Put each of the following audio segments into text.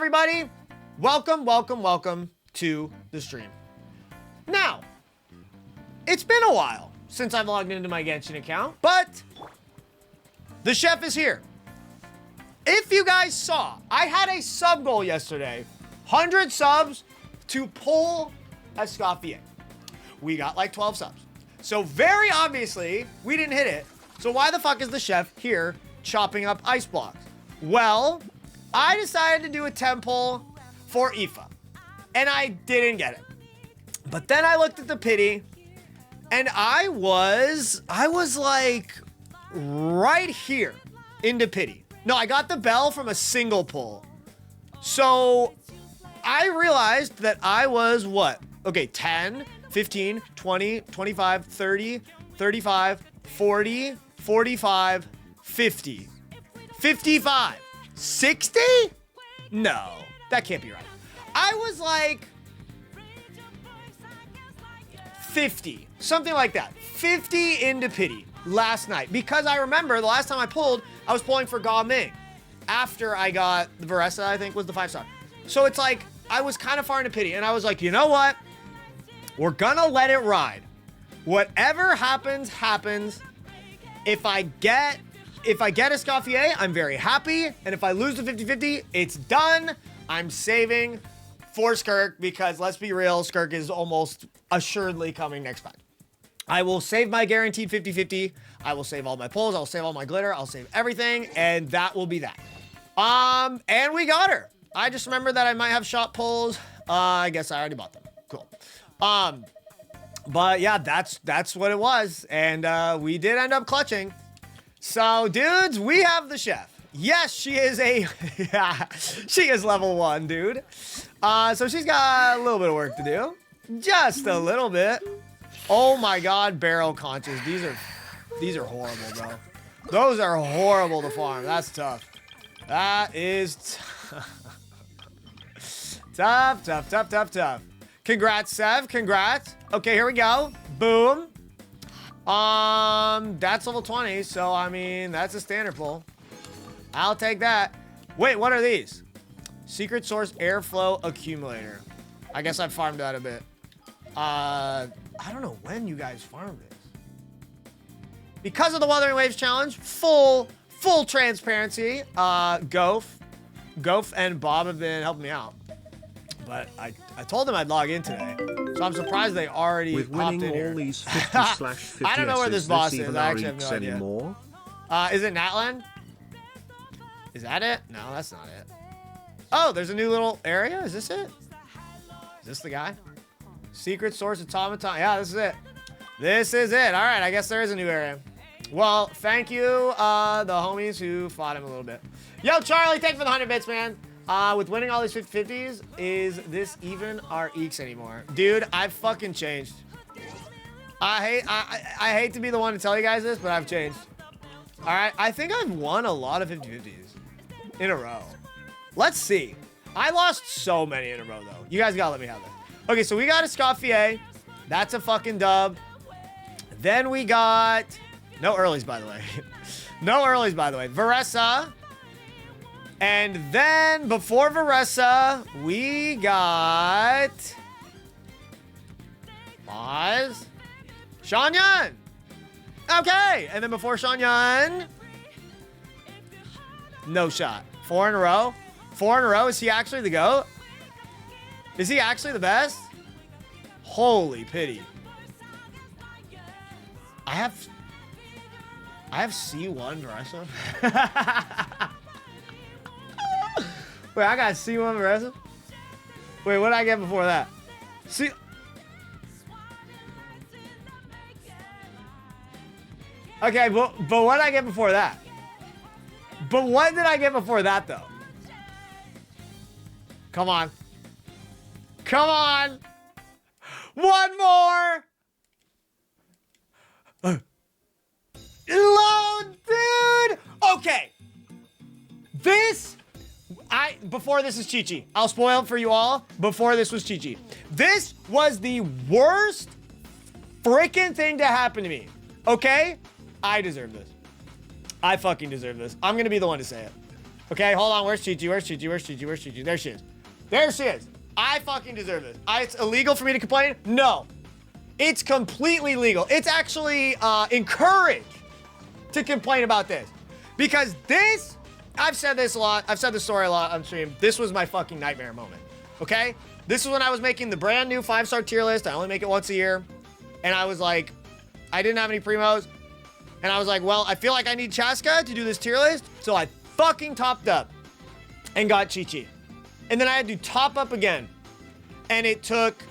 everybody? Welcome to the stream. Now, it's been a while since I've logged into my Genshin account, but the chef is here. If you guys saw, I had a sub goal yesterday, 100 subs to pull Escoffier. We got like 12 subs. So very obviously, we didn't hit it. So why the fuck is the chef here chopping up ice blocks? Well, I decided to do a temple for Aoife, and I didn't get it. But then I looked at the pity, and I was like right here into pity. No, I got the bell from a single pull. So I realized that I was what? Okay, 10, 15, 20, 25, 30, 35, 40, 45, 50, 55, 60? No, that can't be right. I was like 50, something like that. 50 into pity last night. Because I remember the last time I pulled, I was pulling for Ga Ming after I got the Varessa, I think was the 5-star. So it's like, I was kind of far into pity, and I was like, you know what? We're gonna let it ride. Whatever happens, happens. If I get Escoffier, I'm very happy. And if I lose the 50-50, it's done. I'm saving for Skirk because let's be real, Skirk is almost assuredly coming next fight. I will save my guaranteed 50-50. I will save all my pulls. I'll save all my glitter. I'll save everything. And that will be that. And we got her. I just remember that I might have shot pulls. I guess I already bought them. Cool. But yeah, that's what it was. And we did end up clutching. So dudes, we have the chef. Yes, she is she is level 1, dude. So she's got a little bit of work to do. Just a little bit. Oh my God, barrel conches. These are horrible, bro. Those are horrible to farm. That's tough. That is tough. Congrats, Sev. Congrats. Okay, here we go. Boom. That's level 20, so I mean, that's a standard pull. I'll take that. Wait, what are these? Secret source airflow accumulator. I guess I've farmed that a bit. I don't know when you guys farmed this. Because of the Wuthering Waves challenge, full transparency, Gof and Bob have been helping me out. But I told them I'd log in today. So I'm surprised they already hopped in here. These 50/50 I don't know where this boss is. I actually have no idea. Anymore? Is it Natlan? Is that it? No, that's not it. Oh, there's a new little area? Is this it? Is this the guy? Secret source automaton. Yeah, this is it. This is it. All right, I guess there is a new area. Well, thank you, the homies who fought him a little bit. Yo, Charlie, thank you for the 100 bits, man. With winning all these 50-50s, is this even our Eakes anymore? Dude, I've fucking changed. I hate to be the one to tell you guys this, but I've changed. All right, I think I've won a lot of 50-50s in a row. Let's see. I lost so many in a row, though. You guys gotta let me have that. Okay, so we got Escoffier. That's a fucking dub. Then we got... No earlies, by the way. No earlies, by the way. Varessa. And then, before Varessa, we got... Pause. Shanyan. Okay. And then before Shanyan... No shot. 4 in a row. 4 in a row. Is he actually the GOAT? Is he actually the best? Holy pity. I have C1 Varessa. Wait, I got C1 Varessa? Wait, what did I get before that? See... Okay, but what did I get before that? But what did I get before that, though? Come on. Come on! One more! Load, dude! Okay. Before this is Chi-Chi. I'll spoil it for you all. Before this was Chi-Chi. This was the worst freaking thing to happen to me. Okay? I deserve this. I fucking deserve this. I'm gonna be the one to say it. Okay, hold on. Where's Chi-Chi? Where's Chi-Chi? Where's Chi-Chi? Where's Chi-Chi? There she is. There she is. I fucking deserve this. It's illegal for me to complain? No. It's completely legal. It's actually encouraged to complain about this. Because this, I've said this a lot. I've said this story a lot on stream. This was my fucking nightmare moment. Okay? This is when I was making the brand new 5-star tier list. I only make it once a year. And I was like, I didn't have any primos. And I was like, well, I feel like I need Chaska to do this tier list. So I fucking topped up and got Chi-Chi. And then I had to top up again. And it took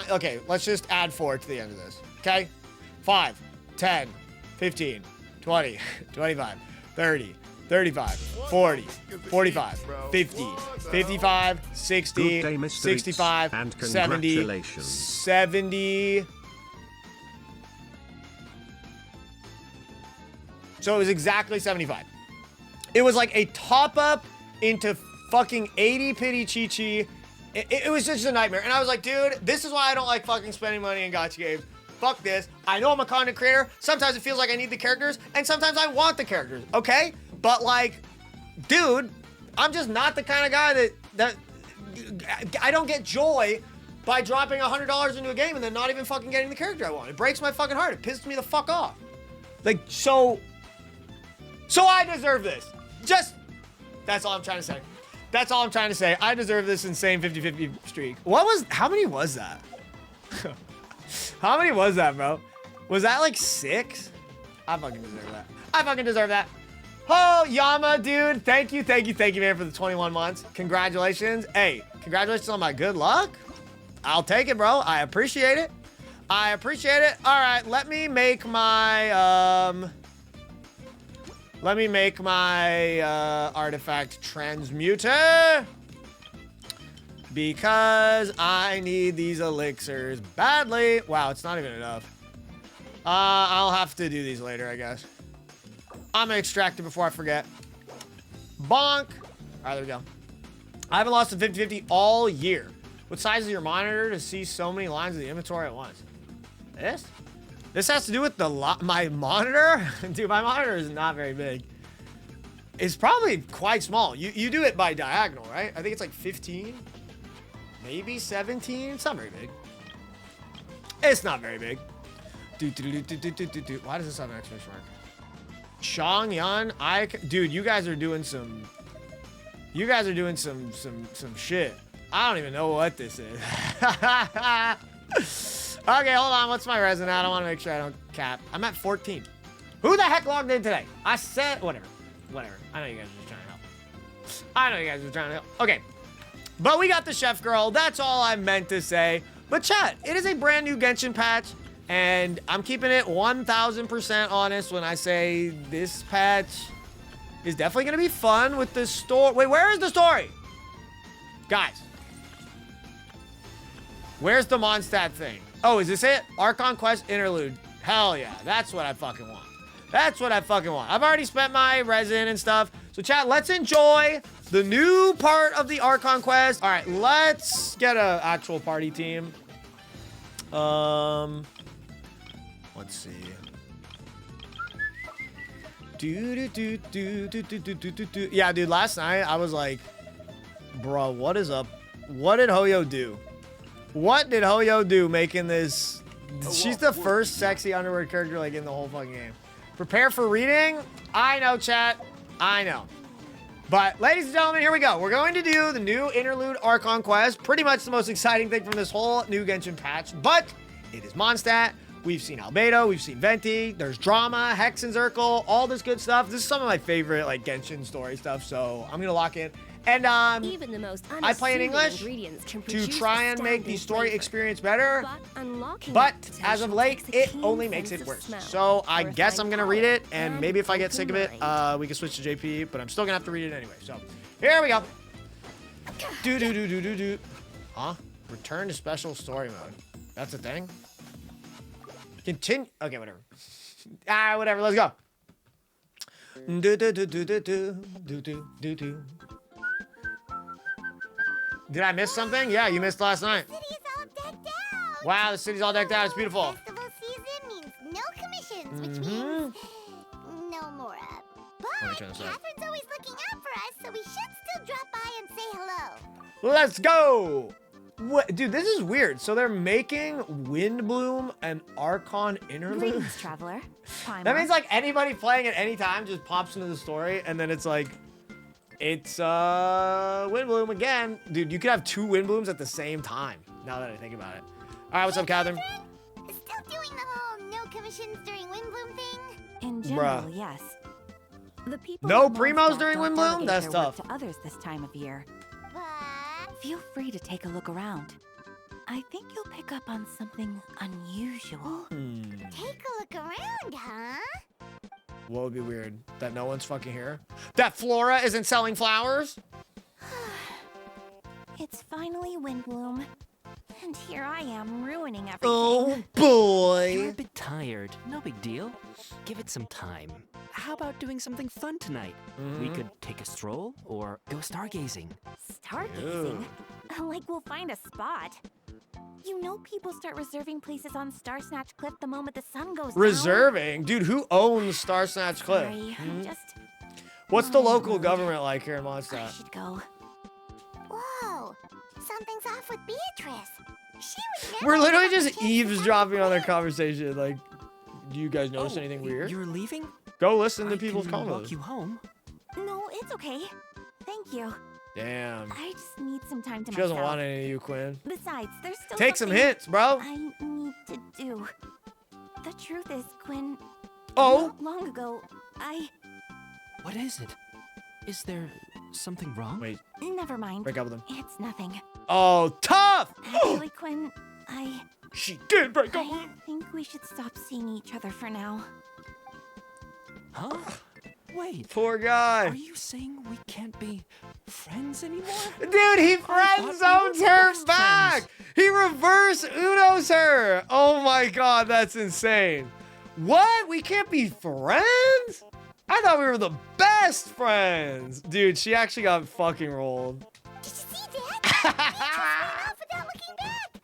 okay, let's just add 4 to the end of this. Okay? 5, 10, 15, 20, 25, 30, 35, 40, 45, 50, 55, 60, 65, 70, 70. So it was exactly 75. It was like a top up into fucking 80 pity Chi-Chi. It was just a nightmare. And I was like, dude, this is why I don't like fucking spending money in gacha games. Fuck this. I know I'm a content creator. Sometimes it feels like I need the characters, and sometimes I want the characters, okay? But like, dude, I'm just not the kind of guy that I don't get joy by dropping $100 into a game and then not even fucking getting the character I want. It breaks my fucking heart. It pisses me the fuck off. Like, so I deserve this. That's all I'm trying to say. That's all I'm trying to say. I deserve this insane 50-50 streak. How many was that? How many was that, bro? Was that like 6? I fucking deserve that. I fucking deserve that. Oh, Yama, dude. Thank you, man, for the 21 months. Congratulations. Hey, congratulations on my good luck. I'll take it, bro. I appreciate it. I appreciate it. All right, let me make my, artifact transmuter. Because I need these elixirs badly. Wow, it's not even enough. I'll have to do these later, I guess. I'm gonna extract it before I forget. Bonk. All right, there we go. I haven't lost a 50-50 all year. What size is your monitor to see so many lines of the inventory at once? This? This has to do with my monitor? Dude, my monitor is not very big. It's probably quite small. You do it by diagonal, right? I think it's like 15, maybe 17. It's not very big. It's not very big. Why does this have an exclamation mark? Chong Yan, dude, you guys are doing some shit. I don't even know what this is. Okay, hold on. What's my resin at? I want to make sure I don't cap. I'm at 14. Who the heck logged in today? I said, whatever. I know you guys were trying to help. Okay. But we got the chef girl. That's all I meant to say. But chat, it is a brand new Genshin patch. And I'm keeping it 1000% honest when I say this patch is definitely going to be fun with the story. Wait, where is the story? Guys. Where's the Mondstadt thing? Oh, is this it? Archon Quest interlude. Hell yeah. That's what I fucking want. That's what I fucking want. I've already spent my resin and stuff. So chat, let's enjoy the new part of the Archon Quest. All right, let's get an actual party team. Let's see. Yeah, dude, last night I was like, bro, what is up? What did Hoyo do? What did Hoyo do making this? She's the first sexy underwear character like in the whole fucking game. Prepare for reading. I know, chat. I know. But ladies and gentlemen, here we go. We're going to do the new interlude Archon Quest. Pretty much the most exciting thing from this whole new Genshin patch. But it is Mondstadt. We've seen Albedo. We've seen Venti. There's drama, Hex and Zirkle, all this good stuff. This is some of my favorite like Genshin story stuff. So I'm going to lock in. And even the most I play in English to try and make the story experience better, but as of late, it only makes it worse. So I guess I'm gonna read it, and maybe if I get sick of it, we can switch to JP, but I'm still gonna have to read it anyway. So here we go. Huh? Return to special story mode. That's a thing? Continue. Okay, whatever. Whatever, let's go. Did I miss something? Yeah, you missed last night. The city's all decked out. Wow, the city's all decked out. It's beautiful. Festival season means no commissions, which means no Mora. But Catherine's always looking out for us, so Let's go. What, dude, this is weird. So they're making Windbloom an Archon interlude? Greetings, traveler. That means like anybody playing at any time just pops into the story and then it's like, it's Windbloom again. Dude, you could have 2 Windblooms at the same time, now that I think about it. All right, what's up, Catherine? Still doing the whole no commissions during Windbloom thing? In general, Bruh. yes. The people No in primos Mondstadt during don't Windbloom? delegate That's their work tough. to others this time of year. But Feel free to take a look around. I think you'll pick up on something unusual. take a look around, huh? What would be weird? That no one's fucking here? That Flora isn't selling flowers? It's finally Windbloom. And here I am ruining everything. Oh You're a boy. bit tired. No big deal. Give it some time. How about doing something fun tonight? We could take a stroll or go stargazing. Stargazing? Like we'll find a spot. You know people start reserving places on Star Snatch Cliff the moment the sun goes down. Reserving? Dude, who owns Star Snatch Cliff? Sorry, just What's the local government like here in I Mondstadt? should go. Whoa, something's off with Beatrice. She was never We're literally gonna just chase the eavesdropping on their Cliff. conversation. Like, do you guys notice anything weird? You're leaving? Go listen to I people's can walk convos. you home. No, it's okay. Thank you. Damn. I just need some time to She myself. doesn't want any of you, Quinn. Besides, there's still Take some something hints, bro. I need to do. The truth is, Quinn, Oh, not long ago, What is it? Is there something wrong? wait. never mind. Break up with him. It's nothing. Oh, tough. Actually, Quinn, She did break up with I him. think we should stop seeing each other for now. Huh? Wait. Poor guy. Are you saying we can't be friends anymore? Dude, he friend zones we were her best back. friends. He reverse Unos her. Oh my god, that's insane. What? We can't be friends? I thought we were the best friends. Dude, she actually got fucking rolled. Did you see that? Beatrice ran off without looking back.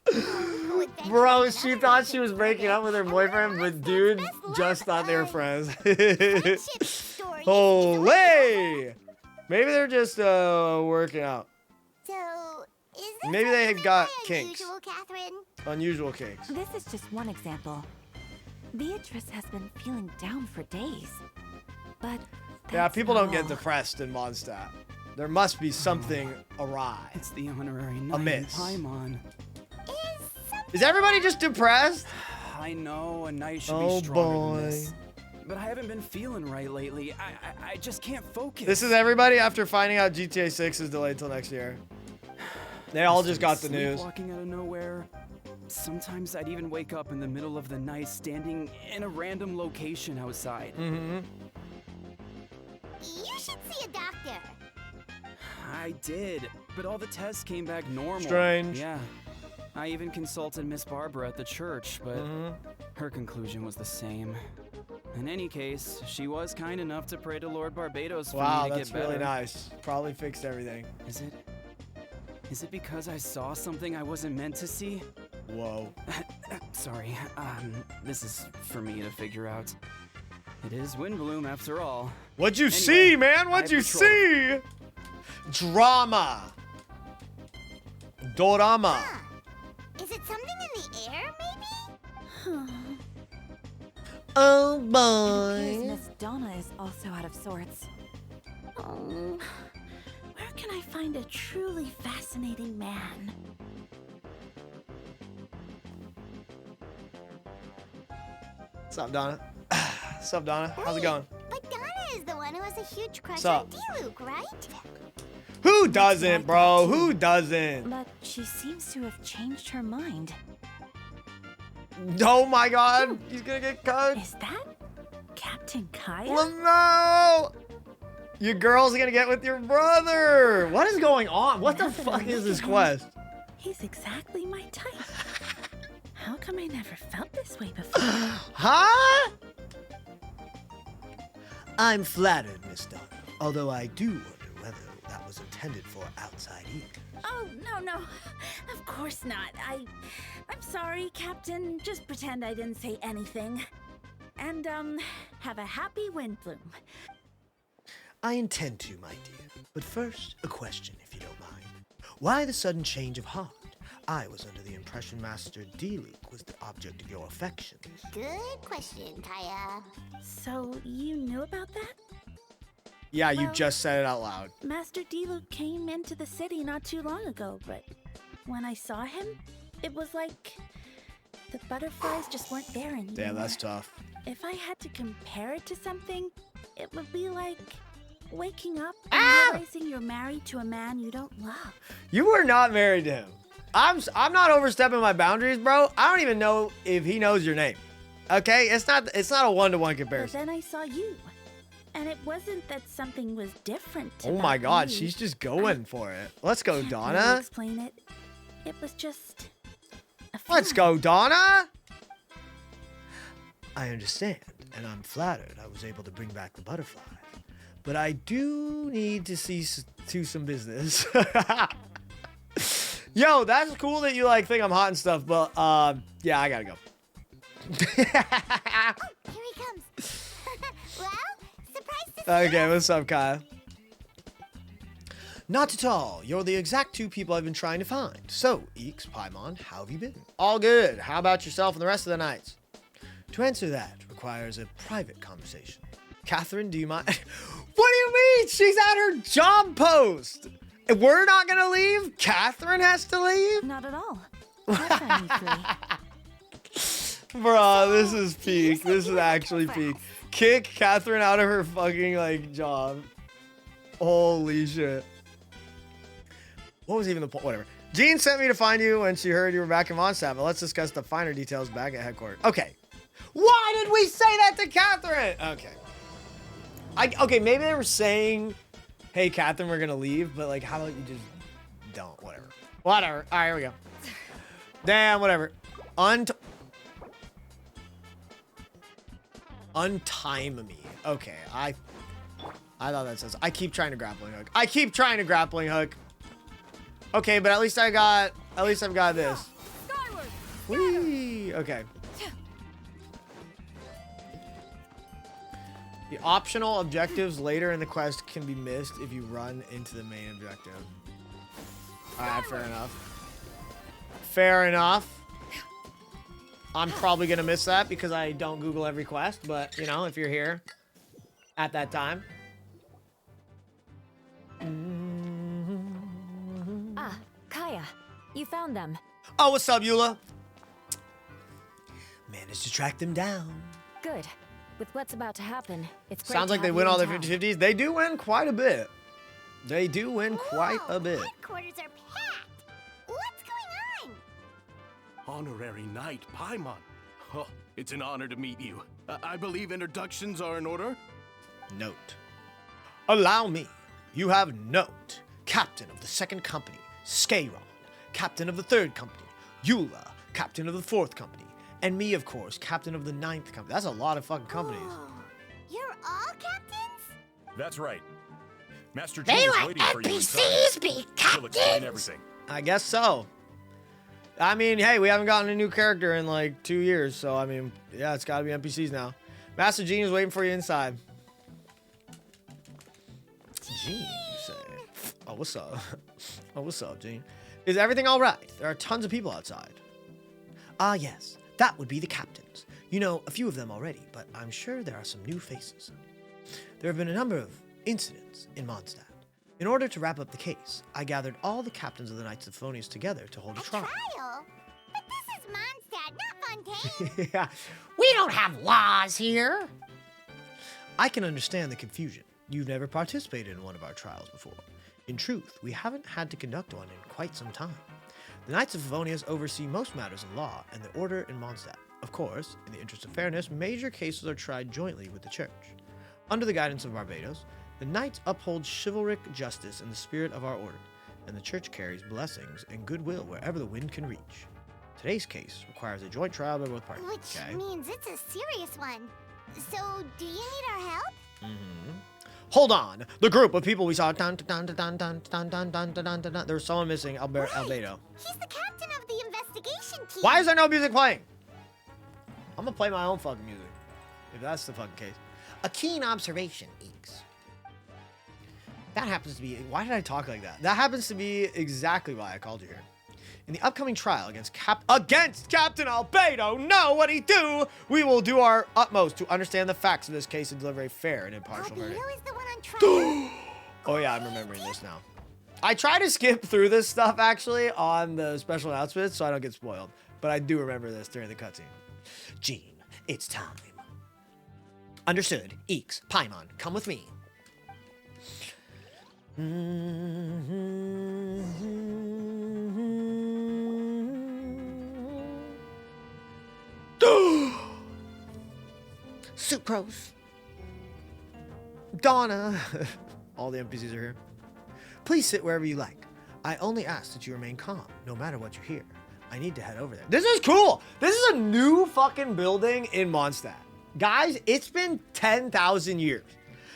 Oh, thank Bro, you. she thought she was breaking up with her boyfriend, but dude just thought they were friends. Friendship story. Holy! Maybe they're just working out. So, is this Maybe they something got by kinks. unusual, Catherine? Unusual cakes. This is just one example. Beatrice has been feeling down for days. But Yeah, that's people not don't get all. depressed in Mondstadt. There must be something awry. It's the honorary knight miss. in Paimon. Is everybody just depressed? I know a knight should Oh, be stronger boy. than this. But I haven't been feeling right lately. I just can't focus. This is everybody after finding out GTA 6 is delayed till next year. They all just got the news. Walking out of nowhere. Sometimes I'd even wake up in the middle of the night standing in a random location outside. Mm-hmm. You should see a doctor. I did, but all the tests came back normal. Strange. Yeah. I even consulted Miss Barbara at the church, but her conclusion was the same. In any case, she was kind enough to pray to Lord Barbados for Wow, me to that's get better. really nice. Probably fixed everything. Is it because I saw something I wasn't meant to see? Whoa. Sorry, this is for me to figure out. It is Windbloom after all. What'd you Anyway, see, man? What'd I you patrol. see? Drama. Dorama. Huh. Is it something in the air, maybe? Oh It appears boy. Miss Donna is also out of sorts. Oh, where can I find a truly fascinating man? What's up, Donna? What's up, Donna? How's it going? But Donna is the one who has a huge crush Sup? on D-Luke, right? Who doesn't, bro? Who doesn't? But she seems to have changed her mind. Oh my god, he's gonna get cut. Is that Captain Kaya? Well, no! Your girl's gonna get with your brother. What is going on? What the Now that I fuck look is this at him, quest? He's exactly my type. How come I never felt this way before? Huh? I'm flattered, Miss Donna. Although I do wonder whether that was intended for outside ink. Oh, no. Of course not. I'm sorry, Captain. Just pretend I didn't say anything. And, have a happy Windbloom. I intend to, my dear. But first, a question, if you don't mind. Why the sudden change of heart? I was under the impression Master D-Luke was the object of your affection. Good question, Kaya. So you knew about that? Yeah, you Well- just said it out loud. Master D-Luke came into the city not too long ago, but when I saw him, it was like the butterflies just weren't there anymore. Damn, that's tough. If I had to compare it to something, it would be like waking up and realizing you're married to a man you don't love. You were not married to him. I'm not overstepping my boundaries, bro. I don't even know if he knows your name. Okay? It's not a one-to-one But comparison. then I saw you, and it wasn't that something was different. Oh my about god, you. she's just going for it. Let's go, Can't Donna. really explain it. It was just a Let's feeling. go, Donna. I understand, and I'm flattered I was able to bring back the butterfly. But I do need to see to some business. Yo, that's cool that you like think I'm hot and stuff, but yeah, I gotta go. Here he comes. Well, surprised to see Okay, what's up, Kyle? Not at all. You're the exact two people I've been trying to find. So, Eakes, Paimon, how have you been? All good. How about yourself and the rest of the knights? To answer that requires a private conversation. Catherine, do you mind? What do you mean? She's at her job post. If we're not gonna leave, Catherine has to leave? Not at all. I'll find you free. Bruh, this is peak. This is actually peak. Kick Catherine out of her fucking, like, job. Holy shit. What was even the point? Whatever. Jean sent me to find you when she heard you were back in Mondstadt, but let's discuss the finer details back at headquarters. Okay. Why did we say that to Catherine? Okay. Okay, maybe they were saying, hey, Catherine, we're gonna leave, but, like, how about you just don't? Whatever. Whatever. All right, here we go. Damn, whatever. Untime me. Okay, I thought that says. I keep trying to grappling hook. I keep trying to grappling hook. Okay, but at least I've got this. Whee! Okay. The optional objectives later in the quest can be missed if you run into the main objective. Alright, fair enough. Fair enough. I'm probably gonna miss that because I don't Google every quest, but you know, if you're here at that time. Ah, Kaya, you found them. Oh, what's up, Eula? Managed to track them down. Good. With what's about to happen, it's great Sounds to like they have win you all in their town. 50-50s. They do win quite a bit. They do win quite a bit. Headquarters are packed. What's going on? Honorary Knight Paimon. Oh, it's an honor to meet you. I believe introductions are in order? Note. Allow me. You have Note, Captain of the 2nd Company, Scaron, Captain of the 3rd Company, Eula, Captain of the 4th Company, and me, of course, Captain of the 9th Company. That's a lot of fucking companies. Oh, you're all captains? That's right. Master Jean is waiting for you inside. be She'll explain everything. I guess so. I mean, hey, we haven't gotten a new character in like 2 years, so I mean, yeah, it's gotta be NPCs now. Master Jean is waiting for you inside. Jean, you say? Oh, what's up? Oh, what's up, Jean? Is everything all right? There are tons of people outside. Ah, yes. That would be the captains. You know, a few of them already, but I'm sure there are some new faces. There have been a number of incidents in Mondstadt. In order to wrap up the case, I gathered all the captains of the Knights of Phonius together to hold a trial. Trial? But this is Mondstadt, not Fontaine. Yeah, we don't have laws here. I can understand the confusion. You've never participated in one of our trials before. In truth, we haven't had to conduct one in quite some time. The Knights of Favonius oversee most matters of law and the order in Mondstadt. Of course, in the interest of fairness, major cases are tried jointly with the Church. Under the guidance of Barbados, the Knights uphold chivalric justice in the spirit of our order, and the Church carries blessings and goodwill wherever the wind can reach. Today's case requires a joint trial by both parties. Which means it's a serious one. So, do you need our help? Hold on. The group of people we saw. There's someone missing. Albedo. He's the captain of the investigation team. Why is there no music playing? I'm gonna play my own fucking music. If that's the fucking case. A keen observation, Eakes. That happens to be, why did I talk like that? That happens to be exactly why I called you here. In the upcoming trial against Captain Albedo, know what he do? We will do our utmost to understand the facts of this case and deliver a fair and impartial verdict. Albedo is the one on trial. Oh yeah, I'm remembering this now. I try to skip through this stuff actually on the special announcements so I don't get spoiled, but I do remember this during the cutscene. Gene, it's time. Understood. Eakes, Paimon, come with me. Sucrose. Donna. All the NPCs are here. Please sit wherever you like. I only ask that you remain calm, no matter what you hear. I need to head over there. This is cool. This is a new fucking building in Mondstadt. Guys, it's been 10,000 years.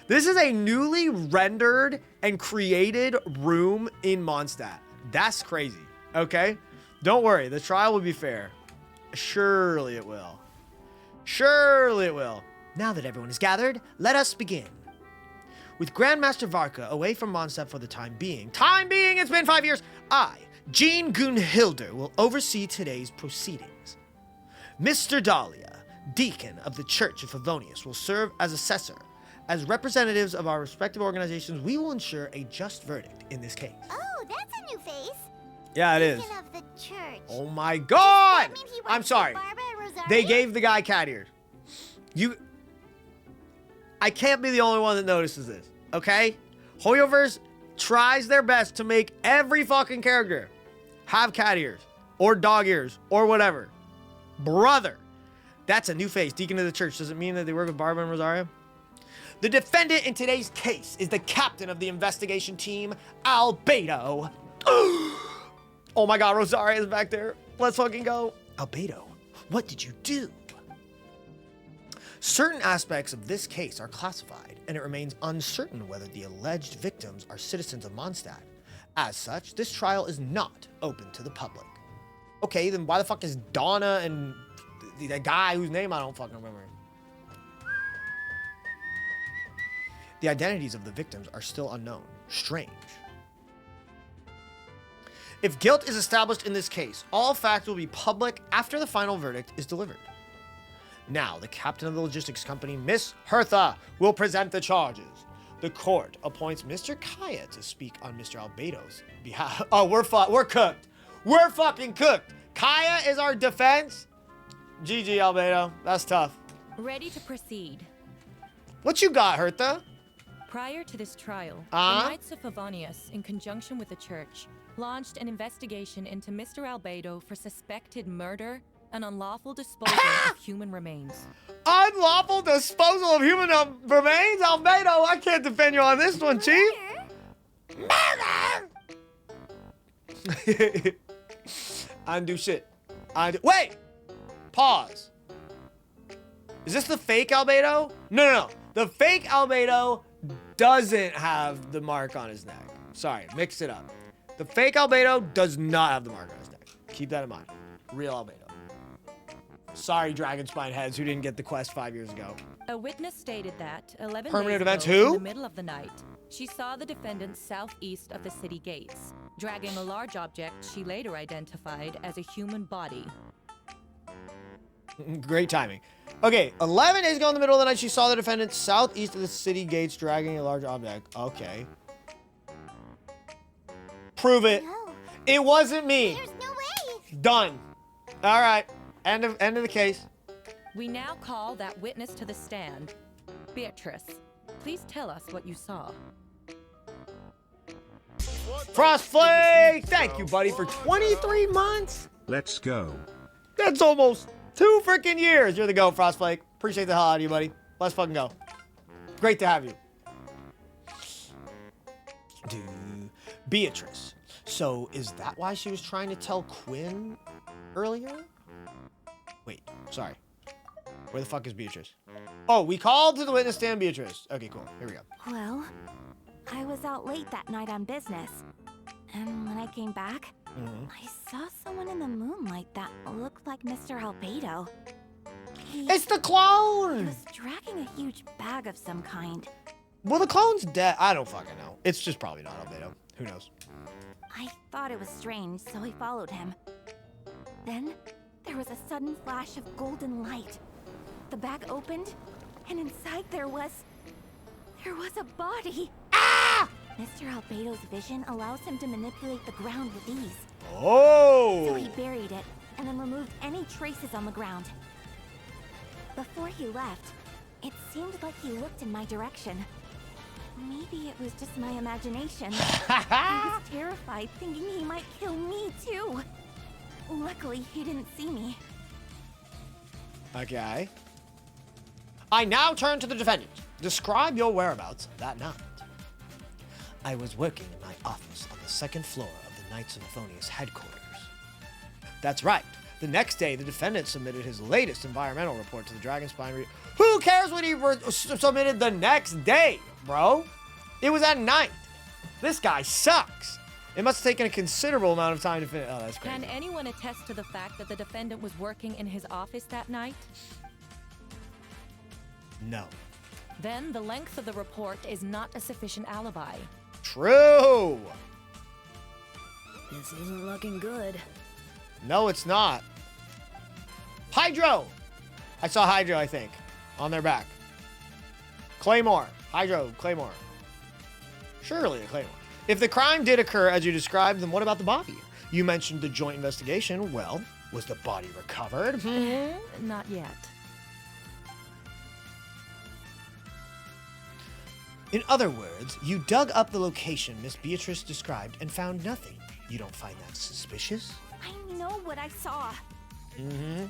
This is a newly rendered and created room in Mondstadt. That's crazy, okay? Don't worry, the trial will be fair. Surely it will. Surely it will. Now that everyone is gathered, let us begin. With Grandmaster Varka away from Mondstadt for the time being, it's been 5 years, I, Jean Gunhilder, will oversee today's proceedings. Mr. Dahlia, Deacon of the Church of Favonius, will serve as assessor. As representatives of our respective organizations, we will ensure a just verdict in this case. Oh, that's a new face. Yeah, it is. Deacon of the church. Oh my god! That mean he works I'm with sorry. Barbara and Rosario? They gave the guy cat ears. I can't be the only one that notices this, okay? Hoyoverse tries their best to make every fucking character have cat ears or dog ears or whatever. Brother, that's a new face. Deacon of the church. Does it mean that they work with Barbara and Rosario? The defendant in today's case is the captain of the investigation team, Albedo. Oh my god, Rosario is back there. Let's fucking go. Albedo, what did you do? Certain aspects of this case are classified, and it remains uncertain whether the alleged victims are citizens of Mondstadt. As such, this trial is not open to the public. Okay, then why the fuck is Donna and the guy whose name I don't fucking remember? The identities of the victims are still unknown. Strange. If guilt is established in this case, all facts will be public after the final verdict is delivered. Now, the captain of the logistics company, Miss Hertha, will present the charges. The court appoints Mr. Kaya to speak on Mr. Albedo's behalf. Oh, we're cooked. We're fucking cooked. Kaya is our defense. GG, Albedo. That's tough. Ready to proceed. What you got, Hertha? Prior to this trial, the Knights of Favonius, in conjunction with the church, launched an investigation into Mr. Albedo for suspected murder and unlawful disposal of human remains. Unlawful disposal of human remains? Albedo, I can't defend you on this one, Chief. Murder! Undo shit. Wait! Pause. Is this the fake Albedo? No. The fake Albedo doesn't have the mark on his neck. Sorry, mixed it up. The fake Albedo does not have the mark on his neck. Keep that in mind. Real Albedo. Sorry, Dragonspine heads who didn't get the quest 5 years ago. A witness stated that 11 Permanent days events ago, who? in the middle of the night, she saw the defendant southeast of the city gates, dragging a large object she later identified as a human body. Great timing. Okay, 11 days ago in the middle of the night, she saw the defendant southeast of the city gates dragging a large object. Okay. Prove it. No, It wasn't me. there's no way. Done. All right. End of the case. We now call that witness to the stand. Beatrice, please tell us what you saw. Frostflake, thank you, buddy, for 23 months. Let's go. That's almost 2 freaking years. You're the go, Frostflake. Appreciate the hell out of you, buddy. Let's fucking go. Great to have you. Beatrice. So is that why she was trying to tell Quinn earlier? Wait, sorry. Where the fuck is Beatrice? Oh, we called to the witness stand Beatrice. Okay, cool. Here we go. Well, I was out late that night on business. And when I came back, I saw someone in the moonlight that looked like Mr. Albedo. He It's the clone! was dragging a huge bag of some kind. Well, the clone's dead. I don't fucking know. It's just probably not Albedo. Who knows? I thought it was strange, so I followed him. Then, there was a sudden flash of golden light. The bag opened, and inside there was a body. Ah! Mr. Albedo's vision allows him to manipulate the ground with ease. Oh! So he buried it, and then removed any traces on the ground. Before he left, it seemed like he looked in my direction. Maybe it was just my imagination. I was terrified, thinking he might kill me too. Luckily, he didn't see me. Okay. I now turn to the defendant. Describe your whereabouts that night. I was working in my office on the second floor of the Knights of Euphonius headquarters. That's right. The next day, the defendant submitted his latest environmental report to the Dragonspine. Who cares what he submitted the next day, bro? It was at night. This guy sucks. It must have taken a considerable amount of time to finish. Oh, that's crazy. Can anyone attest to the fact that the defendant was working in his office that night? No. Then the length of the report is not a sufficient alibi. True. This isn't looking good. No, it's not. Hydro. I saw Hydro, I think, on their back. Claymore. Hydro, Claymore. Surely a Claymore. If the crime did occur as you described, then what about the body? You mentioned the joint investigation. Well, was the body recovered? Not yet. In other words, you dug up the location Miss Beatrice described and found nothing. You don't find that suspicious? I know what I saw. Mm-hmm.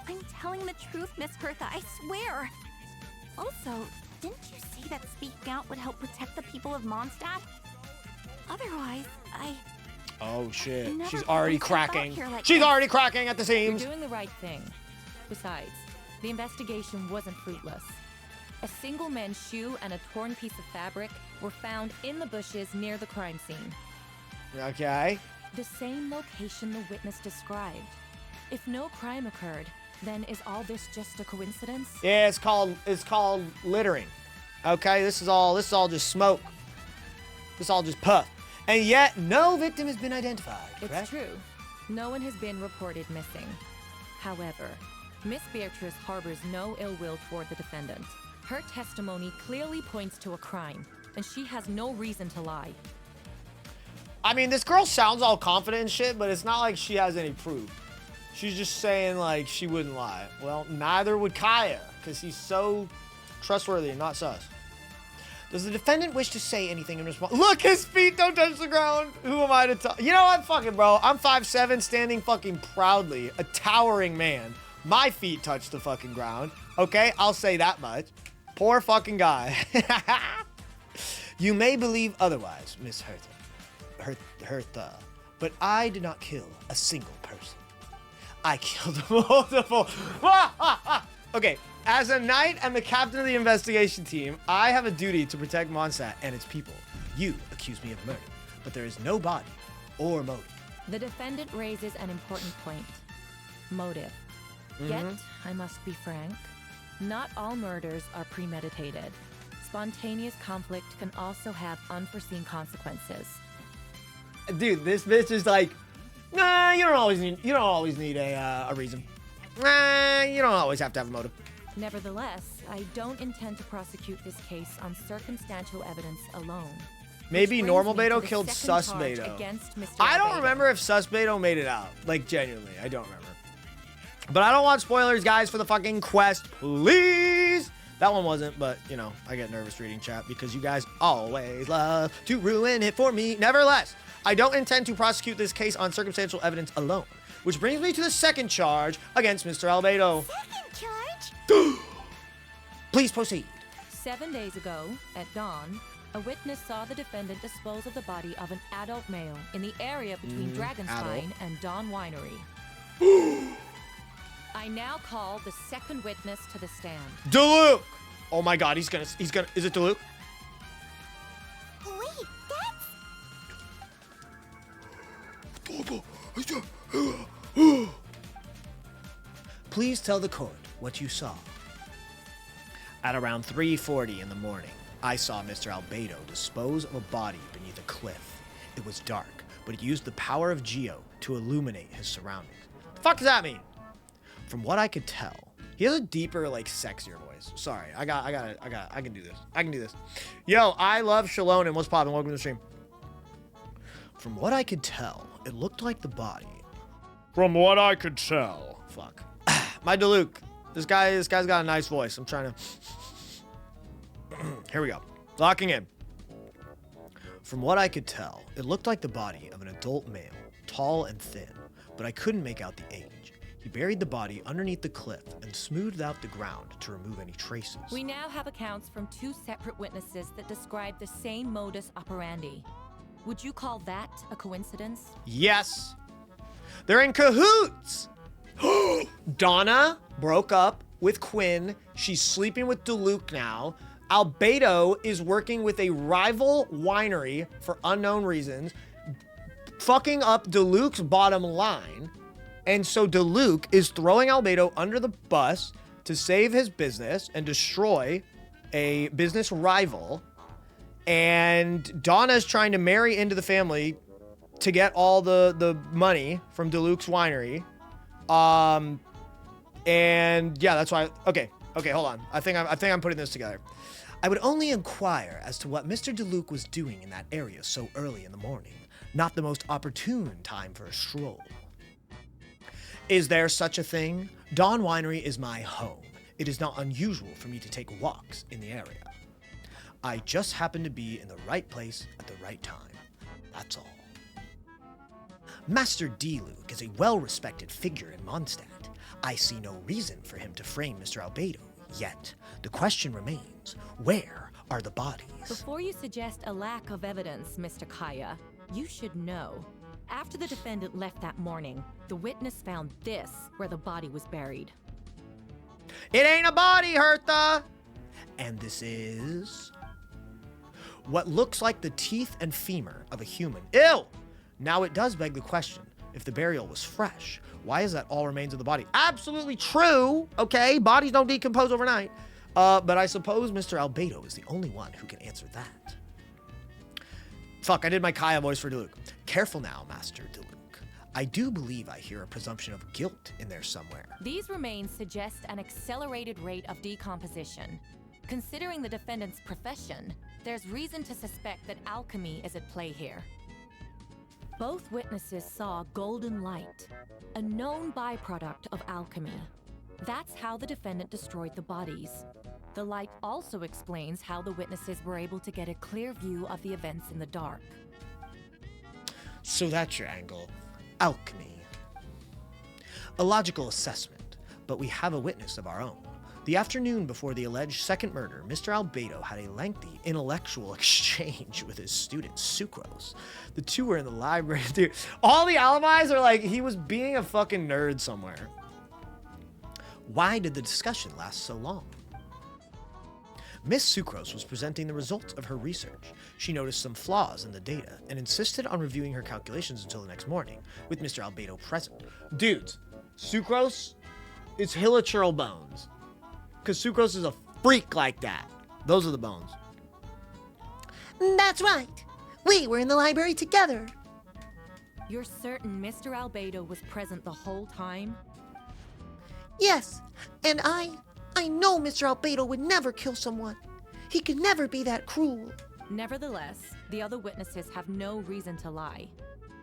I'm telling the truth, Miss Hertha, I swear. Also, didn't you say that speaking out would help protect the people of Mondstadt? Otherwise, Oh shit. never She's already put myself out cracking. here like She's this. already cracking at the You're seams. doing the right thing. Besides, the investigation wasn't fruitless. A single men's shoe and a torn piece of fabric were found in the bushes near the crime scene. Okay. The same location the witness described. If no crime occurred, then is all this just a coincidence? Yeah, it's called littering. Okay, this is all just smoke. This is all just puff. And yet no victim has been identified, correct? It's true. No one has been reported missing. However, Miss Beatrice harbors no ill will toward the defendant. Her testimony clearly points to a crime, and she has no reason to lie. I mean, this girl sounds all confident and shit, but it's not like she has any proof. She's just saying, like, she wouldn't lie. Well, neither would Kaya, because he's so trustworthy and not sus. Does the defendant wish to say anything in response? Look, his feet don't touch the ground. Who am I to talk? You know what? Fucking bro. I'm 5'7", standing fucking proudly. A towering man. My feet touch the fucking ground. Okay? I'll say that much. Poor fucking guy. You may believe otherwise, Miss Hertha. But I did not kill a single person. I killed multiple. Okay, as a knight and the captain of the investigation team, I have a duty to protect Mondstadt and its people. You accuse me of murder, but there is no body or motive. The defendant raises an important point. Motive. Yet, I must be frank, not all murders are premeditated. Spontaneous conflict can also have unforeseen consequences. Dude, this bitch is like, nah, you don't always need a reason. Nah, you don't always have to have a motive. Nevertheless, I don't intend to prosecute this case on circumstantial evidence alone. Maybe Which normal brings me Beto to the killed second Sus charge Beto. against Mr. I don't Albedo. remember if Sus Beto made it out. Like, genuinely, I don't remember. But I don't want spoilers, guys, for the fucking quest, please. That one wasn't, but, you know, I get nervous reading chat because you guys always love to ruin it for me. Nevertheless, I don't intend to prosecute this case on circumstantial evidence alone. Which brings me to the second charge against Mr. Albedo. Second charge? Please proceed. 7 days ago, at dawn, a witness saw the defendant dispose of the body of an adult male in the area between Dragonspine and Dawn Winery. I now call the second witness to the stand. Deluke! Oh my god, he's gonna, is it Deluke? Wait, Please tell the court what you saw. At around 3:40 in the morning, I saw Mr. Albedo dispose of a body beneath a cliff. It was dark, but it used the power of Geo to illuminate his surroundings. The fuck does that mean? From what I could tell, he has a deeper, like, sexier voice. Sorry, I can do this. I can do this. Yo, I love Shalon and what's poppin'? Welcome to the stream. From what I could tell, it looked like the body. From what I could tell. Fuck. My Diluc. This guy's got a nice voice. I'm trying to... Here we go. Locking in. From what I could tell, it looked like the body of an adult male, tall and thin, but I couldn't make out the age. He buried the body underneath the cliff and smoothed out the ground to remove any traces. We now have accounts from 2 separate witnesses that describe the same modus operandi. Would you call that a coincidence? Yes. They're in cahoots. Donna broke up with Quinn. She's sleeping with Diluc now. Albedo is working with a rival winery for unknown reasons, fucking up Diluc's bottom line. And so Diluc is throwing Albedo under the bus to save his business and destroy a business rival. And Donna's trying to marry into the family to get all the money from Diluc's winery. And yeah, that's why. Okay, hold on. I think I'm putting this together. I would only inquire as to what Mr. Diluc was doing in that area so early in the morning. Not the most opportune time for a stroll. Is there such a thing? Dawn Winery is my home. It is not unusual for me to take walks in the area. I just happen to be in the right place at the right time. That's all. Master Diluc is a well-respected figure in Mondstadt. I see no reason for him to frame Mr. Albedo, yet the question remains, where are the bodies? Before you suggest a lack of evidence, Mr. Kaya, you should know. After the defendant left that morning, the witness found this where the body was buried. It ain't a body, Hertha! And this is... what looks like the teeth and femur of a human. Ew! Now it does beg the question, if the burial was fresh, why is that all remains of the body? Absolutely true, okay? Bodies don't decompose overnight. But I suppose Mr. Albedo is the only one who can answer that. Fuck, I did my Kaya voice for Diluc. Careful now, Master Diluc. I do believe I hear a presumption of guilt in there somewhere. These remains suggest an accelerated rate of decomposition. Considering the defendant's profession, there's reason to suspect that alchemy is at play here. Both witnesses saw golden light, a known byproduct of alchemy. That's how the defendant destroyed the bodies. The light also explains how the witnesses were able to get a clear view of the events in the dark. So that's your angle. Alchemy. A logical assessment, but we have a witness of our own. The afternoon before the alleged second murder, Mr. Albedo had a lengthy intellectual exchange with his student, Sucrose. The two were in the library. Dude, all the alibis are like he was being a fucking nerd somewhere. Why did the discussion last so long? Miss Sucrose was presenting the results of her research. She noticed some flaws in the data and insisted on reviewing her calculations until the next morning, with Mr. Albedo present. Dudes, Sucrose is hilichurl bones. Because Sucrose is a freak like that. Those are the bones. That's right. We were in the library together. You're certain Mr. Albedo was present the whole time? Yes, and I know Mr. Albedo would never kill someone. He could never be that cruel. Nevertheless, the other witnesses have no reason to lie.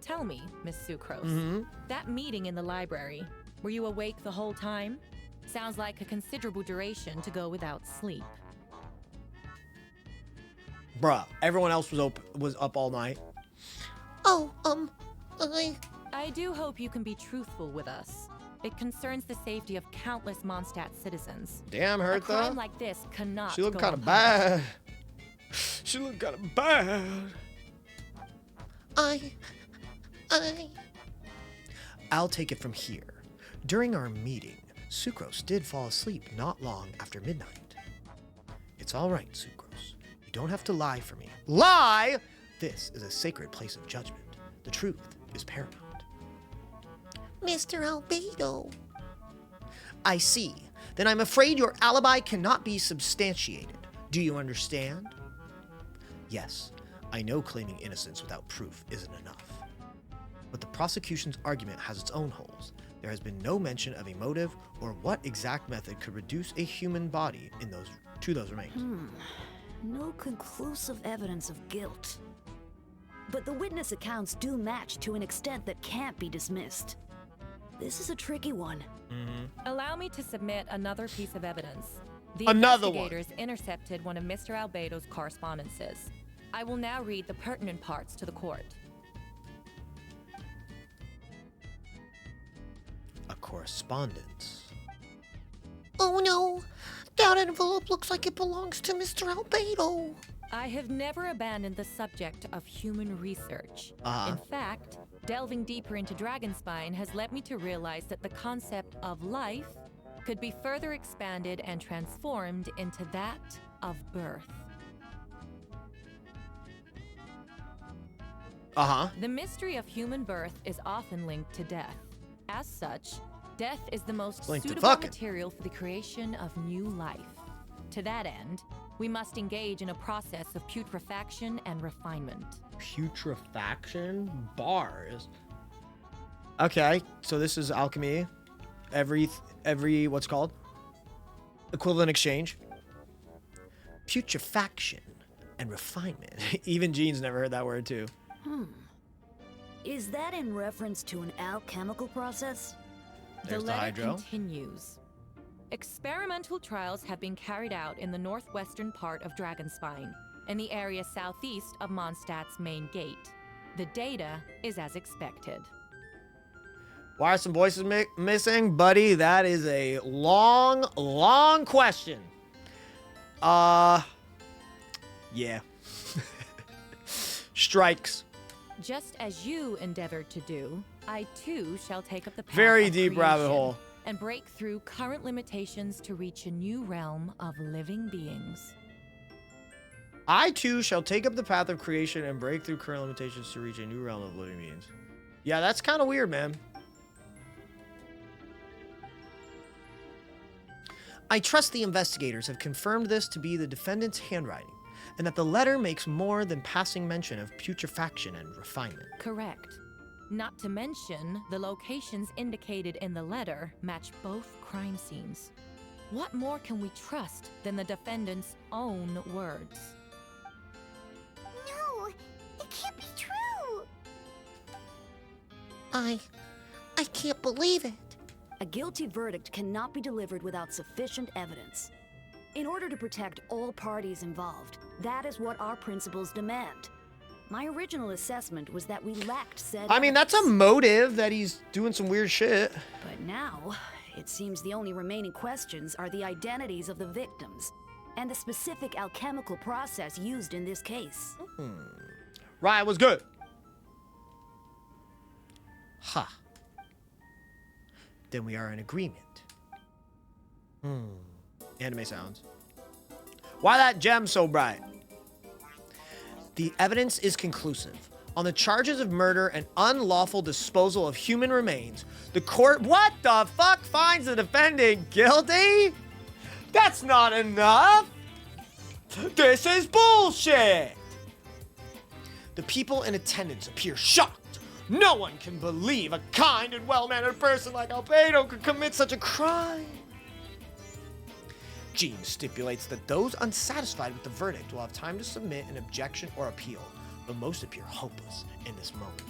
Tell me, Miss Sucrose, that meeting in the library, were you awake the whole time? Sounds like a considerable duration to go without sleep. Bruh, everyone else was up all night. Oh, I do hope you can be truthful with us. It concerns the safety of countless Mondstadt citizens. Damn, A Hertha. crime like this cannot She looked go kind of unpunished. bad. She looked kind of bad. I'll take it from here. During our meeting, Sucrose did fall asleep not long after midnight. It's all right, Sucrose. You don't have to lie for me. Lie? This is a sacred place of judgment. The truth is paramount. Mr. Albedo. I see. Then I'm afraid your alibi cannot be substantiated. Do you understand? Yes, I know claiming innocence without proof isn't enough. But the prosecution's argument has its own holes. There has been no mention of a motive or what exact method could reduce a human body to those remains. No conclusive evidence of guilt. But the witness accounts do match to an extent that can't be dismissed. This is a tricky one. Allow me to submit another piece of evidence. The Another one. investigators intercepted one of Mr. Albedo's correspondences. I will now read the pertinent parts to the court. A correspondence. Oh no! That envelope looks like it belongs to Mr. Albedo. I have never abandoned the subject of human research. In fact, delving deeper into Dragonspine has led me to realize that the concept of life could be further expanded and transformed into that of birth. The mystery of human birth is often linked to death. As such, death is the most suitable material for the creation of new life. To that end, we must engage in a process of putrefaction and refinement. Putrefaction? Bars. Okay, so this is alchemy. Every what's it called? Equivalent exchange. Putrefaction and refinement. Even Gene's never heard that word too. Is that in reference to an alchemical process? There's the letter continues. Experimental trials have been carried out in the northwestern part of Dragonspine, in the area southeast of Mondstadt's main gate. The data is as expected. Why are some voices missing? Buddy, that is a long, long question. Yeah. Strikes. Just as you endeavored to do, I too shall take up the path Very of deep rabbit creation hole. and break through current limitations to reach a new realm of living beings. I too shall take up the path of creation and break through current limitations to reach a new realm of living beings. Yeah, that's kind of weird, man. I trust the investigators have confirmed this to be the defendant's handwriting, and that the letter makes more than passing mention of putrefaction and refinement. Correct. Not to mention, the locations indicated in the letter match both crime scenes. What more can we trust than the defendant's own words? No, it can't be true. I can't believe it. A guilty verdict cannot be delivered without sufficient evidence. In order to protect all parties involved, that is what our principles demand. My original assessment was that we lacked said I mean, that's a motive that he's doing some weird shit. But now, it seems the only remaining questions are the identities of the victims and the specific alchemical process used in this case. Right, was good. Ha. Then we are in agreement. Anime sounds. Why that gem so bright? The evidence is conclusive. On the charges of murder and unlawful disposal of human remains, the court, what the fuck, finds the defendant guilty? That's not enough. This is bullshit. The people in attendance appear shocked. No one can believe a kind and well-mannered person like Albedo could commit such a crime. Gene stipulates that those unsatisfied with the verdict will have time to submit an objection or appeal, but most appear hopeless in this moment.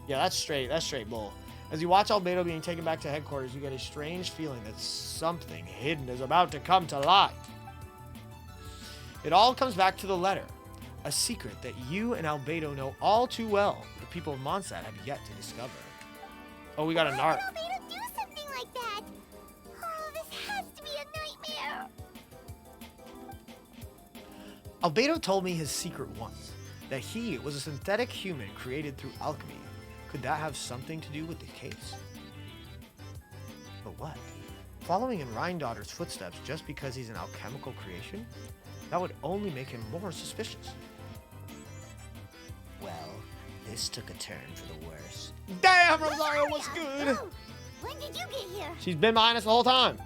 Yeah, that's straight bull. As you watch Albedo being taken back to headquarters, you get a strange feeling that something hidden is about to come to light. It all comes back to the letter, a secret that you and Albedo know all too well. The people of Mondstadt have yet to discover. Oh, we got a narc. Albedo do something like that? Oh, this has to be a nightmare. Albedo told me his secret once, that he was a synthetic human created through alchemy. Could that have something to do with the case? But what? Following in Rhindaughter's footsteps just because he's an alchemical creation? That would only make him more suspicious. Well, this took a turn for the worse. Damn, Rosario, what's good? Oh, when did you get here? She's been behind us the whole time.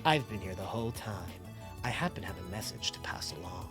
I've been here the whole time. I happen to have a message to pass along.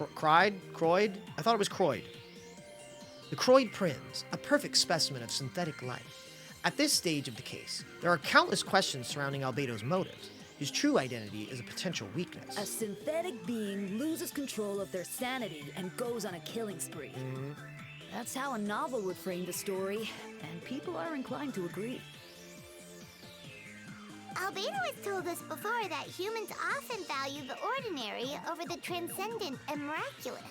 Croyd? I thought it was Croyd. The Croyd Prince, a perfect specimen of synthetic life. At this stage of the case, there are countless questions surrounding Albedo's motives. His true identity is a potential weakness. A synthetic being loses control of their sanity and goes on a killing spree. That's how a novel would frame the story, and people are inclined to agree. Albedo has told us before that humans often value the ordinary over the transcendent and miraculous.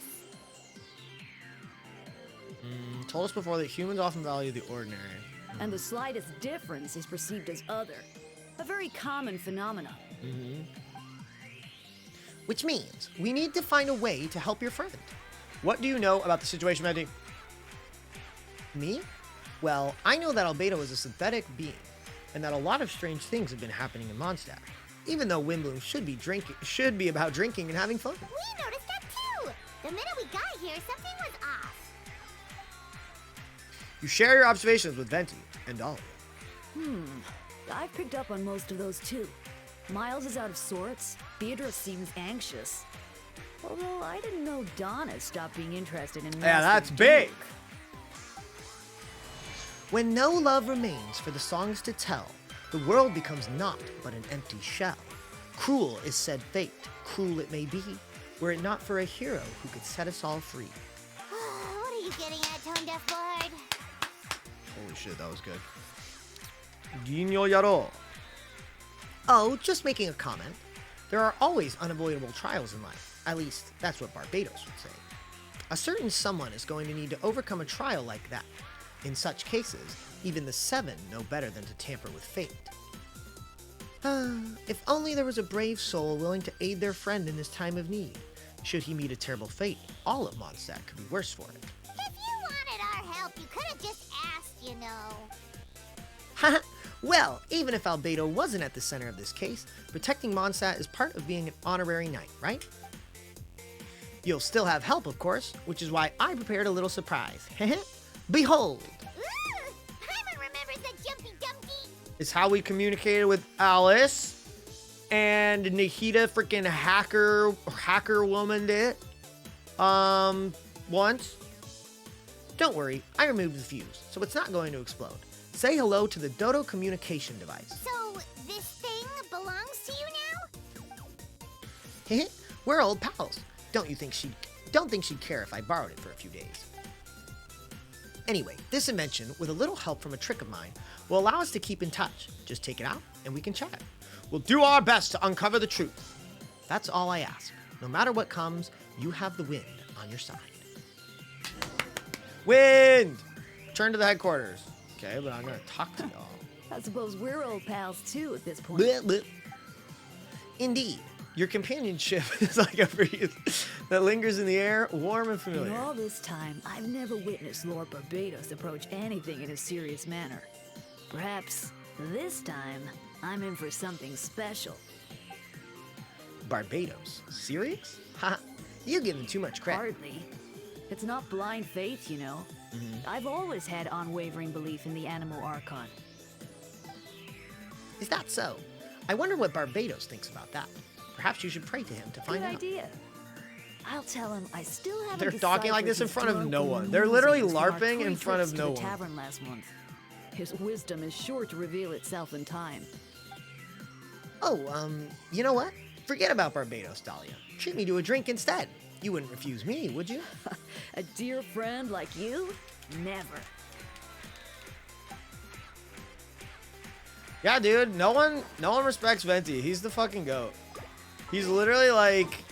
Told us before that humans often value the ordinary. And the slightest difference is perceived as other. A very common phenomenon. Which means we need to find a way to help your friend. What do you know about the situation, Mandy? Me? Well, I know that Albedo is a synthetic being, and that a lot of strange things have been happening in Mondstadt. Even though Windbloom should be about drinking and having fun. We noticed that too! The minute we got here, something was off. You share your observations with Venti and Dahlia. I've picked up on most of those too. Miles is out of sorts. Beatrice seems anxious. Although I didn't know Donna stopped being interested in Yeah, that's Master big. Duke. When no love remains for the songs to tell, the world becomes naught but an empty shell. Cruel is said fate, cruel it may be, were it not for a hero who could set us all free. What are you getting at, Tone Deaf Lord? Holy shit, that was good. Guiño Yaro. Oh, just making a comment. There are always unavoidable trials in life. At least, that's what Barbados would say. A certain someone is going to need to overcome a trial like that. In such cases, even the Seven know better than to tamper with fate. If only there was a brave soul willing to aid their friend in this time of need. Should he meet a terrible fate, all of Mondstadt could be worse for it. If you wanted our help, you could have just asked, you know. Haha. Well, even if Albedo wasn't at the center of this case, protecting Mondstadt is part of being an honorary knight, right? You'll still have help, of course, which is why I prepared a little surprise. Behold! Ooh, Paimon remembers that Jumpy Dumpty. It's how we communicated with Alice and Nahida freaking hacker woman did. Once. Don't worry, I removed the fuse, so it's not going to explode. Say hello to the Dodo communication device. So, this thing belongs to you now? We're old pals. Don't think she'd care if I borrowed it for a few days. Anyway, this invention, with a little help from a trick of mine, will allow us to keep in touch. Just take it out and we can chat. We'll do our best to uncover the truth. That's all I ask. No matter what comes, you have the wind on your side. Wind! Turn to the headquarters. Okay, but I'm gonna talk to y'all. I suppose we're old pals too at this point. Bleh, bleh. Indeed, your companionship is like a breeze that lingers in the air, warm and familiar. In all this time, I've never witnessed Lord Barbados approach anything in a serious manner. Perhaps this time, I'm in for something special. Barbados? Serious? Ha! You give him too much credit. Hardly. It's not blind faith, you know. I've always had unwavering belief in the Animal Archon. Is that so? I wonder what Barbados thinks about that. Perhaps you should pray to him to find Good out. idea. I'll tell him I still haven't. They're talking like this in front of no one. They're literally LARPing in front of no one. Tavern last month. His wisdom is sure to reveal itself in time. Oh, you know what? Forget about Barbados, Dahlia. Treat me to a drink instead. You wouldn't refuse me, would you? A dear friend like you? Never. Yeah, dude. No one respects Venti. He's the fucking GOAT. He's literally like,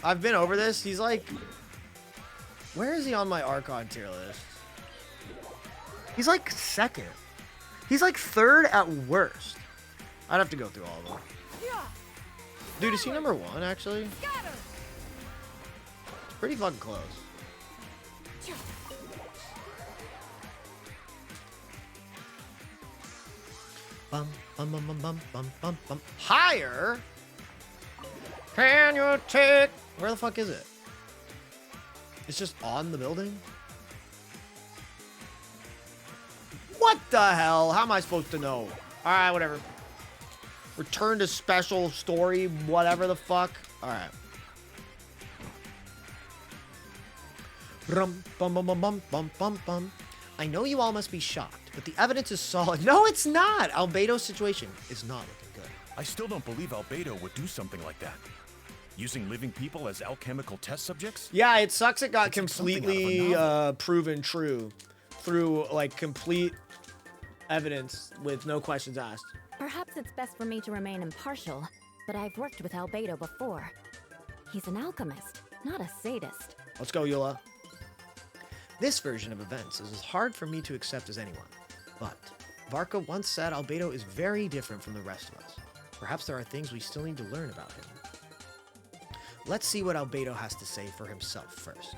I've been over this. He's like, where is he on my Archon tier list? He's like second. He's like third at worst. I'd have to go through all of them. Dude, is he number one, actually? It's pretty fucking close. Bum, bum, bum, bum, bum, bum, bum, bum. Higher? Can you take... Where the fuck is it? It's just on the building? What the hell? How am I supposed to know? Alright, whatever. Return to special story, whatever the fuck. Alright. Rum, bum, bum, bum, bum, bum, bum, bum. I know you all must be shocked, but the evidence is solid. No, it's not. Albedo's situation is not looking good. I still don't believe Albedo would do something like that. Using living people as alchemical test subjects? Yeah, it sucks it got It's like something completely out of a proven true through, like, complete evidence with no questions asked. Perhaps it's best for me to remain impartial, but I've worked with Albedo before. He's an alchemist, not a sadist. Let's go, Eula. This version of events is as hard for me to accept as anyone, but Varka once said Albedo is very different from the rest of us. Perhaps there are things we still need to learn about him. Let's see what Albedo has to say for himself first.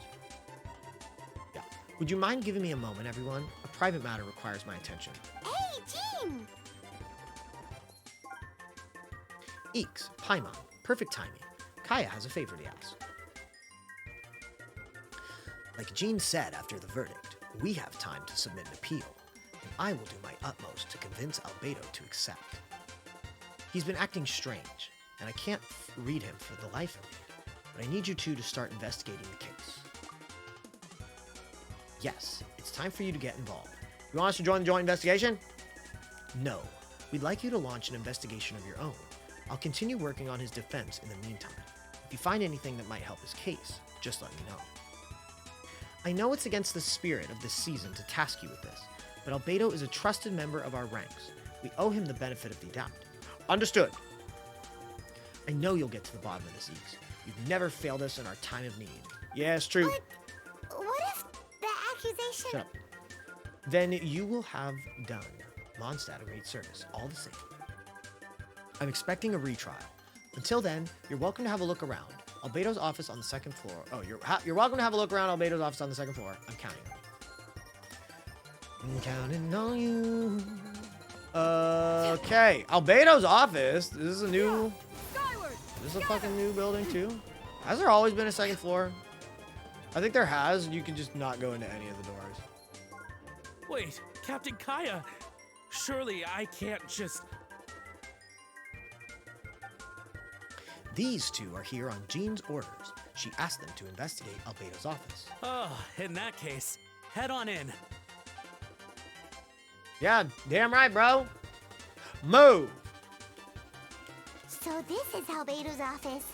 Yeah. Would you mind giving me a moment, everyone? A private matter requires my attention. Hey, team! Eakes, Paimon, perfect timing. Kaya has a favor to ask. Like Jean said after the verdict, we have time to submit an appeal, and I will do my utmost to convince Albedo to accept. He's been acting strange, and I can't read him for the life of me, but I need you two to start investigating the case. Yes, it's time for you to get involved. You want us to join the joint investigation? No, we'd like you to launch an investigation of your own. I'll continue working on his defense in the meantime. If you find anything that might help his case, just let me know. I know it's against the spirit of this season to task you with this, but Albedo is a trusted member of our ranks. We owe him the benefit of the doubt. Understood. I know you'll get to the bottom of this, Eakes. You've never failed us in our time of need. Yeah, it's true. But what if the accusation... Shut up. Then you will have done Mondstadt a great service, all the same. I'm expecting a retrial. Until then, you're welcome to have a look around. Albedo's office on the second floor. Oh, you're welcome to have a look around Albedo's office on the second floor. I'm counting on you. I'm counting on you. Okay, Albedo's office. This is a new... This is a fucking new building too. Has there always been a second floor? I think there has. You can just not go into any of the doors. Wait, Captain Kaya. Surely I can't just... These two are here on Jean's orders. She asked them to investigate Albedo's office. Oh, in that case, head on in. Yeah, damn right, bro. Move. So this is Albedo's office.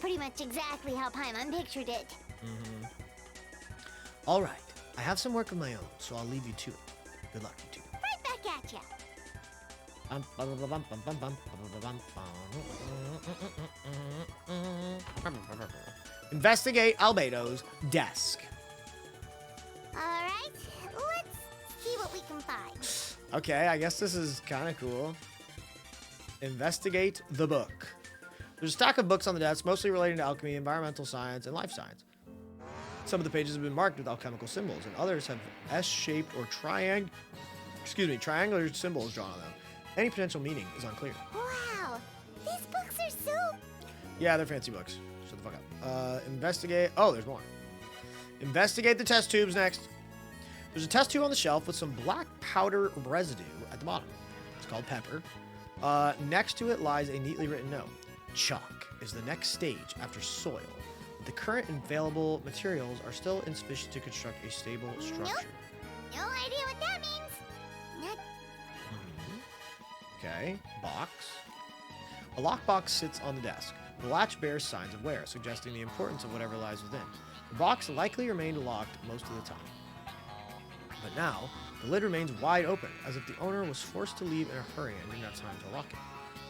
Pretty much exactly how Paimon pictured it. Mm-hmm. All right, I have some work of my own, so I'll leave you to it. Good luck, you two. Right back at ya. Investigate Albedo's desk. All right, let's see what we can find. Okay, I guess this is kind of cool. Investigate the book. There's a stack of books on the desk, mostly relating to alchemy, environmental science, and life science. Some of the pages have been marked with alchemical symbols, and others have S-shaped or triangular symbols drawn on them. Any potential meaning is unclear. Wow, these books are so... Yeah, they're fancy books. Shut the fuck up. Investigate... Oh, there's more. Investigate the test tubes next. There's a test tube on the shelf with some black powder residue at the bottom. It's called pepper. Next to it lies a neatly written note. Chalk is the next stage after soil. The current available materials are still insufficient to construct a stable structure. Nope. No idea what that means. Not... Okay, box. A lockbox sits on the desk. The latch bears signs of wear, suggesting the importance of whatever lies within. The box likely remained locked most of the time. But now, the lid remains wide open, as if the owner was forced to leave in a hurry and didn't have time to lock it.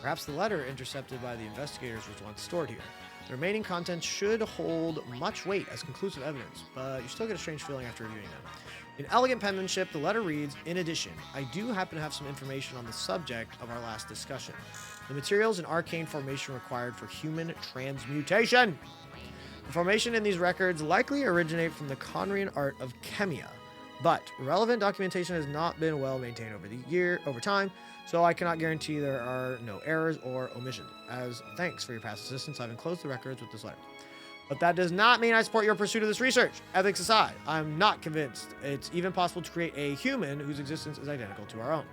Perhaps the letter intercepted by the investigators was once stored here. The remaining contents should hold much weight as conclusive evidence, but you still get a strange feeling after reviewing them. In elegant penmanship, the letter reads, "In addition, I do happen to have some information on the subject of our last discussion. The materials and arcane formation required for human transmutation. The formation in these records likely originate from the Conrian art of chemia, but relevant documentation has not been well maintained over time, so I cannot guarantee there are no errors or omissions. As thanks for your past assistance, I've enclosed the records with this letter. But that does not mean I support your pursuit of this research. Ethics aside, I'm not convinced it's even possible to create a human whose existence is identical to our own.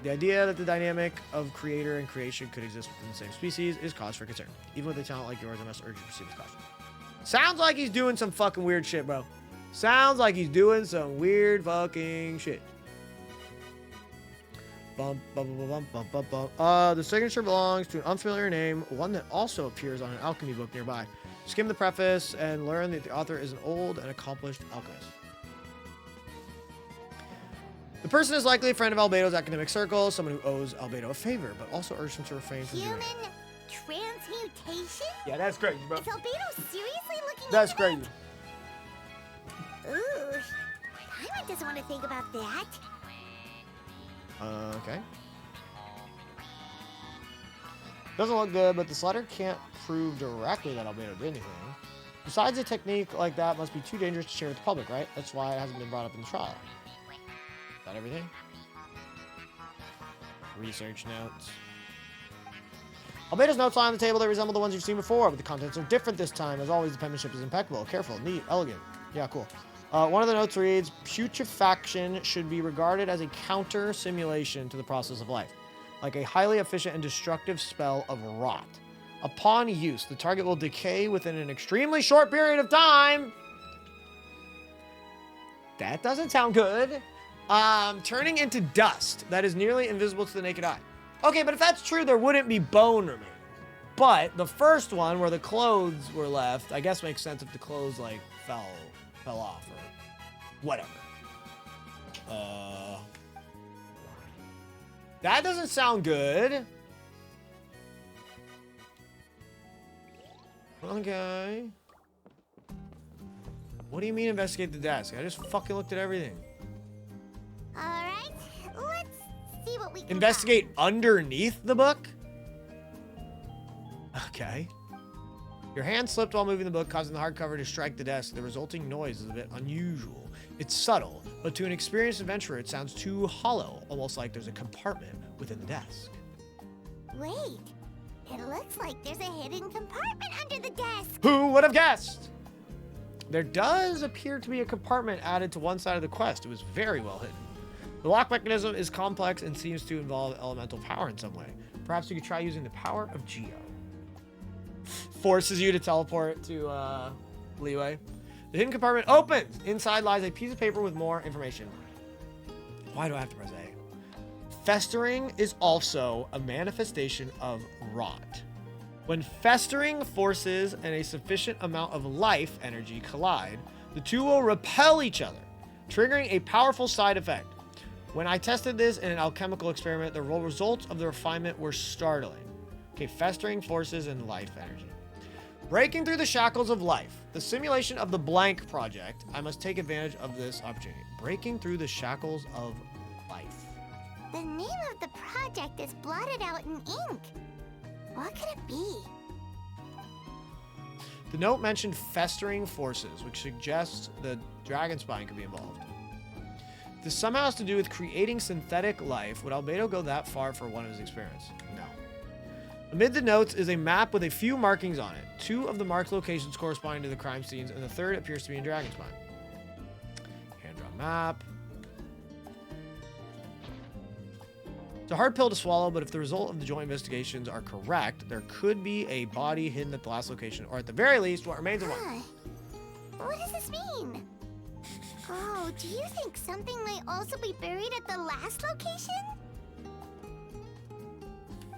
The idea that the dynamic of creator and creation could exist within the same species is cause for concern. Even with a talent like yours, I must urge you to proceed with caution." Sounds like he's doing some fucking weird shit, bro. Sounds like he's doing some weird fucking shit. Bump, bump, bump, bump, bump, bump. The signature belongs to an unfamiliar name, one that also appears on an alchemy book nearby. Skim the preface and learn that the author is an old and accomplished alchemist. The person is likely a friend of Albedo's academic circle, someone who owes Albedo a favor, but also urged him to refrain from doing it. Human transmutation? Yeah, that's crazy, bro. Is Albedo seriously looking That's into crazy. that? Ooh. Paimon doesn't want to think about that. Okay. Doesn't look good, but this letter can't prove directly that Albedo did anything. Besides, a technique like that must be too dangerous to share with the public, right? That's why it hasn't been brought up in the trial. Is that everything? Research notes. Albedo's notes lie on the table. They resemble the ones you've seen before, but the contents are different this time. As always, the penmanship is impeccable, careful, neat, elegant. Yeah, cool. One of the notes reads, putrefaction should be regarded as a counter simulation to the process of life, like a highly efficient and destructive spell of rot. Upon use, the target will decay within an extremely short period of time. That doesn't sound good. Turning into dust that is nearly invisible to the naked eye. Okay, but if that's true, there wouldn't be bone remaining. But the first one, where the clothes were left, I guess makes sense if the clothes, like, fell off or whatever. That doesn't sound good. Okay. What do you mean investigate the desk? I just fucking looked at everything. Alright, let's see what we can Investigate underneath the book? Okay. Your hand slipped while moving the book, causing the hardcover to strike the desk. The resulting noise is a bit unusual. It's subtle, but to an experienced adventurer, it sounds too hollow, almost like there's a compartment within the desk. Wait, it looks like there's a hidden compartment under the desk. Who would have guessed? There does appear to be a compartment added to one side of the quest. It was very well hidden. The lock mechanism is complex and seems to involve elemental power in some way. Perhaps you could try using the power of Geo. Forces you to teleport to Leeway. The hidden compartment opens. Inside lies a piece of paper with more information. Why do I have to press A? Festering is also a manifestation of rot. When festering forces and a sufficient amount of life energy collide, the two will repel each other, triggering a powerful side effect. When I tested this in an alchemical experiment, the results of the refinement were startling. Okay, festering forces and life energy. Breaking through the shackles of life. The simulation of the blank project. I must take advantage of this opportunity. Breaking through the shackles of life. The name of the project is blotted out in ink. What could it be? The note mentioned festering forces, which suggests the dragon spine could be involved. This somehow has to do with creating synthetic life. Would Albedo go that far for one of his experiments? No. Amid the notes is a map with a few markings on it. Two of the marked locations corresponding to the crime scenes, and the third appears to be in dragon spine. Hand-drawn map. It's a hard pill to swallow, but if the result of the joint investigations are correct, there could be a body hidden at the last location, or at the very least, what remains of one. What does this mean? Oh, do you think something might also be buried at the last location?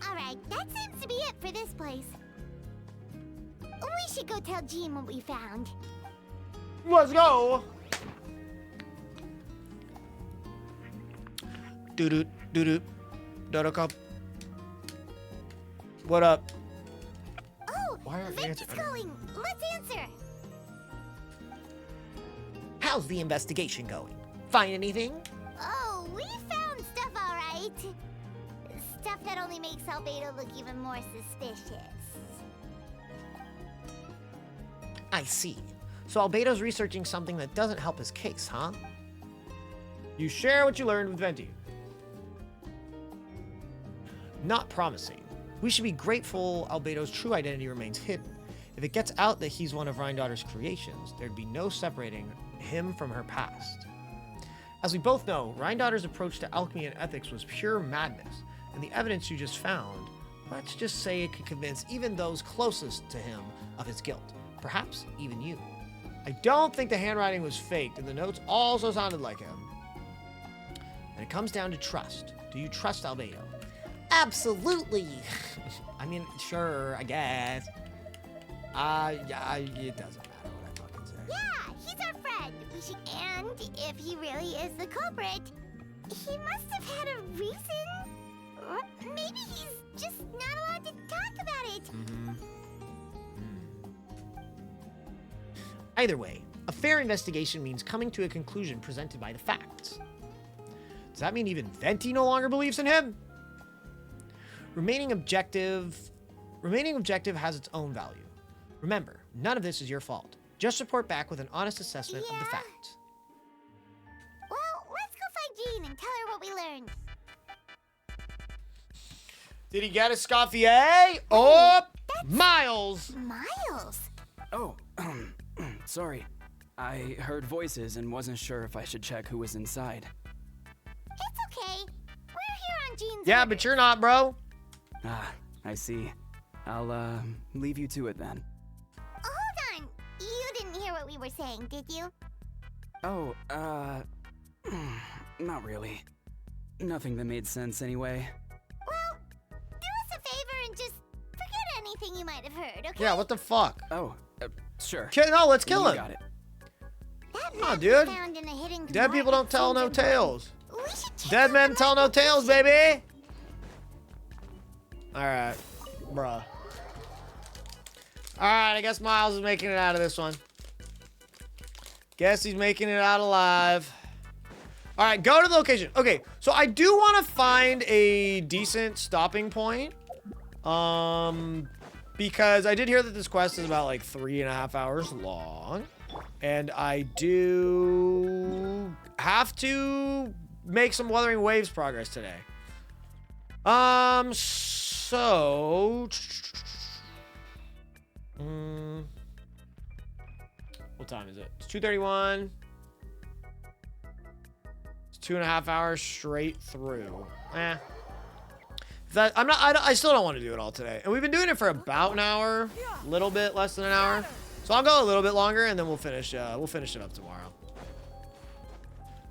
Alright, that seems to be it for this place. We should go tell Jean what we found. Let's go! Doo-doo, doo-doo. Dodo cup. What up? Oh, Why aren't you Vic's answering? calling. Let's answer. How's the investigation going? Find anything? Oh, we found stuff, alright. Stuff that only makes Albedo look even more suspicious. I see. So Albedo's researching something that doesn't help his case, huh? You share what you learned with Venti. Not promising. We should be grateful Albedo's true identity remains hidden. If it gets out that he's one of Rhindaughter's creations, there'd be no separating him from her past. As we both know, Rhindaughter's approach to alchemy and ethics was pure madness, and the evidence you just found, let's just say it could convince even those closest to him of his guilt. Perhaps even you. I don't think the handwriting was faked, and the notes also sounded like him. And it comes down to trust. Do you trust Albedo? Absolutely. I mean, sure, I guess. Yeah, it doesn't matter what I fucking say. Yeah, he's our friend. And if he really is the culprit, he must have had a reason. Or maybe he's just not allowed to talk about it. Either way, a fair investigation means coming to a conclusion presented by the facts. Does that mean even Venti no longer believes in him? Remaining objective has its own value. Remember, none of this is your fault. Just report back with an honest assessment of the facts. Well, let's go find Jean and tell her what we learned. Did he get Escoffier? Oh, Miles! Miles? Oh, sorry. I heard voices and wasn't sure if I should check who was inside. It's okay. We're here on Jean's Yeah, orders. but you're not, bro. Ah, I see. I'll, leave you to it then. Hold on. You didn't hear what we were saying, did you? Oh, not really. Nothing that made sense anyway. Well, do us a favor and just forget anything you might have heard, okay? Yeah, what the fuck? Oh, sure. No, let's kill You him. got it. That Come on, map dude. was found in a hidden Dead people don't tell no tales. We should check Dead out men the tell no local tales, station. baby. All right, bruh. All right, I guess Miles is making it out of this one. Guess he's making it out alive. All right, go to the location. Okay, so I do want to find a decent stopping point. Because I did hear that this quest is about like 3.5 hours long. And I do have to make some Wuthering Waves progress today. So... what time is it? It's 2:31. It's 2.5 hours straight through. I still don't want to do it all today. And we've been doing it for about an hour, a little bit less than an hour. So I'll go a little bit longer and then we'll finish it up tomorrow.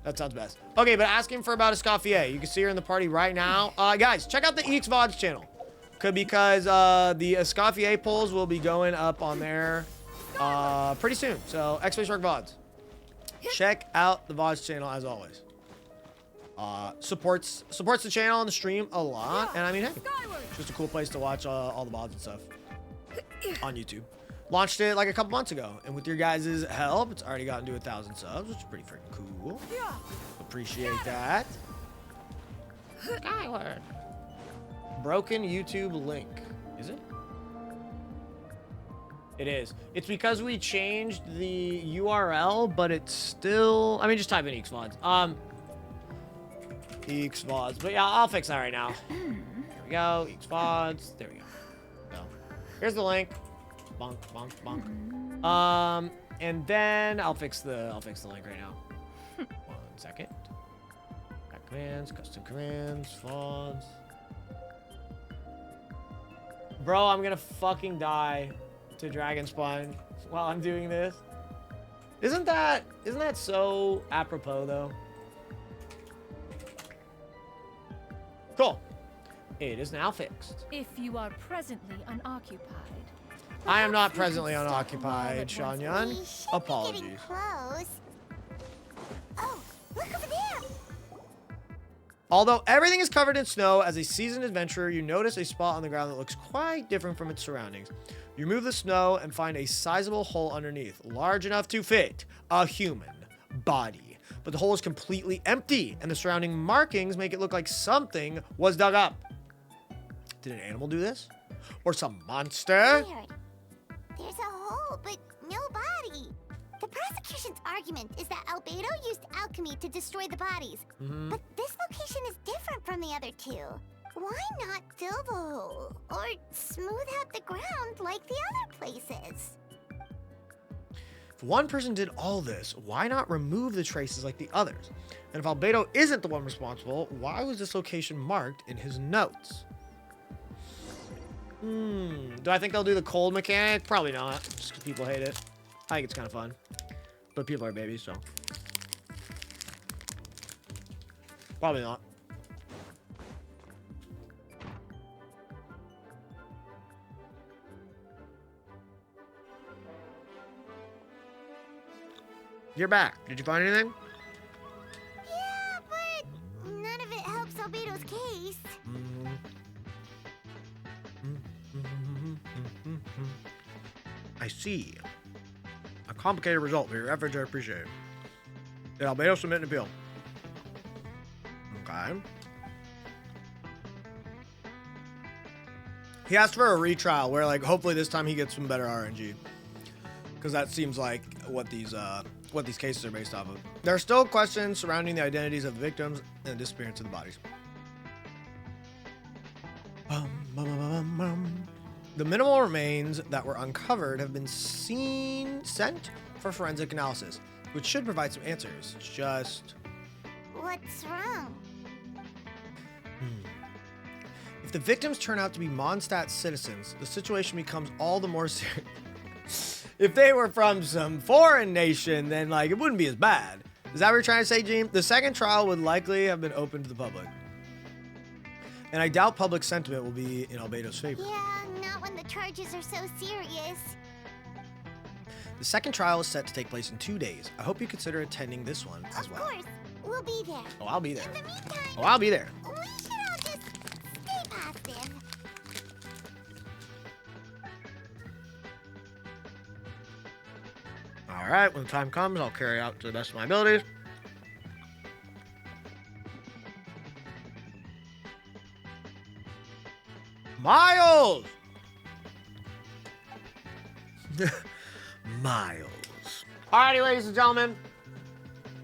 That sounds best. Okay, but asking for about Escoffier. You can see her in the party right now. Guys, check out the Eakes VODs channel. Because the Escoffier polls will be going up on there pretty soon. So, X-Space VODs. Check out the VODs channel as always. Supports the channel and the stream a lot. And I mean, hey, it's just a cool place to watch all the VODs and stuff on YouTube. Launched it like a couple months ago. And with your guys' help, it's already gotten to 1,000 subs, which is pretty freaking cool. Appreciate that. Skyward. Broken YouTube link. Is it? It is. It's because we changed the URL, but it's still... I mean, just type in Eakes VODs. Eakes VODs. But yeah, I'll fix that right now. There we go. Eakes VODs. There we go. So, here's the link. Bonk, bonk, bonk. And then I'll fix the link right now. 1 second. Back commands, custom commands, VODs. Bro, I'm gonna fucking die to Dragon Spawn while I'm doing this. Isn't that so apropos though? Cool. It is now fixed. If you are presently unoccupied. I am not presently unoccupied, Sean Yun. We should be getting Apologies. close. Oh, look over there. Although everything is covered in snow, as a seasoned adventurer, you notice a spot on the ground that looks quite different from its surroundings. You remove the snow and find a sizable hole underneath, large enough to fit a human body. But the hole is completely empty, and the surrounding markings make it look like something was dug up. Did an animal do this? Or some monster? Weird. There's a hole, but no body. The prosecution's argument is that Albedo used alchemy to destroy the bodies. But this location is different from the other two. Why not fill the hole? Or smooth out the ground like the other places? If one person did all this, why not remove the traces like the others? And if Albedo isn't the one responsible, why was this location marked in his notes? Do I think they'll do the cold mechanic? Probably not, just because people hate it. I think it's kind of fun. But people are babies, so. Probably not. You're back. Did you find anything? Yeah, but none of it helps Albedo's case. I see. A complicated result, but your efforts are appreciated. Did Albedo submit an appeal? Okay. He asked for a retrial where, like, hopefully this time he gets some better RNG. Because that seems like what these cases are based off of. There are still questions surrounding the identities of the victims and the disappearance of the bodies. The minimal remains that were uncovered have been sent for forensic analysis, which should provide some answers. It's just... What's wrong? If the victims turn out to be Mondstadt citizens, the situation becomes all the more serious. If they were from some foreign nation, then, like, it wouldn't be as bad. Is that what you're trying to say, Gene? The second trial would likely have been open to the public. And I doubt public sentiment will be in Albedo's favor. Yeah, not when the charges are so serious. The second trial is set to take place in 2 days. I hope you consider attending this one as well. Of course, we'll be there. Oh, I'll be there. In the meantime, Oh, I'll be there. we should all just stay positive. All right, when the time comes, I'll carry out to the best of my abilities. Miles! Miles. Alrighty, ladies and gentlemen.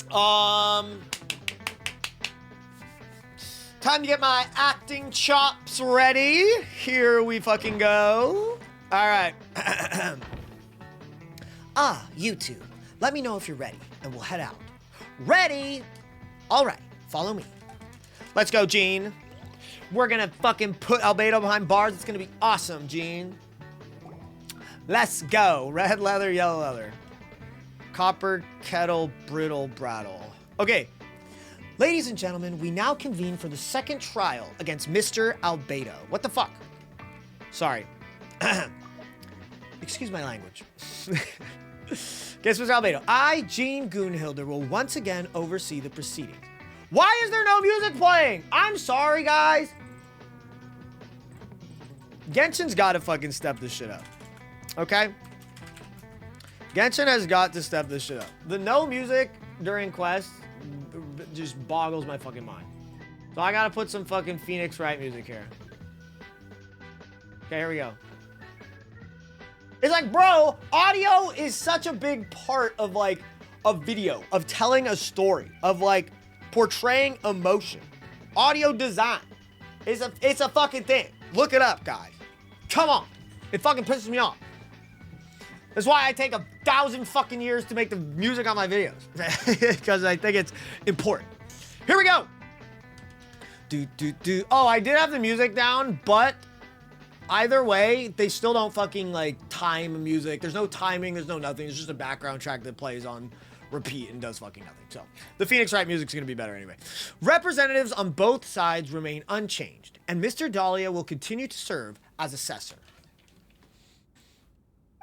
Time to get my acting chops ready. Here we fucking go. Alright. You two. Let me know if you're ready, and we'll head out. Ready? Alright, follow me. Let's go, Gene. We're gonna fucking put Albedo behind bars. It's gonna be awesome, Gene. Let's go. Red leather, yellow leather. Copper, kettle, brittle, brattle. Okay. Ladies and gentlemen, we now convene for the second trial against Mr. Albedo. What the fuck? Sorry. Excuse my language. Against Mr. Albedo. I, Gene Goonhilder, will once again oversee the proceedings. Why is there no music playing? I'm sorry, guys. Genshin's got to fucking step this shit up. Okay? Genshin has got to step this shit up. The no music during quests just boggles my fucking mind. So I got to put some fucking Phoenix Wright music here. Okay, here we go. It's like, bro, audio is such a big part of, like, a video, of telling a story, of, like, portraying emotion. Audio design. It's a fucking thing. Look it up, guys. Come on. It fucking pisses me off. That's why I take 1,000 fucking years to make the music on my videos. Because I think it's important. Here we go. Oh, I did have the music down, but either way, they still don't fucking, like, time music. There's no timing. There's no nothing. It's just a background track that plays on repeat and does fucking nothing. So the Phoenix Wright music's gonna be better anyway. Representatives on both sides remain unchanged, and Mr. Dahlia will continue to serve as assessor.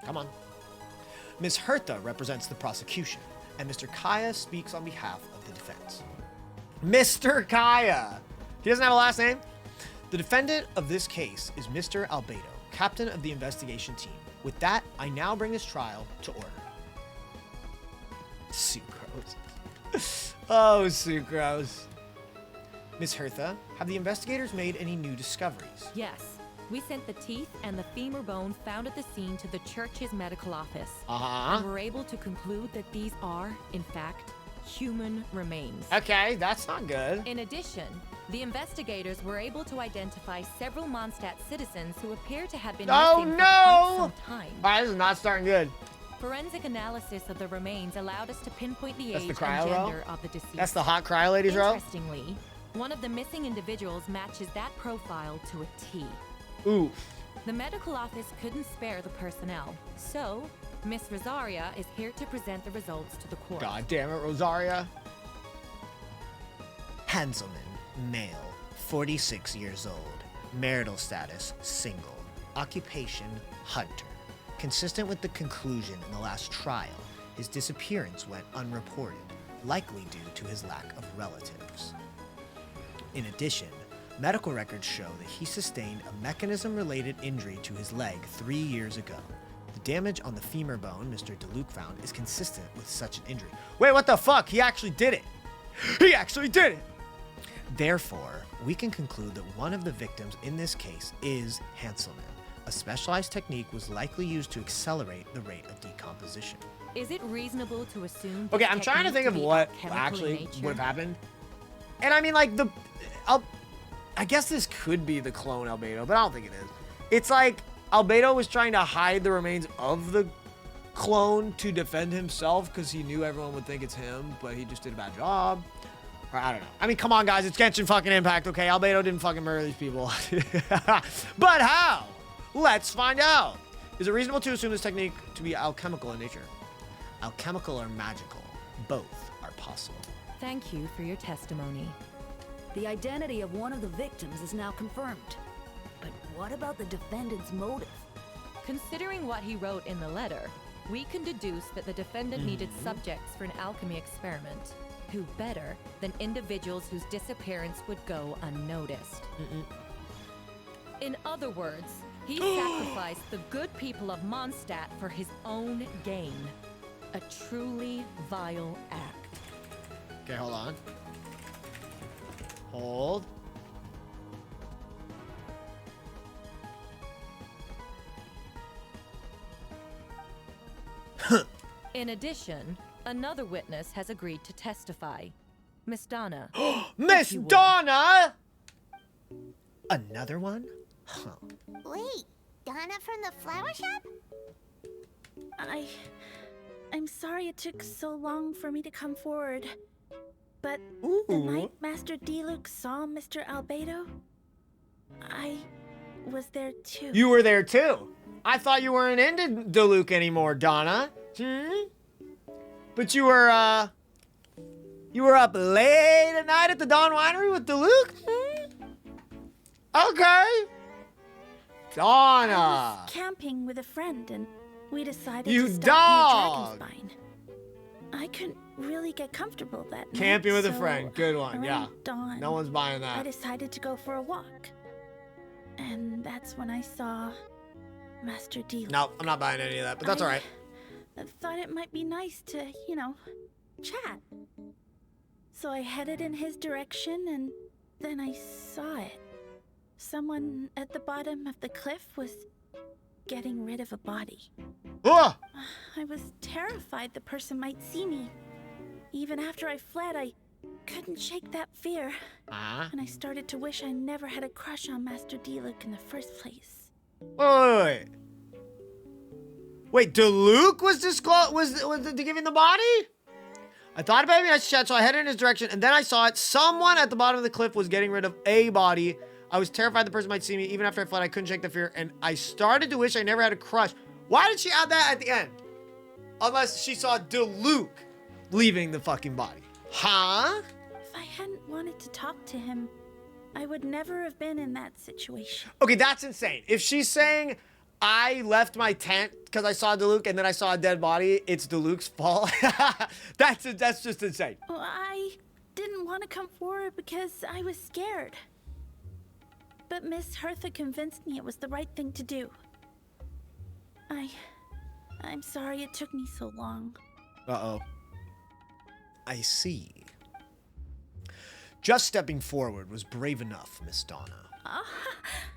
Come on. Ms. Hertha represents the prosecution, and Mr. Kaya speaks on behalf of the defense. Mr. Kaya. He doesn't have a last name? The defendant of this case is Mr. Albedo, captain of the investigation team. With that, I now bring this trial to order. Sucrose. Oh, Sucrose. Ms. Hertha, have the investigators made any new discoveries? Yes. We sent the teeth and the femur bone found at the scene to the church's medical office. And were able to conclude that these are, in fact, human remains. Okay, that's not good. In addition, the investigators were able to identify several Mondstadt citizens who appear to have been missing for quite some time. All right, this is not starting good. Forensic analysis of the remains allowed us to pinpoint the age and gender of the deceased. That's the hot cry ladies row? Interestingly, one of the missing individuals matches that profile to a T. Ooh. The medical office couldn't spare the personnel, so Miss Rosaria is here to present the results to the court. God damn it, Rosaria. Hanselman, male, 46 years old. Marital status, single. Occupation, hunter. Consistent with the conclusion in the last trial, his disappearance went unreported, likely due to his lack of relatives. In addition, medical records show that he sustained a mechanism-related injury to his leg 3 years ago. The damage on the femur bone Mr. DeLuke found is consistent with such an injury. Wait, what the fuck? He actually did it. He actually did it. Therefore, we can conclude that one of the victims in this case is Hanselman. A specialized technique was likely used to accelerate the rate of decomposition. Is it reasonable to assume? Okay, I'm trying to think of what actually would have happened. And I mean, like, I guess this could be the clone Albedo, but I don't think it is. It's like Albedo was trying to hide the remains of the clone to defend himself because he knew everyone would think it's him, but he just did a bad job. Or I don't know. I mean, come on, guys. It's Genshin fucking Impact, okay? Albedo didn't fucking murder these people. But how? Let's find out. Is it reasonable to assume this technique to be alchemical in nature? Alchemical or magical, both are possible. Thank you for your testimony. The identity of one of the victims is now confirmed. But what about the defendant's motive? Considering what he wrote in the letter, we can deduce that the defendant needed subjects for an alchemy experiment. Who better than individuals whose disappearance would go unnoticed? In other words, he sacrificed the good people of Mondstadt for his own gain. A truly vile act. Okay, hold on. Hold. In addition, another witness has agreed to testify. Miss Donna. Miss Donna! Another one? Huh. Wait, Donna from the flower shop? I'm sorry it took so long for me to come forward. But the night Master DeLuke saw Mr. Albedo, I was there too. You were there too. I thought you weren't into DeLuke anymore, Donna. But you were up late at night at the Dawn Winery with DeLuke? Okay. Donna. I was camping with a friend and we decided You to stop dog. near Dragonspine. I couldn't really get comfortable that night. Camping with a so friend. Good one, around yeah. Dawn, No one's buying I that. decided to go for a walk. And that's when I saw Master DeLuke. No, I'm not buying any of that, but that's all right. I thought it might be nice to, chat. So I headed in his direction and then I saw it. Someone at the bottom of the cliff was getting rid of a body. Oh! I was terrified the person might see me. Even after I fled, I couldn't shake that fear. And I started to wish I never had a crush on Master DeLuke in the first place. Wait. Wait, DeLuke was giving the body? I thought about it, so I headed in his direction, and then I saw it. Someone at the bottom of the cliff was getting rid of a body. I was terrified the person might see me. Even after I fled, I couldn't shake the fear, and I started to wish I never had a crush. Why did she add that at the end? Unless she saw DeLuke leaving the fucking body. Huh? If I hadn't wanted to talk to him, I would never have been in that situation. Okay, that's insane. If she's saying, I left my tent because I saw DeLuke and then I saw a dead body, it's DeLuke's fault. That's just insane. Well, I didn't want to come forward because I was scared. But Miss Hertha convinced me it was the right thing to do. I'm sorry it took me so long. Uh-oh. I see. Just stepping forward was brave enough, Miss Donna.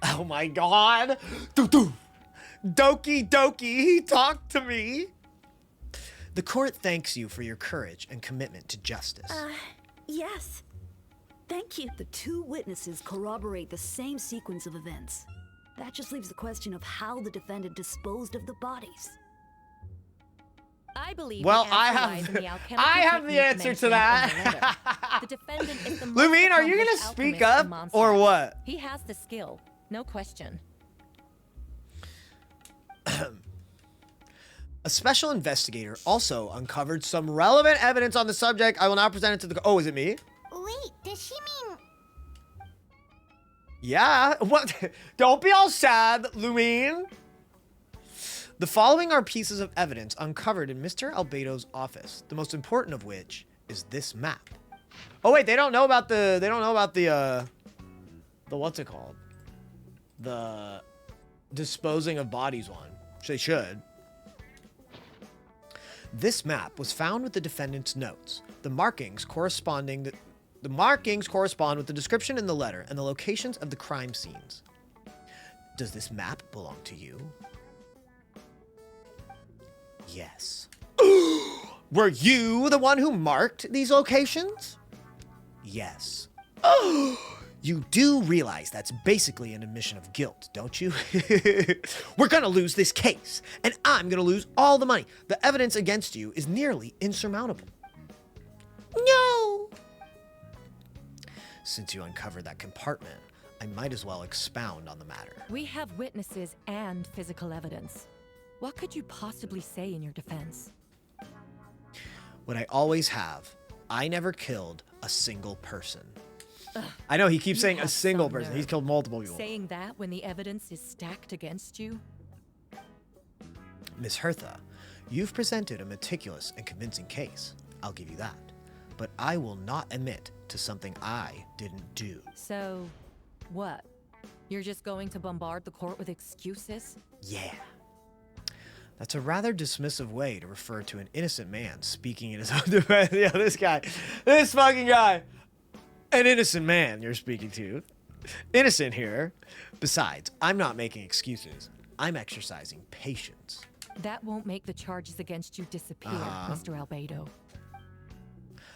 Oh my god. Doki Doki, talk to me. The court thanks you for your courage and commitment to justice. Yes. Thank you. The two witnesses corroborate the same sequence of events. That just leaves the question of how the defendant disposed of the bodies. I believe. Well, I have the answer to that. The defendant is the most Lumine, are you gonna accomplished speak alchemist up in or Mondstadt. what? He has the skill, no question. A special investigator also uncovered some relevant evidence on the subject. I will now present it to the... Oh, is it me? Wait, does she mean... Yeah. What? Don't be all sad, Lumine. The following are pieces of evidence uncovered in Mr. Albedo's office, the most important of which is this map. Oh wait, they don't know about the what's it called? The disposing of bodies one, which they should. This map was found with the defendant's notes. The markings correspond with the description in the letter and the locations of the crime scenes. Does this map belong to you? Yes. Were you the one who marked these locations? Yes. You do realize that's basically an admission of guilt, don't you? We're gonna lose this case, and I'm gonna lose all the money. The evidence against you is nearly insurmountable. No! Since you uncovered that compartment, I might as well expound on the matter. We have witnesses and physical evidence. What could you possibly say in your defense? What I always have. I never killed a single person. I know he keeps saying a single person. Nerve. He's killed multiple people. Saying that when the evidence is stacked against you? Miss Hertha, you've presented a meticulous and convincing case. I'll give you that. But I will not admit to something I didn't do. So, what? You're just going to bombard the court with excuses? Yeah. That's a rather dismissive way to refer to an innocent man speaking in his own defense. Yeah, this fucking guy. An innocent man you're speaking to. Innocent here. Besides, I'm not making excuses. I'm exercising patience. That won't make the charges against you disappear, Mr. Albedo.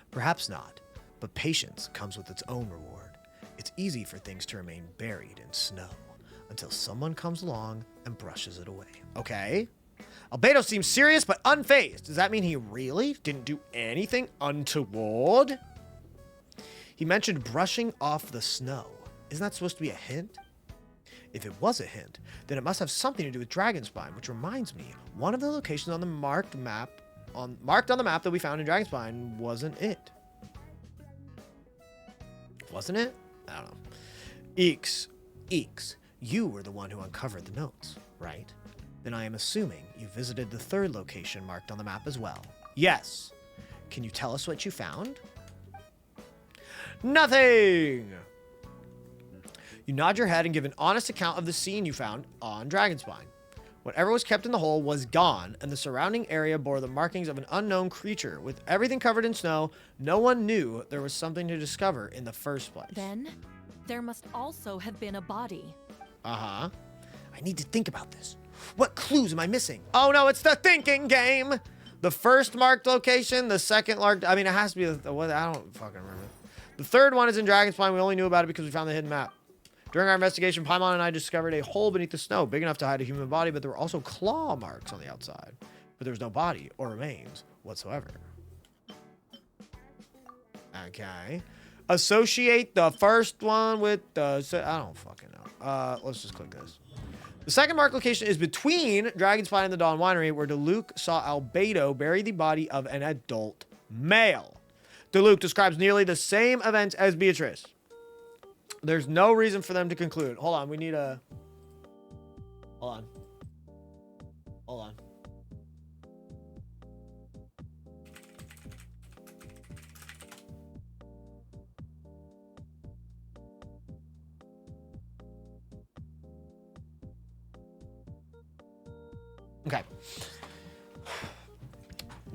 Perhaps not, but patience comes with its own reward. It's easy for things to remain buried in snow until someone comes along and brushes it away. Okay? Albedo seems serious but unfazed. Does that mean he really didn't do anything untoward? He mentioned brushing off the snow. Isn't that supposed to be a hint? If it was a hint, then it must have something to do with Dragonspine, which reminds me, one of the locations on the marked on the map that we found in Dragonspine wasn't it. Wasn't it? I don't know. Eakes, you were the one who uncovered the notes, right? Then I am assuming you visited the third location marked on the map as well. Yes. Can you tell us what you found? Nothing! You nod your head and give an honest account of the scene you found on Dragonspine. Whatever was kept in the hole was gone, and the surrounding area bore the markings of an unknown creature. With everything covered in snow, no one knew there was something to discover in the first place. Then, there must also have been a body. Uh-huh. I need to think about this. What clues am I missing? Oh no, it's the thinking game! The first marked location, the second marked... I mean, it has to be what? I don't fucking remember. The third one is in Dragonspine. We only knew about it because we found the hidden map. During our investigation, Paimon and I discovered a hole beneath the snow, big enough to hide a human body, but there were also claw marks on the outside. But there was no body or remains whatsoever. Okay. Associate the first one with the... I don't fucking know. Let's just click this. The second marked location is between Dragonspine and the Dawn Winery, where DeLuke saw Albedo bury the body of an adult male. DeLuke describes nearly the same events as Beatrice. There's no reason for them to conclude. Hold on, we need a... Hold on. Okay.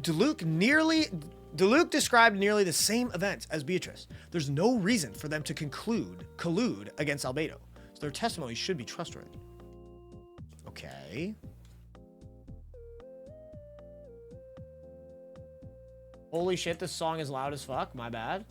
DeLuke described nearly the same events as Beatrice. There's no reason for them to collude against Albedo. So their testimony should be trustworthy. Okay. Holy shit, this song is loud as fuck. My bad.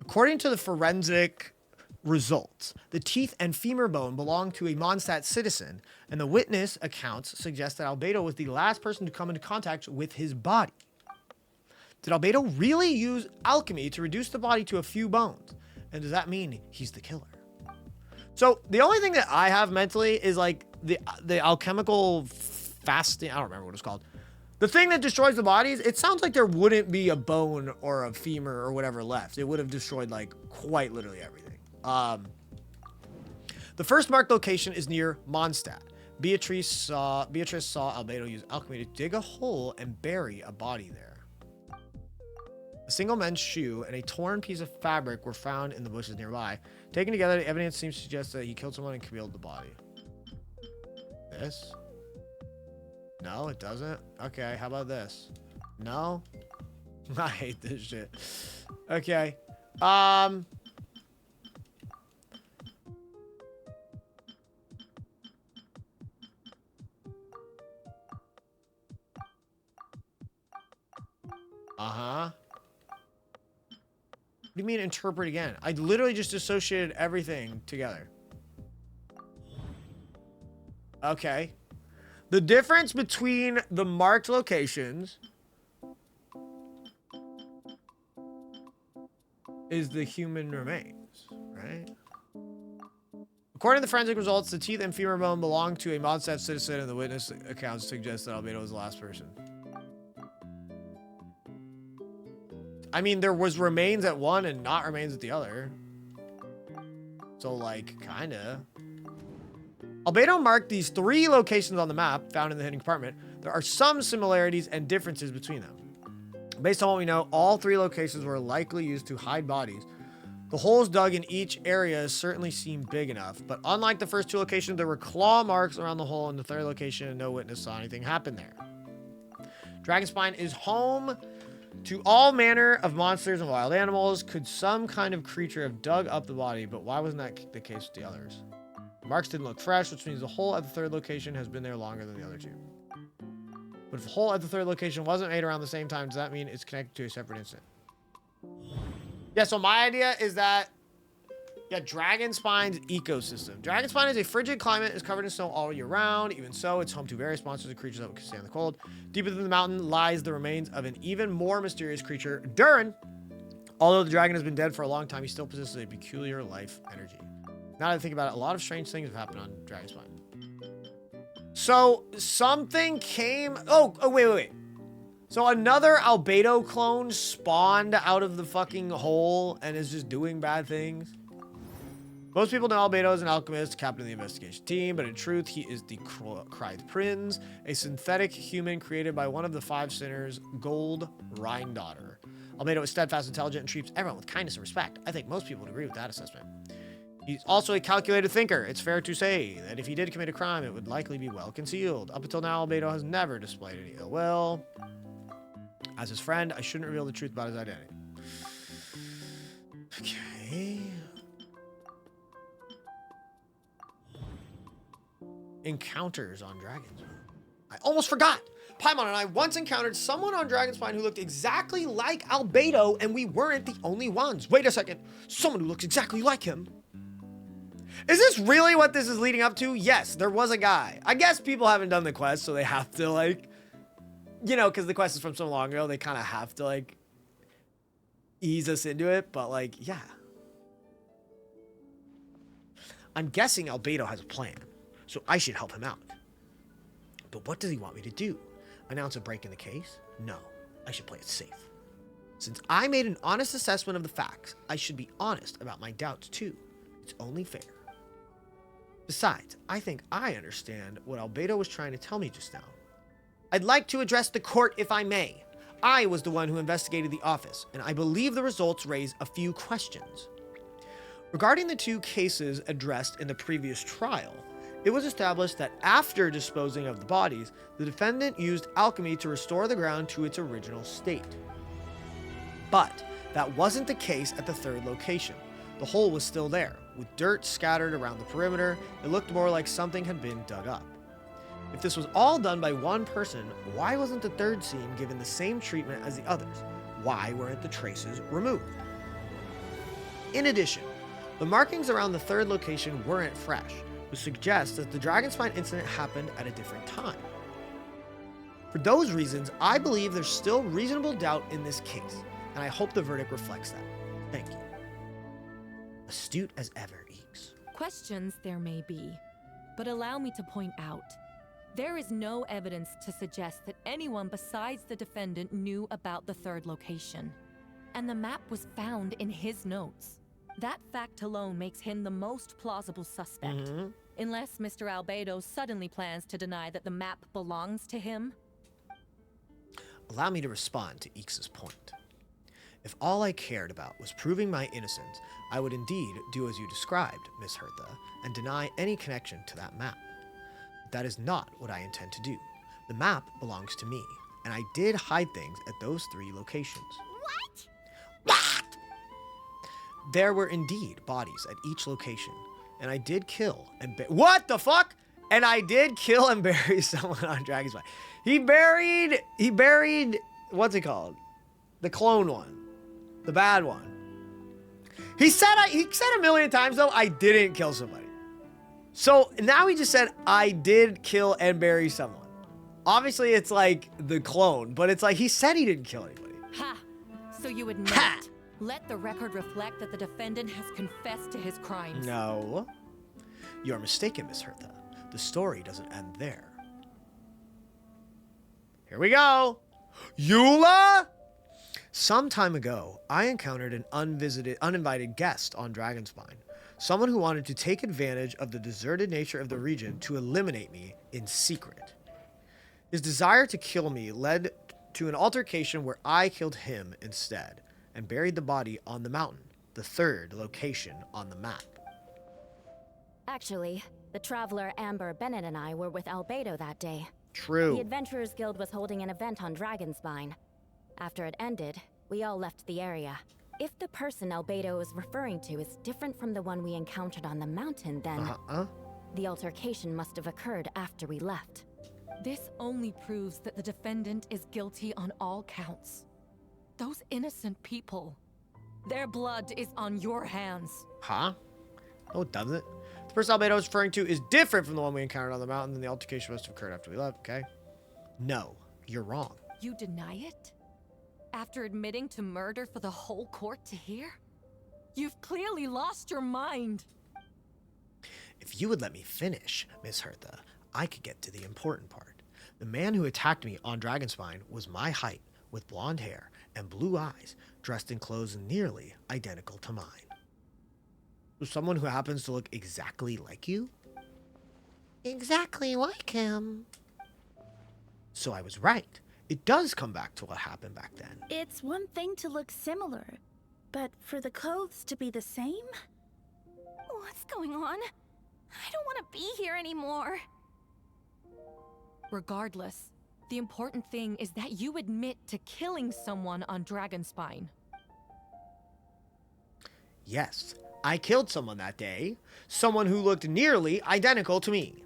According to the forensic results. The teeth and femur bone belong to a Mondstadt citizen, and the witness accounts suggest that Albedo was the last person to come into contact with his body. Did Albedo really use alchemy to reduce the body to a few bones? And does that mean he's the killer? So the only thing that I have mentally is like the alchemical fasting. I don't remember what it's called. The thing that destroys the bodies, it sounds like there wouldn't be a bone or a femur or whatever left. It would have destroyed like quite literally everything. The first marked location is near Mondstadt. Beatrice saw Albedo use alchemy to dig a hole and bury a body there. A single men's shoe and a torn piece of fabric were found in the bushes nearby. Taken together, the evidence seems to suggest that he killed someone and concealed the body. This? No, it doesn't. Okay, how about this? No? I hate this shit. Okay. Uh-huh. What do you mean interpret again? I literally just associated everything together. Okay. The difference between the marked locations is the human remains, right? According to the forensic results, the teeth and femur bone belong to a Mondstadt citizen, and the witness accounts suggest that Albedo was the last person. I mean, there was remains at one and not remains at the other. So, like, kinda. Albedo marked these 3 locations on the map found in the hidden compartment. There are some similarities and differences between them. Based on what we know, all 3 locations were likely used to hide bodies. The holes dug in each area certainly seem big enough, but unlike the first 2 locations, there were claw marks around the hole in the 3rd location, and no witness saw anything happen there. Dragonspine is home to all manner of monsters and wild animals. Could some kind of creature have dug up the body, but why wasn't that the case with the others? The marks didn't look fresh, which means the hole at the 3rd location has been there longer than the other 2. But if the hole at the 3rd location wasn't made around the same time, does that mean it's connected to a separate incident? Yeah, so my idea is that, yeah, Dragonspine's ecosystem. Dragonspine is a frigid climate, is covered in snow all year round. Even so, it's home to various monsters and creatures that can stand the cold. Deeper than the mountain lies the remains of an even more mysterious creature, Durin. Although the dragon has been dead for a long time, he still possesses a peculiar life energy. Now that I think about it, a lot of strange things have happened on Dragonspine. So, something came... Oh, wait. So another Albedo clone spawned out of the fucking hole and is just doing bad things. Most people know Albedo is an alchemist, captain of the investigation team, but in truth, he is the Cried Prince, a synthetic human created by one of the 5 sinners, Gold Rhindaughter. Albedo is steadfast, intelligent, and treats everyone with kindness and respect. I think most people would agree with that assessment. He's also a calculated thinker. It's fair to say that if he did commit a crime, it would likely be well concealed. Up until now, Albedo has never displayed any ill will. As his friend, I shouldn't reveal the truth about his identity. Okay. Encounters on Dragons. I almost forgot. Paimon and I once encountered someone on Dragonspine who looked exactly like Albedo, and we weren't the only ones. Wait a second. Someone who looks exactly like him. Is this really what this is leading up to? Yes, there was a guy. I guess people haven't done the quest, so they have to, like... You know, because the quest is from so long ago, they kind of have to, like, ease us into it. But, like, yeah. I'm guessing Albedo has a plan, so I should help him out. But what does he want me to do? Announce a break in the case? No, I should play it safe. Since I made an honest assessment of the facts, I should be honest about my doubts, too. It's only fair. Besides, I think I understand what Albedo was trying to tell me just now. I'd like to address the court if I may. I was the one who investigated the office, and I believe the results raise a few questions. Regarding the 2 cases addressed in the previous trial, it was established that after disposing of the bodies, the defendant used alchemy to restore the ground to its original state. But that wasn't the case at the 3rd location. The hole was still there, with dirt scattered around the perimeter. It looked more like something had been dug up. If this was all done by one person, why wasn't the 3rd scene given the same treatment as the others? Why weren't the traces removed? In addition, The markings around the third location weren't fresh, which suggests that the Dragonspine incident happened at a different time. For those reasons, I believe there's still reasonable doubt in this case, and I hope the verdict reflects that. Thank you. Astute as ever, Eakes. Questions there may be, but allow me to point out, there is no evidence to suggest that anyone besides the defendant knew about the third location, and the map was found in his notes. That fact alone makes him the most plausible suspect, unless Mr. Albedo suddenly plans to deny that the map belongs to him. Allow me to respond to Eakes' point. If all I cared about was proving my innocence, I would indeed do as you described, Miss Hertha, and deny any connection to that map. But that is not what I intend to do. The map belongs to me, and I did hide things at those 3 locations. What? There were indeed bodies at each location, and I did kill and what the fuck? And I did kill and bury someone on Dragonspine. He buried, what's it called? The clone one. The bad one. He said a million times though, I didn't kill somebody. So now he just said, I did kill and bury someone. Obviously it's like the clone, but it's like he said he didn't kill anybody. Ha! So you admit it. Let the record reflect that the defendant has confessed to his crimes. No. You're mistaken, Miss Hertha. The story doesn't end there. Here we go. Eula? Some time ago, I encountered an uninvited guest on Dragonspine. Someone who wanted to take advantage of the deserted nature of the region to eliminate me in secret. His desire to kill me led to an altercation where I killed him instead and buried the body on the mountain, the 3rd location on the map. Actually, the traveler Amber Bennett and I were with Albedo that day. True. The Adventurers Guild was holding an event on Dragonspine. After it ended, we all left the area. If the person Albedo is referring to is different from the one we encountered on the mountain, then the altercation must have occurred after we left. This only proves that the defendant is guilty on all counts. Those innocent people, their blood is on your hands. Huh? No, it doesn't. The person Albedo is referring to is different from the one we encountered on the mountain, and the altercation must have occurred after we left, okay? No, you're wrong. You deny it? After admitting to murder for the whole court to hear? You've clearly lost your mind. If you would let me finish, Miss Hertha, I could get to the important part. The man who attacked me on Dragonspine was my height, with blonde hair and blue eyes, dressed in clothes nearly identical to mine. Someone who happens to look exactly like you? Exactly like him. So I was right. It does come back to what happened back then. It's one thing to look similar, but for the clothes to be the same? What's going on? I don't want to be here anymore. Regardless, the important thing is that you admit to killing someone on Dragonspine. Yes, I killed someone that day. Someone who looked nearly identical to me.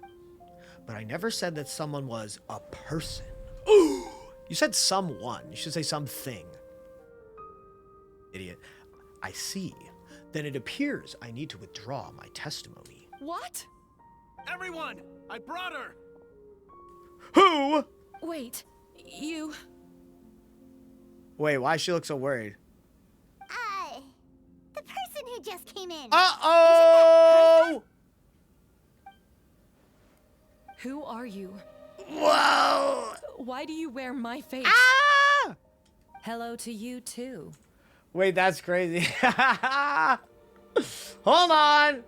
But I never said that someone was a person. Ooh! You said someone. You should say something. Idiot. I see. Then it appears I need to withdraw my testimony. What? Everyone! I brought her! Who? Wait, you... Wait, why does she look so worried? The person who just came in. Uh-oh! Who are you? Whoa! Why do you wear my face? Ah! Hello to you, too. Wait, that's crazy. Hold on.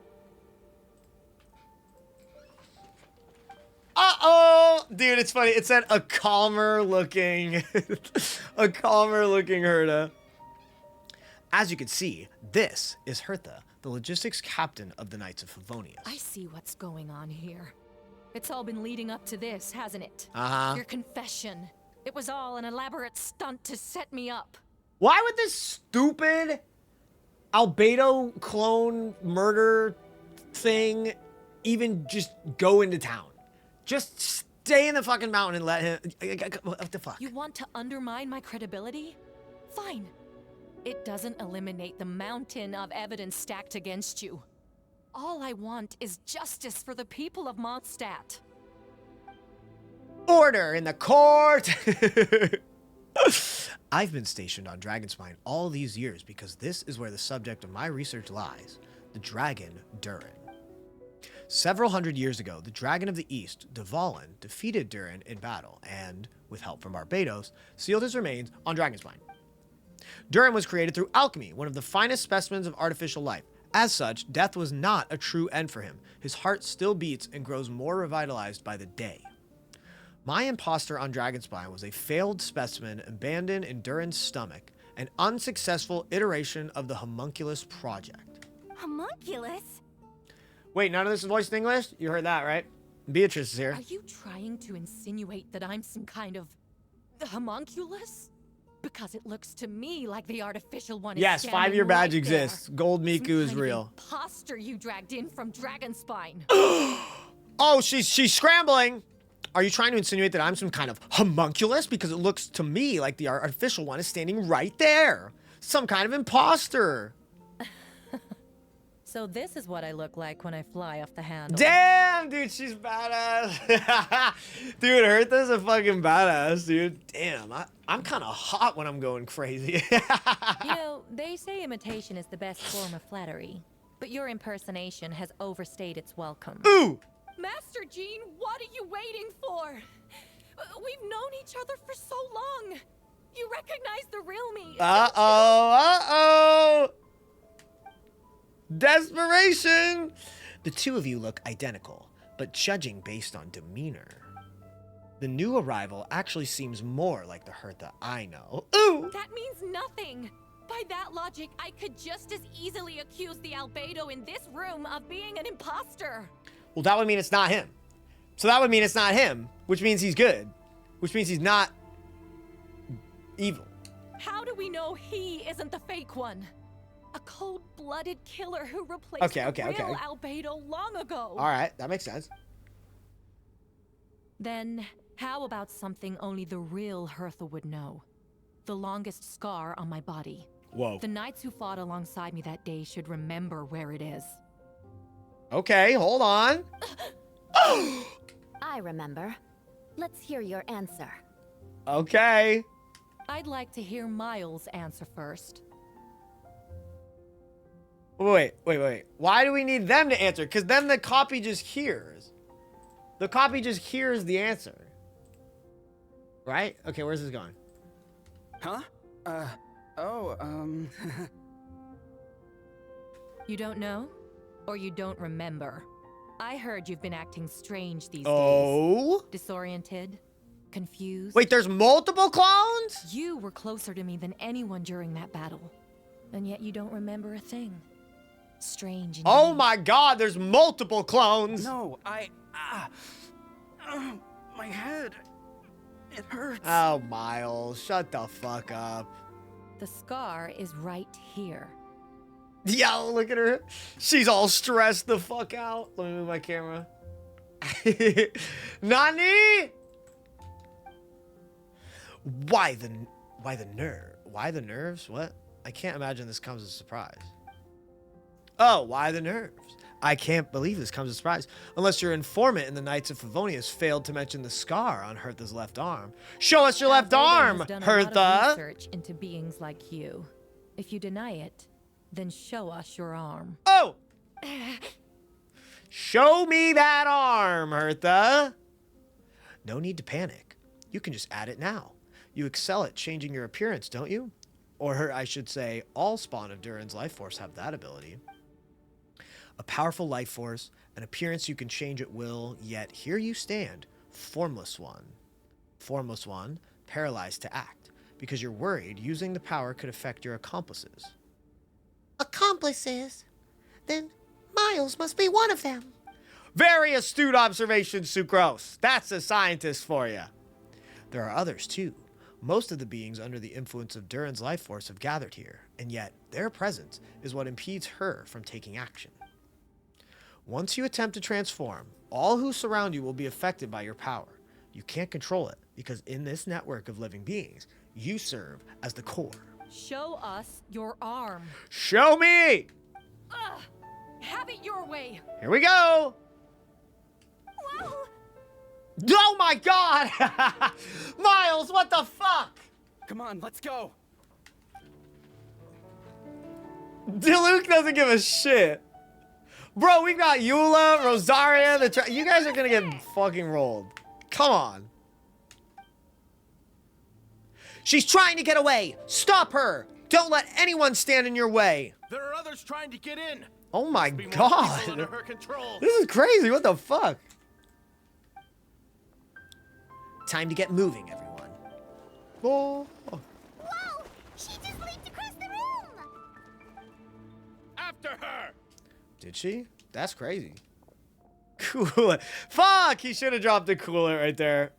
Uh-oh! Dude, it's funny. It said a calmer looking Hertha. As you can see, this is Hertha, the logistics captain of the Knights of Favonius. I see what's going on here. It's all been leading up to this, hasn't it? Uh-huh. Your confession. It was all an elaborate stunt to set me up. Why would this stupid Albedo clone murder thing even just go into town? Just stay in the fucking mountain and let him... What the fuck? You want to undermine my credibility? Fine. it doesn't eliminate the mountain of evidence stacked against you. All I want is justice for the people of Mondstadt. Order in the court! I've been stationed on Dragonspine all these years because this is where the subject of my research lies, the dragon Durin. Several hundred years ago, the Dragon of the East, Dvalin, defeated Durin in battle and, with help from Barbados, sealed his remains on Dragonspine. Durin was created through alchemy, one of the finest specimens of artificial life. As such, death was not a true end for him. His heart still beats and grows more revitalized by the day. My imposter on Dragonspine was a failed specimen abandoned in Durin's stomach, an unsuccessful iteration of the Homunculus project. Homunculus? Wait, none of this is voiced in English? You heard that, right? Beatrice is here. Are you trying to insinuate that I'm some kind of homunculus? Because it looks to me like the artificial one is yes, 5-year badge right exists. there. Gold Miku Some is kind real. Of imposter you dragged in from Dragonspine. Oh, she's scrambling. Are you trying to insinuate that I'm some kind of homunculus? Because it looks to me like the artificial one is standing right there. Some kind of imposter. So this is what I look like when I fly off the handle. Damn, dude, she's badass. Dude, Hertha's a fucking badass, dude. Damn, I'm kind of hot when I'm going crazy. You know, they say imitation is the best form of flattery, but your impersonation has overstayed its welcome. Ooh! Master Jean, what are you waiting for? We've known each other for so long. You recognize the real me. Uh-oh. Desperation! The two of you look identical, but judging based on demeanor, the new arrival actually seems more like the Hertha I know. Ooh! That means nothing. By that logic, I could just as easily accuse the Albedo in this room of being an imposter. Well, that would mean it's not him. So that would mean it's not him, which means he's good, which means he's not evil. How do we know he isn't the fake one? A cold-blooded killer who replaced Okay. the real Albedo long ago. All right, that makes sense. Then, how about something only the real Hertha would know? The longest scar on my body. Whoa. The knights who fought alongside me that day should remember where it is. Okay, hold on. I remember. Let's hear your answer. Okay. I'd like to hear Miles' answer first. Wait. Why do we need them to answer? Because then the copy just hears. The copy just hears the answer. Right? Okay, where's this going? Huh? You don't know? Or you don't remember? I heard you've been acting strange these days. Disoriented? Confused? Wait, there's multiple clones? You were closer to me than anyone during that battle. And yet you don't remember a thing. Strange. Oh my god, there's multiple clones! No, my head. It hurts. Oh, Miles, shut the fuck up. The scar is right here. Yo, look at her. She's all stressed the fuck out. Let me move my camera. Nani? Why the nerve? Why the nerves? What? I can't imagine this comes as a surprise. Oh, why the nerves? I can't believe this comes as a surprise. Unless your informant in the Knights of Favonius failed to mention the scar on Hertha's left arm. Show us your left arm, has done Hertha! A lot of research into beings like you. If you deny it, then show us your arm. Oh! Show me that arm, Hertha! No need to panic. You can just add it now. You excel at changing your appearance, don't you? Or I should say, all spawn of Durin's life force have that ability. A powerful life force, an appearance you can change at will, yet here you stand, formless one. Formless one, paralyzed to act, because you're worried using the power could affect your accomplices. Accomplices? Then Miles must be one of them. Very astute observation, Sucrose. That's a scientist for you. There are others, too. Most of the beings under the influence of Durin's life force have gathered here, and yet their presence is what impedes her from taking action. Once you attempt to transform, all who surround you will be affected by your power. You can't control it, because in this network of living beings, you serve as the core. Show us your arm. Show me! Ugh. Have it your way. Here we go! Whoa! Oh my god! Miles, what the fuck? Come on, let's go. Diluc doesn't give a shit. Bro, we've got Eula, Rosaria, you guys are gonna get fucking rolled. Come on. She's trying to get away. Stop her. Don't let anyone stand in your way. There are others trying to get in. Oh my Must be more god. people under her control. This is crazy. What the fuck? Time to get moving, everyone. Oh. Whoa! She just leaped across the room! After her. Did she? That's crazy. Cool it. Fuck! He should have dropped the cooler right there.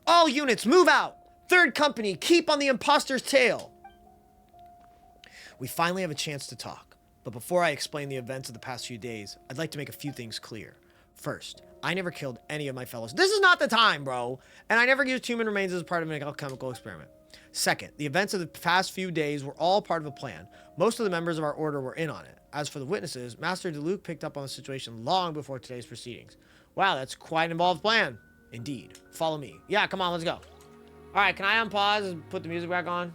All units, move out! Third company, keep on the imposter's tail. We finally have a chance to talk. But before I explain the events of the past few days, I'd like to make a few things clear. First, I never killed any of my fellows. This is not the time, bro. And I never used human remains as part of an alchemical experiment. Second, the events of the past few days were all part of a plan. Most of the members of our order were in on it. As for the witnesses, Master Diluc picked up on the situation long before today's proceedings. Wow, that's quite an involved plan. Indeed. Follow me. Yeah, come on, let's go. All right, can I unpause and put the music back on?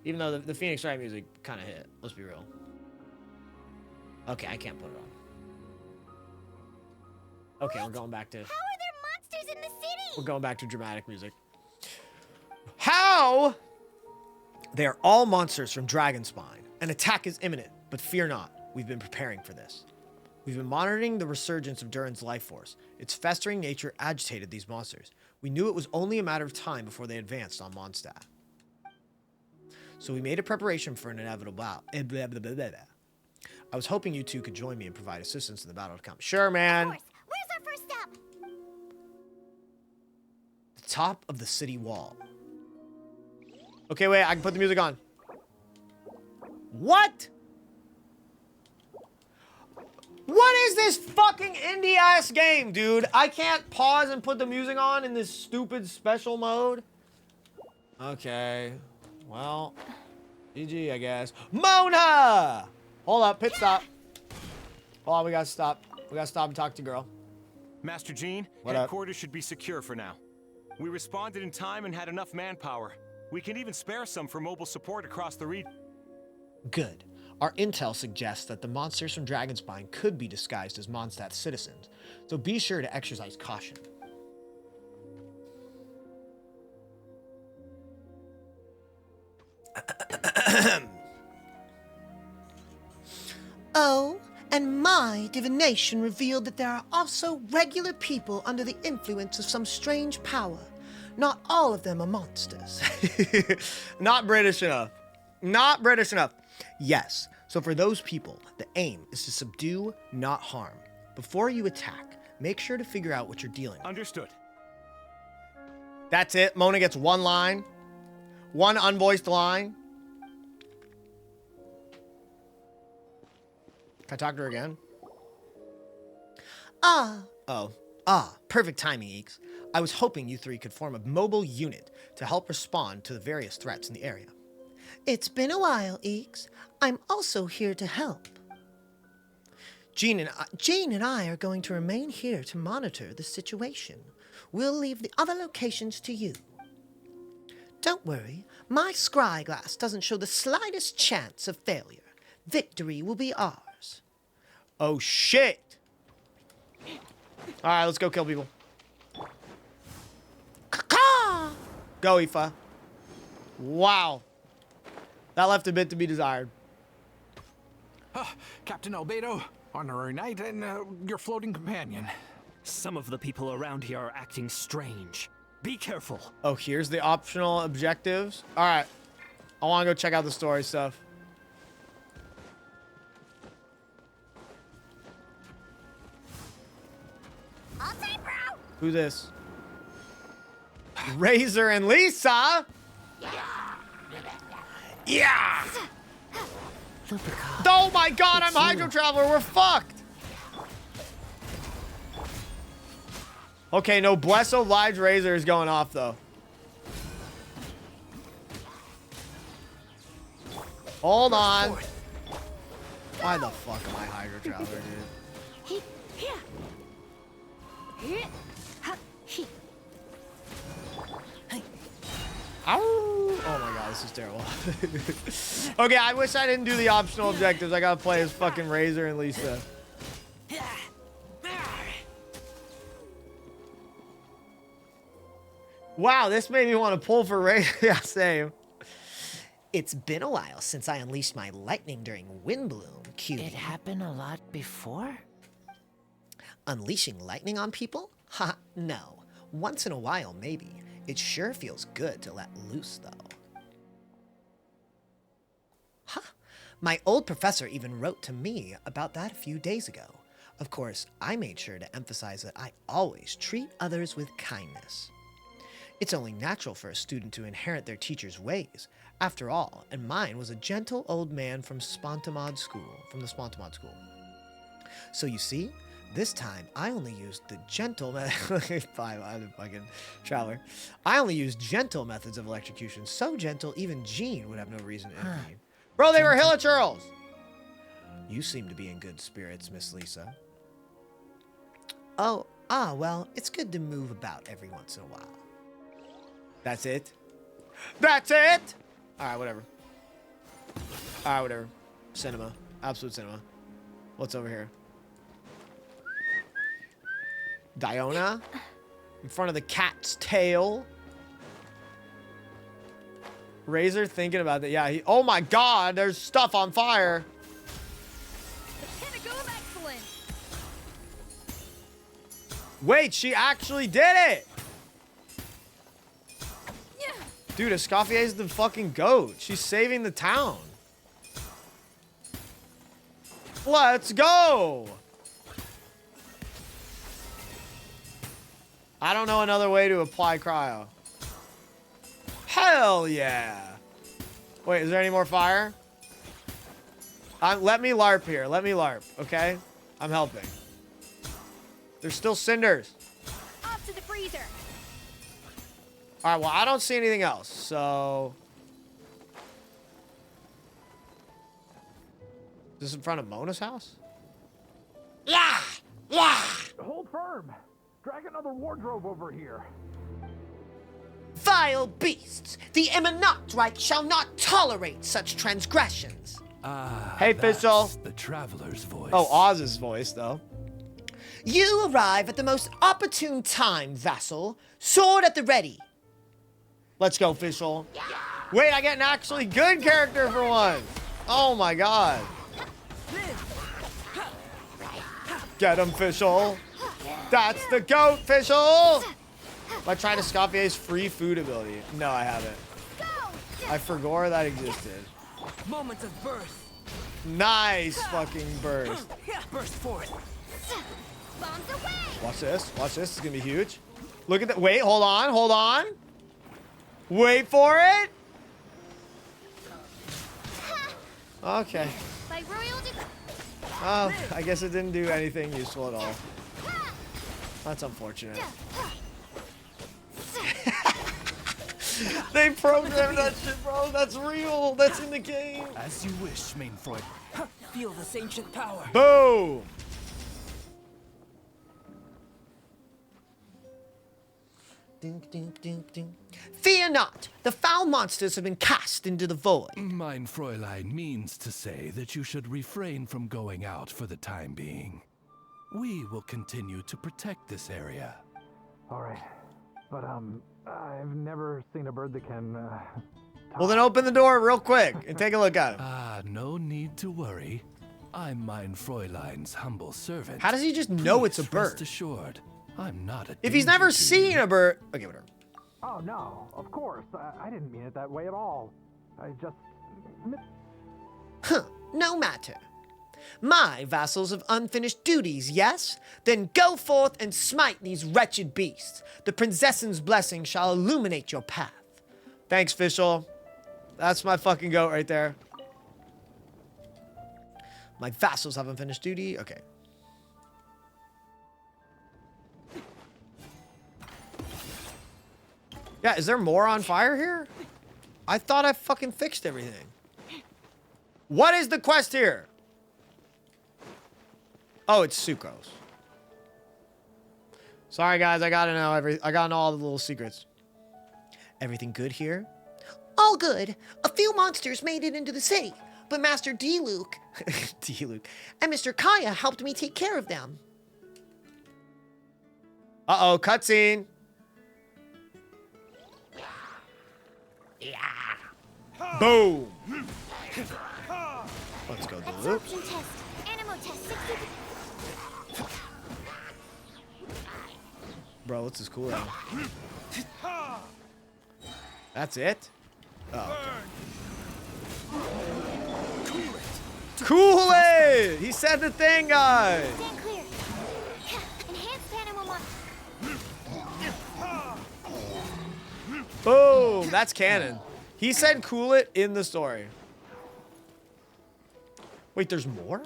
Even though the Phoenix Wright music kind of hit. Let's be real. Okay, I can't put it on. Okay, we're going back to... How are there monsters in the city? We're going back to dramatic music. How? They are all monsters from Dragonspine. An attack is imminent, but fear not. We've been preparing for this. We've been monitoring the resurgence of Durin's life force. Its festering nature agitated these monsters. We knew it was only a matter of time before they advanced on Mondstadt. So we made a preparation for an inevitable battle. I was hoping you two could join me and provide assistance in the battle to come. Sure, man. Of course. Where's our first stop? The top of the city wall. Okay, wait, I can put the music on. What? What is this fucking indie-ass game, dude? I can't pause and put the music on in this stupid special mode. Okay. Well, GG, I guess. Mona! Hold up, pit stop. Hold on, we gotta stop. We gotta stop and talk to girl. Master Gene, What up? headquarters should be secure for now. We responded in time and had enough manpower. We can even spare some for mobile support across the region. Good. Our intel suggests that the monsters from Dragonspine could be disguised as Mondstadt citizens, so be sure to exercise caution. Oh, and my divination revealed that there are also regular people under the influence of some strange power. Not all of them are monsters. Not British enough. Not British enough. Yes, so for those people, the aim is to subdue, not harm. Before you attack, make sure to figure out what you're dealing with. Understood. That's it. Mona gets one line. One unvoiced line. Can I talk to her again? Perfect timing, Eakes. I was hoping you three could form a mobile unit to help respond to the various threats in the area. It's been a while, Eakes. I'm also here to help. Jean and I are going to remain here to monitor the situation. We'll leave the other locations to you. Don't worry, my scry glass doesn't show the slightest chance of failure. Victory will be ours. Oh, shit. All right, let's go kill people. Go, Aoife. Wow. That left a bit to be desired. Captain Albedo, honorary knight, and your floating companion. Some of the people around here are acting strange. Be careful. Oh, here's the optional objectives. All right. I want to go check out the story stuff. All time, bro. Who's this? Razor and Lisa? Yeah! Oh my god, I'm Hydro Traveler. We're fucked. Okay, no Bless Oblige Razor is going off, though. Hold on. Why the fuck am I Hydro Traveler, dude? Oh my god, this is terrible. Okay, I wish I didn't do the optional objectives. I gotta play as fucking Razor and Lisa. Wow, this made me want to pull for Razor. Yeah, same. It's been a while since I unleashed my lightning during Windbloom, cutie. It happened a lot before? Unleashing lightning on people? Ha, no. Once in a while, maybe. It sure feels good to let loose, though. Huh. My old professor even wrote to me about that a few days ago. Of course, I made sure to emphasize that I always treat others with kindness. It's only natural for a student to inherit their teacher's ways. After all, and mine was a gentle old man from the Spontamod School. So you see, this time I only used the gentle method. I'm a fucking traveler. I only used gentle methods of electrocution. So gentle, even Jean would have no reason to intervene. Bro, they were Hilichurls! You seem to be in good spirits, Miss Lisa. Oh, well, it's good to move about every once in a while. That's it? That's it? Alright, whatever. Alright, whatever. Cinema. Absolute cinema. What's over here? Diona? In front of the cat's tail? Razor thinking about that. Yeah, oh my god, there's stuff on fire. The pinnacle of excellence. Wait, she actually did it! Dude, Escoffier is the fucking goat. She's saving the town. Let's go! I don't know another way to apply cryo. Hell yeah! Wait, is there any more fire? Let me LARP here. Let me LARP, okay? I'm helping. There's still cinders. Off to the freezer. Alright, well, I don't see anything else, so... Is this in front of Mona's house? Yeah! Yeah! Hold firm. Drag another wardrobe over here. Vile beasts! The Eminat shall not tolerate such transgressions. Hey, Fischl. The traveler's voice. Oh, Oz's voice, though. You arrive at the most opportune time, vassal. Sword at the ready. Let's go, Fischl. Wait, I get an actually good character for once. Oh my god. Get him, Fischl. That's the goat, Fischl. I tried Escoffier's free food ability. No, I haven't. I forgot that existed. Moments of birth. Nice fucking burst. Burst forth. Watch this. Watch this. It's gonna be huge. Look at that. Wait, hold on. Hold on. Wait for it. Okay. Oh, I guess it didn't do anything useful at all. That's unfortunate. They programmed that shit, bro. That's real. That's in the game. As you wish, Mainfreud. Feel this ancient power. Boom. Fear not! The foul monsters have been cast into the void. Mein Fräulein means to say that you should refrain from going out for the time being. We will continue to protect this area. All right. But, I've never seen a bird that can, Well, then open the door real quick and take a look at him. No need to worry. I'm Mein Fräulein's humble servant. How does he just know it's a bird? Rest assured, I'm not a If he's never seen a bird... Okay, whatever. Oh, no. Of course. I didn't mean it that way at all. I just... Huh. No matter. My vassals have unfinished duties, yes? Then go forth and smite these wretched beasts. The princess's blessing shall illuminate your path. Thanks, Fischl. That's my fucking goat right there. My vassals have unfinished duty. Okay. Yeah, is there more on fire here? I thought I fucking fixed everything. What is the quest here? Oh, it's Sucrose. Sorry, guys. I gotta know all the little secrets. Everything good here? All good. A few monsters made it into the city, but Master D-Luke and Mr. Kaya helped me take care of them. Uh-oh, cutscene. Boom. Let's go, D-Luke. Absorption test. Animal test 60. Bro, what's this cooldown? That's it? Oh, okay. Cool it! He said the thing, guys! Stand clear. Enhanced animal Boom! That's canon. He said cool it in the story. Wait, there's more?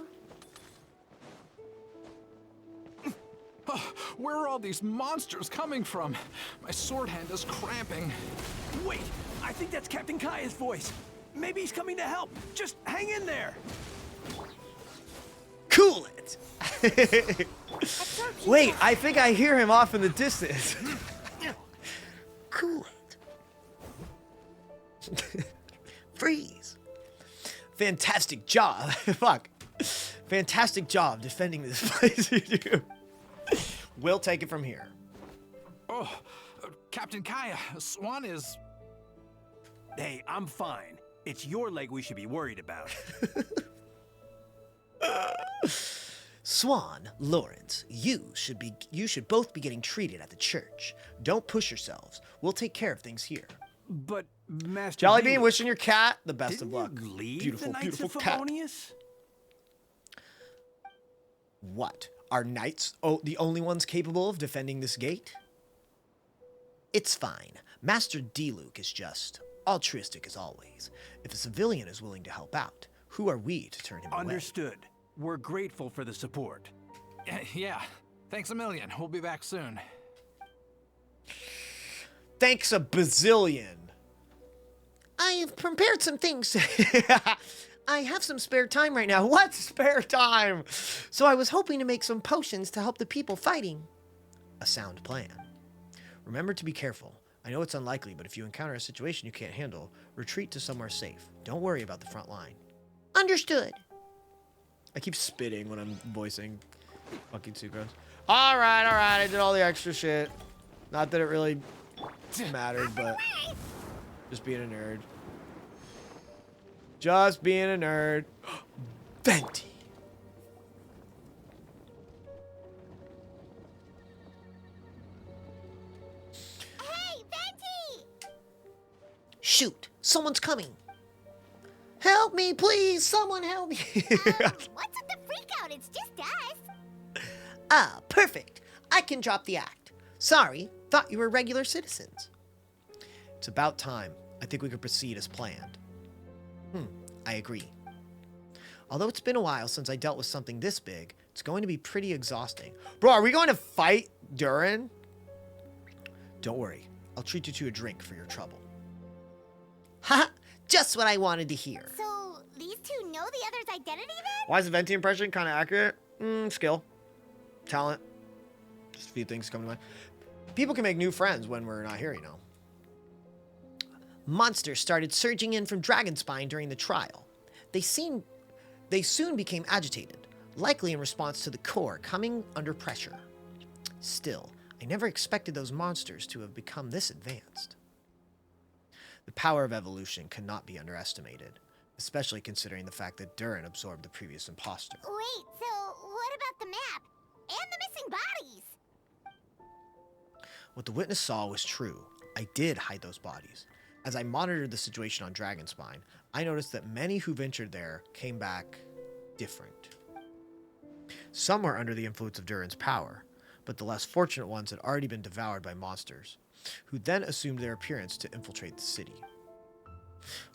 Where are all these monsters coming from? My sword hand is cramping. Wait, I think that's Captain Kaya's voice. Maybe he's coming to help. Just hang in there. Cool it! Wait, I think I hear him off in the distance. Cool it. Freeze. Fantastic job. Fuck. Fantastic job defending this place, you do. We'll take it from here. Oh, Captain Kaya, Swan is... Hey, I'm fine. It's your leg we should be worried about. Swan, Lawrence, you should both be getting treated at the church. Don't push yourselves. We'll take care of things here. But Master Jolly D, Bean, wishing your cat the best of didn't luck. you leave Beautiful, the Knights beautiful of cat. Favonius? What? Are knights the only ones capable of defending this gate? It's fine. Master D-Luke is just altruistic as always. If a civilian is willing to help out, who are we to turn him away? Understood. We're grateful for the support. Yeah, thanks a million. We'll be back soon. Thanks a bazillion. I've prepared some things. I have some spare time right now. What spare time? So I was hoping to make some potions to help the people fighting. A sound plan. Remember to be careful. I know it's unlikely, but if you encounter a situation you can't handle, retreat to somewhere safe. Don't worry about the front line. Understood. I keep spitting when I'm voicing fucking Sucrose. Alright, I did all the extra shit. Not that it really mattered, but just being a nerd. Just being a nerd. Venti. Hey, Venti! Shoot, someone's coming. Help me, please. Someone help me. What's with the freak out? It's just us. Ah, perfect. I can drop the act. Sorry, thought you were regular citizens. It's about time. I think we could proceed as planned. I agree. Although it's been a while since I dealt with something this big, it's going to be pretty exhausting. Bro, are we going to fight Durin? Don't worry. I'll treat you to a drink for your trouble. Haha, just what I wanted to hear. So, these two know the other's identity then? Why is the Venti impression kind of accurate? Skill. Talent. Just a few things come to mind. People can make new friends when we're not here, you know. Monsters started surging in from Dragonspine during the trial. They soon became agitated, likely in response to the core coming under pressure. Still, I never expected those monsters to have become this advanced. The power of evolution cannot be underestimated, especially considering the fact that Durin absorbed the previous imposter. Wait, so what about the map? And the missing bodies? What the witness saw was true. I did hide those bodies. As I monitored the situation on Dragonspine, I noticed that many who ventured there came back different. Some were under the influence of Durin's power, but the less fortunate ones had already been devoured by monsters, who then assumed their appearance to infiltrate the city.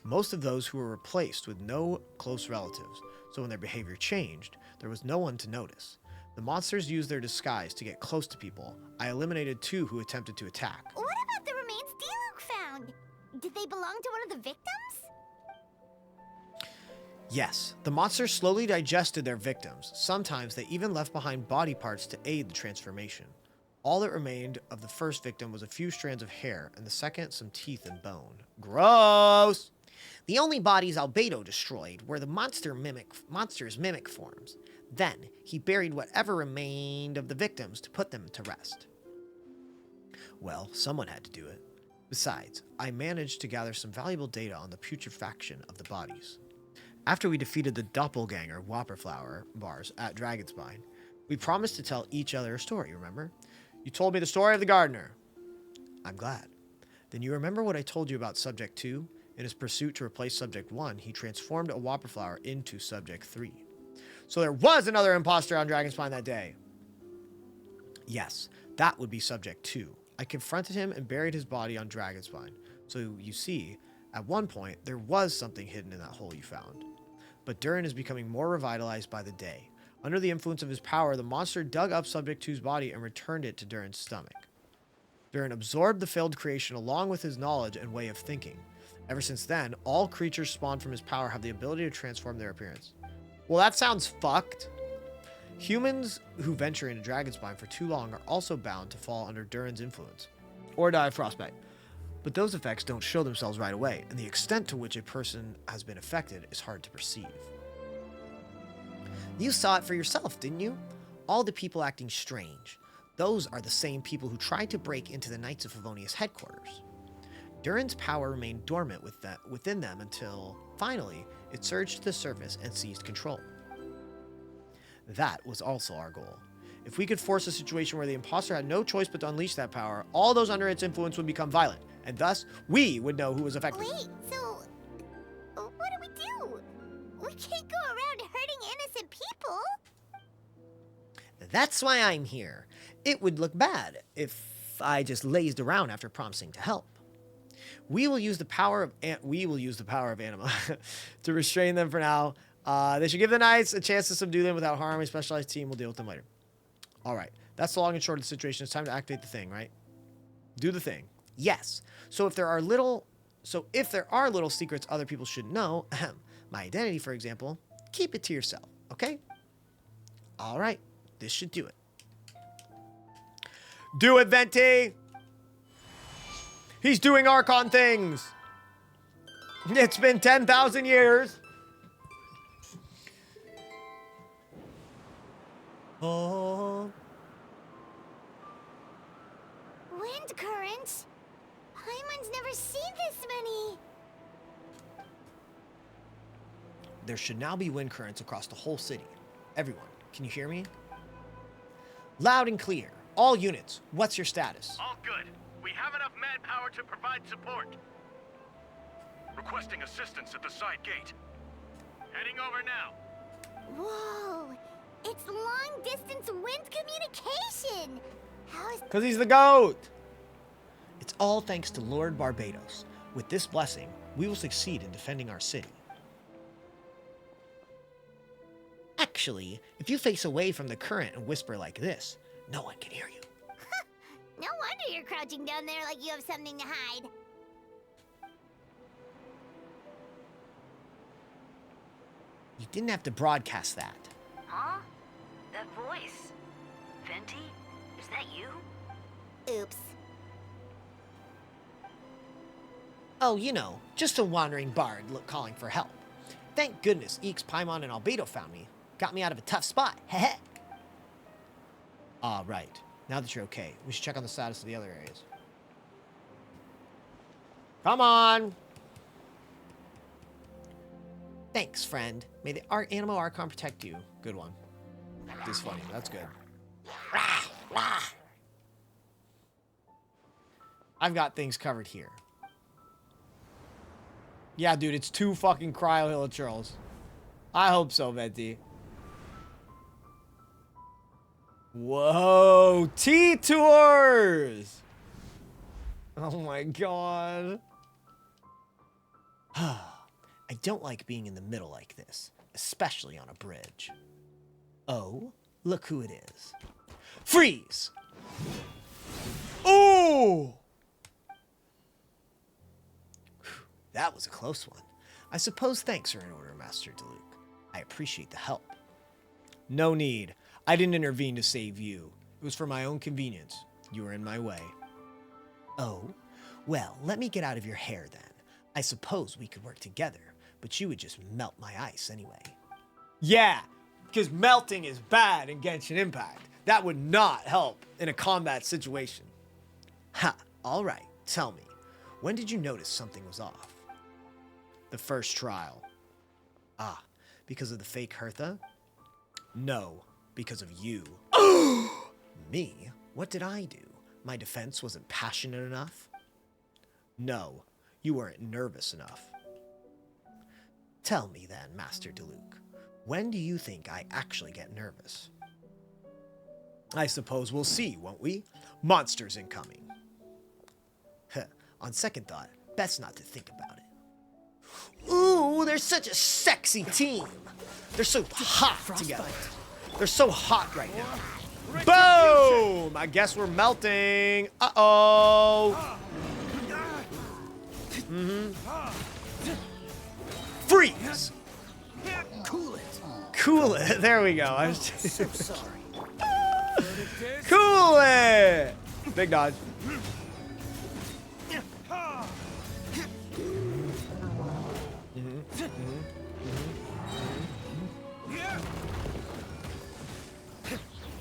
Most of those who were replaced with no close relatives, so when their behavior changed, there was no one to notice. The monsters used their disguise to get close to people. I eliminated 2 who attempted to attack. What about the remains D-Luke found? Did they belong to one of the victims? Yes, the monsters slowly digested their victims. Sometimes they even left behind body parts to aid the transformation. All that remained of the first victim was a few strands of hair, and the second, some teeth and bone. Gross! The only bodies Albedo destroyed were the monster's mimic forms. Then, he buried whatever remained of the victims to put them to rest. Well, someone had to do it. Besides, I managed to gather some valuable data on the putrefaction of the bodies. After we defeated the doppelganger Whopperflower bars at Dragonspine, we promised to tell each other a story, remember? You told me the story of the gardener. I'm glad. Then you remember what I told you about Subject 2? In his pursuit to replace Subject 1, he transformed a Whopperflower into Subject 3. So there was another imposter on Dragonspine that day. Yes, that would be Subject 2. I confronted him and buried his body on Dragonspine. So you see, at one point, there was something hidden in that hole you found. But Durin is becoming more revitalized by the day. Under the influence of his power, the monster dug up Subject 2's body and returned it to Durin's stomach. Durin absorbed the failed creation along with his knowledge and way of thinking. Ever since then, all creatures spawned from his power have the ability to transform their appearance. Well, that sounds fucked. Humans who venture into Dragonspine for too long are also bound to fall under Durin's influence, or die of frostbite. But those effects don't show themselves right away, and the extent to which a person has been affected is hard to perceive. You saw it for yourself, didn't you? All the people acting strange. Those are the same people who tried to break into the Knights of Favonius headquarters. Durin's power remained dormant within them until, finally, it surged to the surface and seized control. That was also our goal. If we could force a situation where the imposter had no choice but to unleash that power, all those under its influence would become violent, and thus, we would know who was affected. Wait, so what do we do? We can't go around hurting innocent people. That's why I'm here. It would look bad if I just lazed around after promising to help. We will use the power of anima to restrain them for now. They should give the knights a chance to subdue them without harm. A specialized team will deal with them later. All right, that's the long and short of the situation. It's time to activate the thing, right? Do the thing. Yes. So if there are little secrets other people shouldn't know, my identity, for example, keep it to yourself, okay? All right, this should do it. Do it, Venti! He's doing Archon things! It's been 10,000 years! Oh. Wind currents? Paimon's never seen this many. There should now be wind currents across the whole city. Everyone, can you hear me? Loud and clear. All units, what's your status? All good. We have enough manpower to provide support. Requesting assistance at the side gate. Heading over now. Whoa! It's long-distance wind communication! How is... Because he's the GOAT! It's all thanks to Lord Barbados. With this blessing, we will succeed in defending our city. Actually, if you face away from the current and whisper like this, no one can hear you. No wonder you're crouching down there like you have something to hide. You didn't have to broadcast that. Huh? That voice? Venti? Is that you? Oops. Oh, you know, just a wandering bard calling for help. Thank goodness Eakes, Paimon, and Albedo found me. Got me out of a tough spot. Heh. Ah, right. Now that you're okay, we should check on the status of the other areas. Come on! Thanks, friend. May the Animal Archon protect you. Good one. This is funny. That's good. Rah, rah. I've got things covered here. Yeah, dude, it's 2 fucking Cryo Hilichurls. I hope so, Venti. Whoa! T-Tours! Oh my god. I don't like being in the middle like this, especially on a bridge. Oh, look who it is. Freeze! Ooh! That was a close one. I suppose thanks are in order, Master DeLuke. I appreciate the help. No need. I didn't intervene to save you. It was for my own convenience. You were in my way. Oh? Well, let me get out of your hair then. I suppose we could work together, but you would just melt my ice anyway. Yeah, because melting is bad in Genshin Impact. That would not help in a combat situation. Ha, all right. Tell me, when did you notice something was off? The first trial. Ah, because of the fake Hertha? No, because of you. Me? What did I do? My defense wasn't passionate enough? No, you weren't nervous enough. Tell me then, Master DeLuke, when do you think I actually get nervous? I suppose we'll see, won't we? Monsters incoming. Huh, on second thought, best not to think about it. Ooh, they're such a sexy team. They're so hot together. They're so hot right now. Boom! I guess we're melting. Uh-oh. Freeze! Cool it. Cool it. There we go. I was So sorry. Cool it! Big dodge.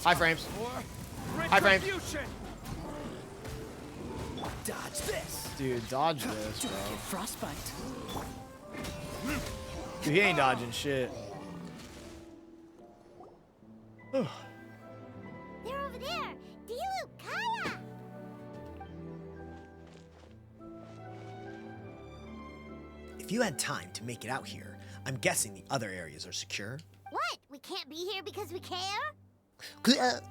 High frames. High frames. Dodge this. Dude, dodge this, bro. Frostbite. Dude, he ain't dodging shit. They're over there. Dilu, Kaya. If you had time to make it out here, I'm guessing the other areas are secure. What? We can't be here because we care?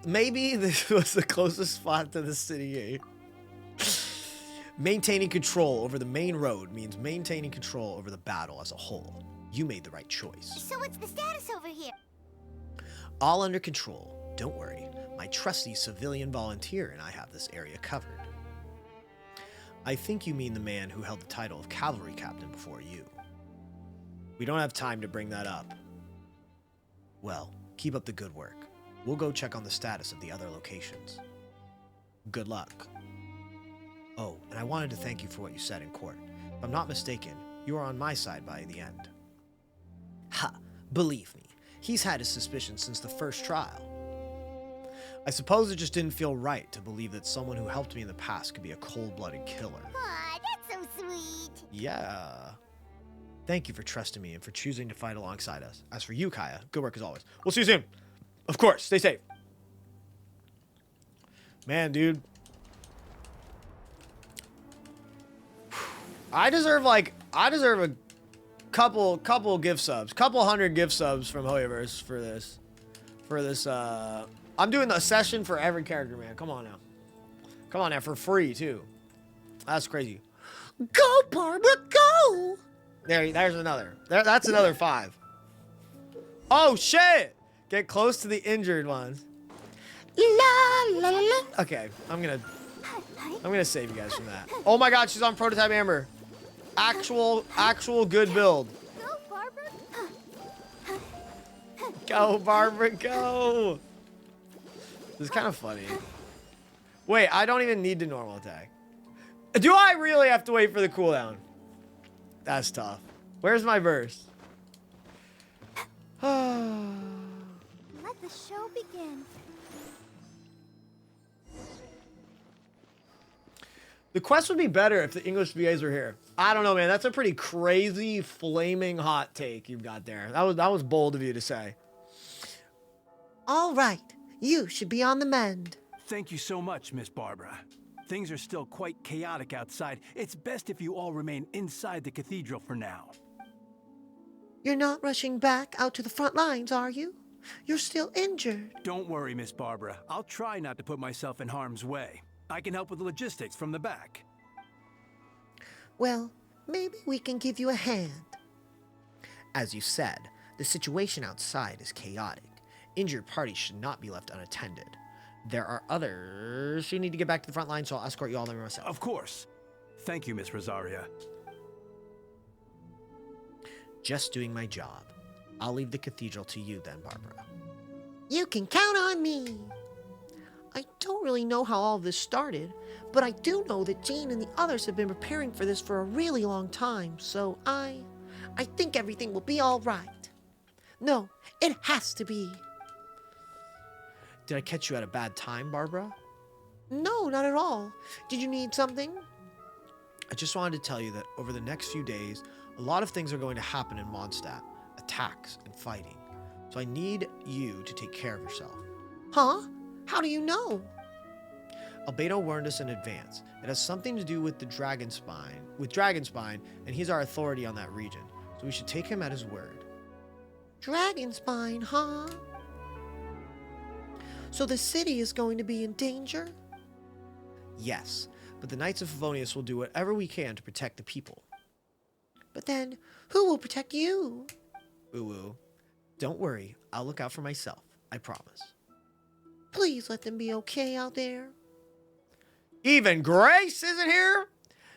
Maybe this was the closest spot to the city gate. Maintaining control over the main road means maintaining control over the battle as a whole. You made the right choice. So what's the status over here? All under control. Don't worry. My trusty civilian volunteer and I have this area covered. I think you mean the man who held the title of cavalry captain before you. We don't have time to bring that up. Well, keep up the good work. We'll go check on the status of the other locations. Good luck. Oh, and I wanted to thank you for what you said in court. If I'm not mistaken, you are on my side by the end. Ha! Believe me, he's had his suspicions since the first trial. I suppose it just didn't feel right to believe that someone who helped me in the past could be a cold-blooded killer. Aw, that's so sweet. Yeah. Thank you for trusting me and for choosing to fight alongside us. As for you, Kaya, good work as always. We'll see you soon. Of course, stay safe. Man, dude. I deserve a couple gift subs. Couple hundred gift subs from Hoyoverse for this. I'm doing a session for every character, man. Come on now. Come on now, for free, too. That's crazy. Go, Barbara, go! There's another. That's another 5. Oh, shit! Get close to the injured ones. La, la, la, la. Okay, I'm gonna save you guys from that. Oh my god, she's on Prototype Amber. Actual good build. Go, Barbara. Go, Barbara, go! This is kind of funny. Wait, I don't even need the normal attack. Do I really have to wait for the cooldown? That's tough. Where's my burst? Let the show begin. The quest would be better if the English VAs were here. I don't know, man. That's a pretty crazy, flaming hot take you've got there. That was bold of you to say. All right. You should be on the mend. Thank you so much, Miss Barbara. Things are still quite chaotic outside. It's best if you all remain inside the cathedral for now. You're not rushing back out to the front lines, are you? You're still injured. Don't worry, Miss Barbara. I'll try not to put myself in harm's way. I can help with the logistics from the back. Well, maybe we can give you a hand. As you said, the situation outside is chaotic. Injured parties should not be left unattended. There are others who need to get back to the front line, so I'll escort you all there myself. Of course. Thank you, Miss Rosaria. Just doing my job. I'll leave the cathedral to you then, Barbara. You can count on me. I don't really know how all this started, but I do know that Jane and the others have been preparing for this for a really long time, so I think everything will be all right. No, it has to be. Did I catch you at a bad time, Barbara? No, not at all. Did you need something? I just wanted to tell you that over the next few days, a lot of things are going to happen in Mondstadt. Attacks and fighting. So I need you to take care of yourself. Huh? How do you know? Albedo warned us in advance. It has something to do with the Dragonspine, and he's our authority on that region. So we should take him at his word. Dragonspine, huh? So the city is going to be in danger? Yes, but the Knights of Favonius will do whatever we can to protect the people. But then, who will protect you? Ooh. Don't worry, I'll look out for myself, I promise. Please let them be okay out there. Even Grace isn't here?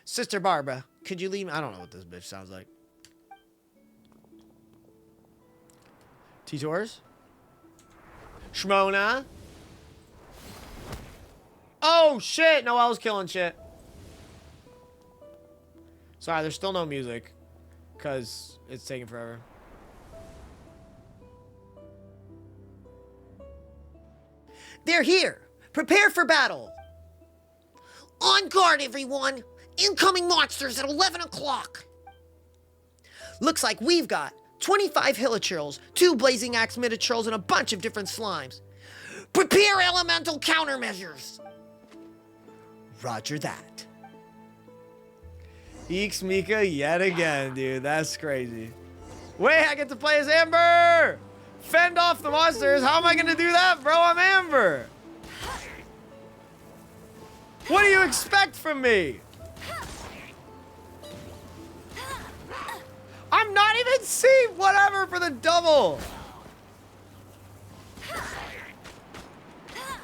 Sister Barbara, could you leave me? I don't know what this bitch sounds like. T-Tours? Shmona? Oh, shit! Noelle's killing shit. Sorry, there's still no music. Because it's taking forever. They're here! Prepare for battle! On guard, everyone! Incoming monsters at 11 o'clock! Looks like we've got 25 Hilichurls, 2 Blazing Axe Minichurls, and a bunch of different slimes. Prepare elemental countermeasures! Roger that. Eakes Mika yet again, dude. That's crazy. Wait, I get to play as Amber! Fend off the monsters. How am I gonna do that, bro? I'm Amber. What do you expect from me? I'm not even seeing whatever for the double.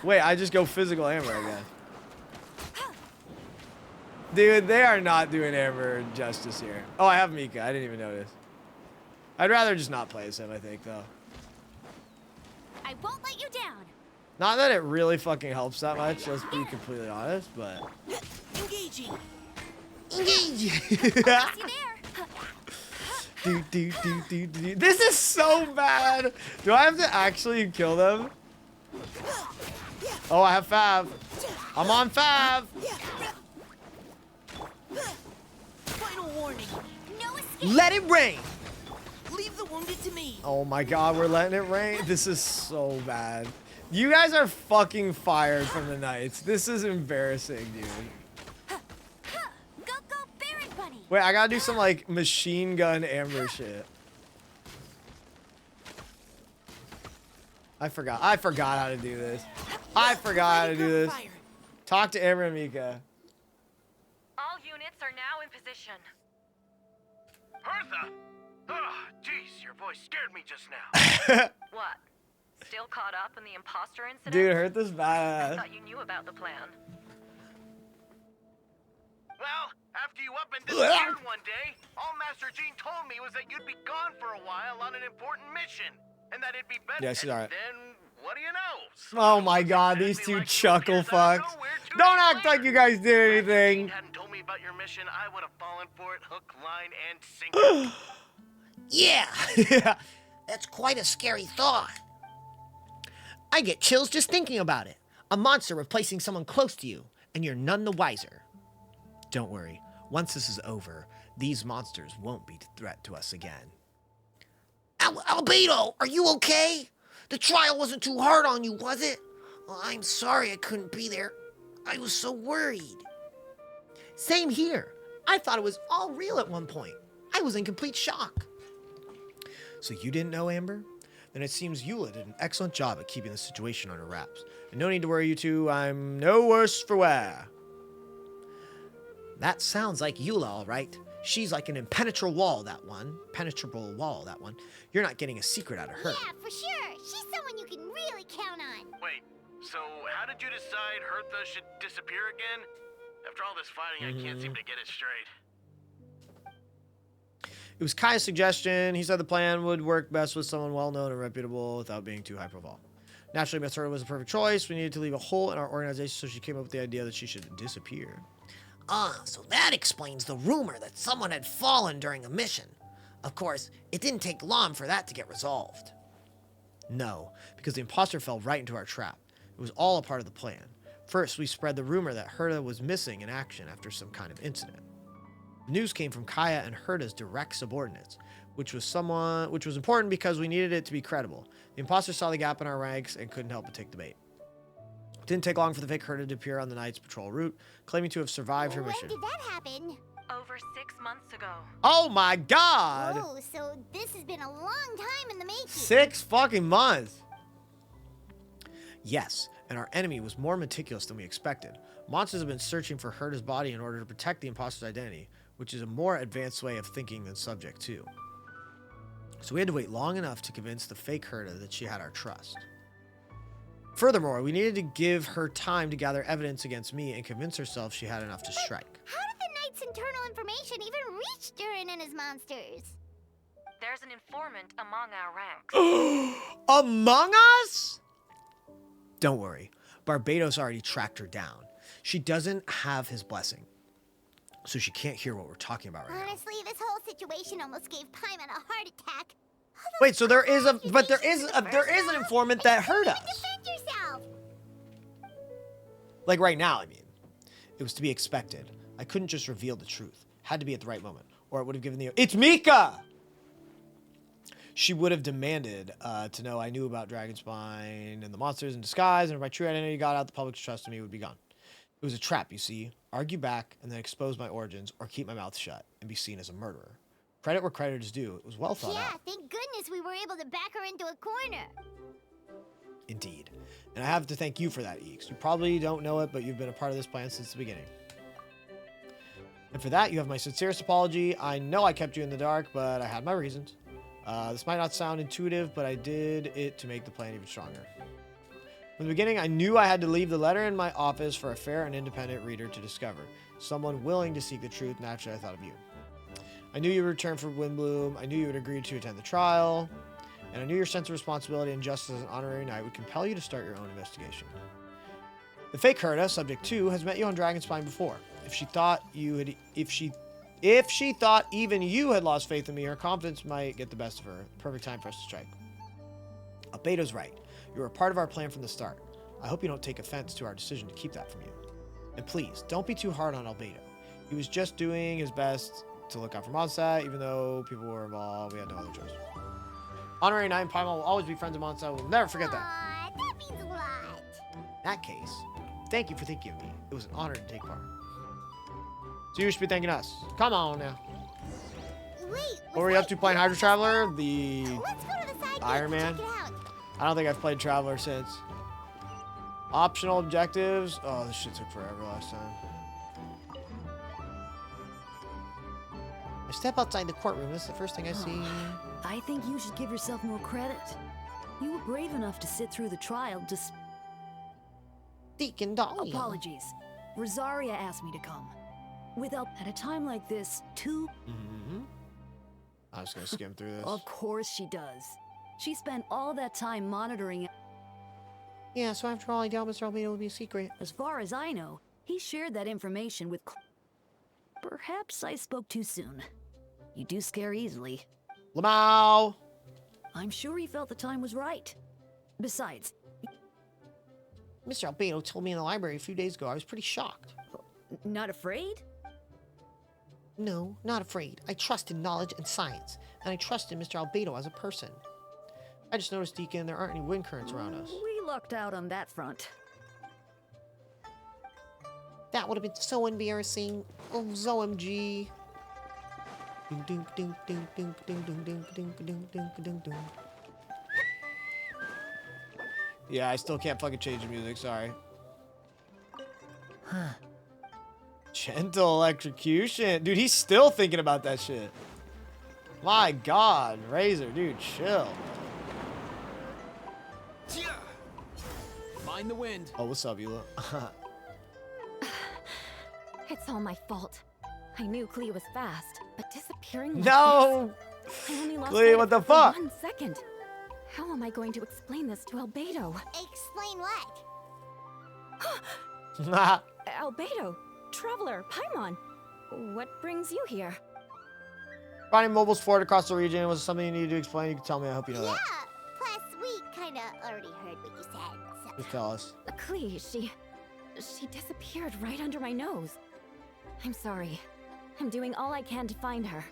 Wait, I just go physical Amber again. Dude, they are not doing Amber justice here. Oh, I have Mika. I didn't even notice. I'd rather just not play as him, I think, though. I won't let you down. Not that it really fucking helps that much, let's be completely honest, but... Engaging. Engaging! This is so bad! Do I have to actually kill them? Oh, I have Fav. I'm on Fav! Final warning. No escape. Let it rain! Leave the wounded to me. Oh my god, we're letting it rain? This is so bad. You guys are fucking fired from the Knights. This is embarrassing, dude. Go, Baron Bunny. Wait, I gotta do some, like, machine gun Amber shit. I forgot how to do this. I forgot how to do this. Talk to Amber and Mika. All units are now in position. Hertha! Oh, jeez, your voice scared me just now. What? Still caught up in the imposter incident? Dude, Hertha's I badass. thought you knew about the plan. Well, after you up and disappeared one day, all Master Jean told me was that you'd be gone for a while on an important mission. And that it'd be better. Yeah, she's alright. Then, what do you know? Oh my god, these two chuckle fucks. Don't act like you guys did anything. Hadn't told me about your mission, I would have fallen for it hook, line, and sinker. Yeah, that's quite a scary thought. I get chills just thinking about it. A monster replacing someone close to you, and you're none the wiser. Don't worry, once this is over, these monsters won't be a threat to us again. Albedo, are you okay? The trial wasn't too hard on you, was it? Well, I'm sorry I couldn't be there. I was so worried. Same here. I thought it was all real at one point. I was in complete shock. So you didn't know, Amber? Then it seems Eula did an excellent job at keeping the situation under wraps. And no need to worry, you two. I'm no worse for wear. That sounds like Eula, all right. She's like an impenetrable wall, that one. You're not getting a secret out of her. Yeah, for sure. She's someone you can really count on. Wait, so how did you decide Hertha should disappear again? After all this fighting, I can't seem to get it straight. It was Kai's suggestion. He said the plan would work best with someone well-known and reputable without being too high-profile. Naturally, Miss Herta was a perfect choice. We needed to leave a hole in our organization, so she came up with the idea that she should disappear. Ah, so that explains the rumor that someone had fallen during a mission. Of course, it didn't take long for that to get resolved. No, because the imposter fell right into our trap. It was all a part of the plan. First, we spread the rumor that Herta was missing in action after some kind of incident. The news came from Kaya and Herta's direct subordinates, which was important because we needed it to be credible. The imposter saw the gap in our ranks and couldn't help but take the bait. It didn't take long for the fake Herta to appear on the Knight's patrol route, claiming to have survived her mission. When did that happen? Over 6 months ago. Oh my god! Oh, so this has been a long time in the making. 6 fucking months! Yes, and our enemy was more meticulous than we expected. Monsters have been searching for Herta's body in order to protect the imposter's identity, which is a more advanced way of thinking than Subject 2. So we had to wait long enough to convince the fake Herta that she had our trust. Furthermore, we needed to give her time to gather evidence against me and convince herself she had enough to strike. How did the Knight's internal information even reach Durin and his monsters? There's an informant among our ranks. Among us? Don't worry, Barbados already tracked her down. She doesn't have his blessing, so she can't hear what we're talking about right now. Honestly, this whole situation almost gave Paimon a heart attack. Wait, so there is an informant that hurt us. Defend yourself. Like right now, I mean. It was to be expected. I couldn't just reveal the truth. Had to be at the right moment, or it would have given the... It's Mika! She would have demanded to know I knew about Dragonspine and the monsters in disguise, and if my true identity got out, the public's trust in me would be gone. It was a trap, you see. Argue back and then expose my origins, or keep my mouth shut and be seen as a murderer. Credit where credit is due. It was well thought out. Yeah, thank goodness we were able to back her into a corner. Indeed. And I have to thank you for that, Eakes. You probably don't know it, but you've been a part of this plan since the beginning. And for that, you have my sincerest apology. I know I kept you in the dark, but I had my reasons. This might not sound intuitive, but I did it to make the plan even stronger. From the beginning, I knew I had to leave the letter in my office for a fair and independent reader to discover. Someone willing to seek the truth. Naturally, I thought of you. I knew you would return for Windbloom. I knew you would agree to attend the trial. And I knew your sense of responsibility and justice as an honorary knight would compel you to start your own investigation. The fake Herta, Subject 2, has met you on Dragonspine before. If she thought even you had lost faith in me, her confidence might get the best of her. Perfect time for us to strike. Albedo's right. You were a part of our plan from the start. I hope you don't take offense to our decision to keep that from you. And please, don't be too hard on Albedo. He was just doing his best to look out for Mondstadt, even though people were involved. We had no other choice. Honorary Knight and Paimon will always be friends of Mondstadt. We'll never forget that. Aww, that means a lot. In that case, thank you for thinking of me. It was an honor to take part. So you should be thanking us. Come on now. Wait, what were you up to playing Hydro Traveler? Let's go to the side Iron Man? I don't think I've played Traveler since. Optional objectives. Oh, this shit took forever last time. I step outside the courtroom. This is the first thing I see. I think you should give yourself more credit. You were brave enough to sit through the trial Deacon Dahlia. Apologies. Rosaria asked me to come. At a time like this, I'm just gonna skim through this. Of course she does. She spent all that time monitoring. Yeah, so after all, I doubt Mr. Albedo would be a secret. As far as I know, he shared that information with... Perhaps I spoke too soon. You do scare easily. Lamau! I'm sure he felt the time was right. Besides... Mr. Albedo told me in the library a few days ago. I was pretty shocked. Not afraid? No, not afraid. I trust in knowledge and science, and I trust in Mr. Albedo as a person. I just noticed, Deacon, there aren't any wind currents around us. We lucked out on that front. That would have been so embarrassing. Oh, ZOMG. Yeah, I still can't fucking change the music, sorry. Huh. Gentle electrocution. Dude, he's still thinking about that shit. My God, Razor, dude, chill. Mind the wind. Oh, what's up, Eula? It's all my fault. I knew Clea was fast, disappearing. No! I only lost Clee, sight what of the her for fuck? 1 second. How am I going to explain this to Albedo? Explain what? Albedo, Traveler, Paimon, what brings you here? Finding mobiles forward across the region was something you needed to explain. You can tell me. I hope you know Yeah, that. plus we kinda already heard what you said, so. Just tell us. Clee, she disappeared right under my nose. I'm sorry. I'm doing all I can to find her.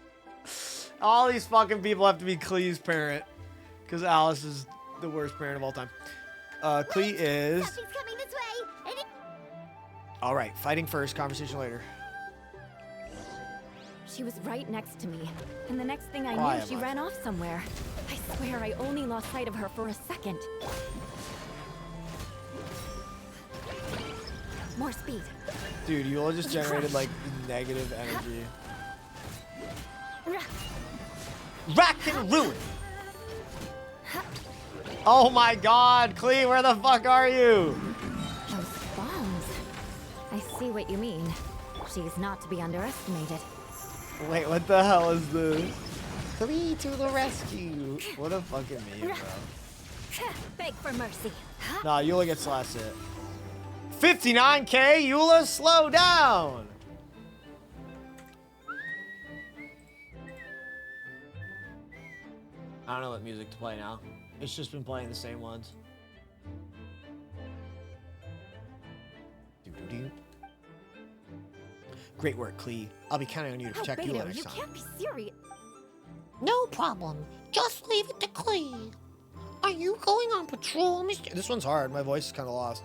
All these fucking people have to be Clee's parent. Because Alice is the worst parent of all time. Clee is... Something's coming this way, and Alright, fighting first, conversation later. She was right next to me, and the next thing I Why knew, am she I? ran off somewhere. I swear I only lost sight of her for a second. More speed. Dude, you all just generated like negative energy. Rack and ruin! Oh my god, Clee, where the fuck are you? Those bombs. I see what you mean. She's not to be underestimated. Wait, what the hell is this? Clee to the rescue. What a fucking meme, bro. Beg for mercy. Nah, Eula gets last hit. 59k, Eula, slow down! I don't know what music to play now. It's just been playing the same ones. Doo-doo-doo. Great work, Clee. I'll be counting on you to protect Eula next time. You can't be serious. No problem. Just leave it to Clee. Are you going on patrol, Mr. This one's hard. My voice is kind of lost.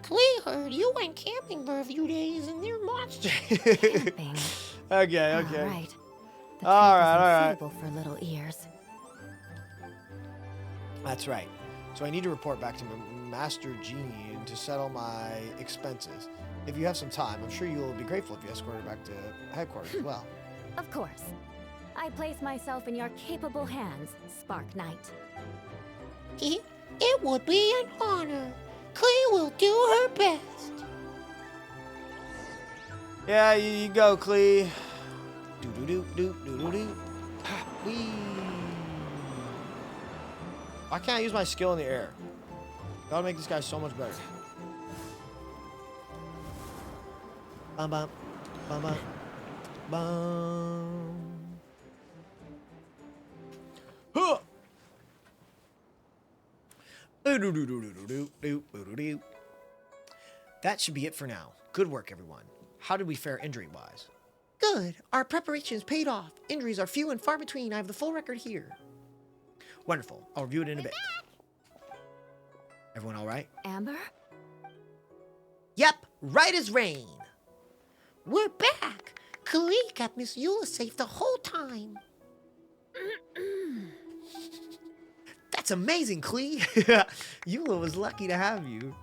Clee heard you went camping for a few days and they're monsters. Camping. Okay, okay. All right. The All truth right, isn't suitable for little ears. That's right. So I need to report back to Master Gene to settle my expenses. If you have some time, I'm sure you'll be grateful if you escort her back to headquarters as well. Of course. I place myself in your capable hands, Spark Knight. It would be an honor. Clee will do her best. Yeah, you go, Clee. Do-do-do-do-do-do-do. Whee. Why can't I use my skill in the air? Gotta make this guy so much better. Bum bum. Bum bum. Bum. Huh. That should be it for now. Good work, everyone. How did we fare injury-wise? Good. Our preparations paid off. Injuries are few and far between. I have the full record here. Wonderful. I'll review it in a bit. Everyone all right? Amber? Yep, right as rain. We're back. Clee kept Miss Eula safe the whole time. That's amazing, Clee. Eula was lucky to have you.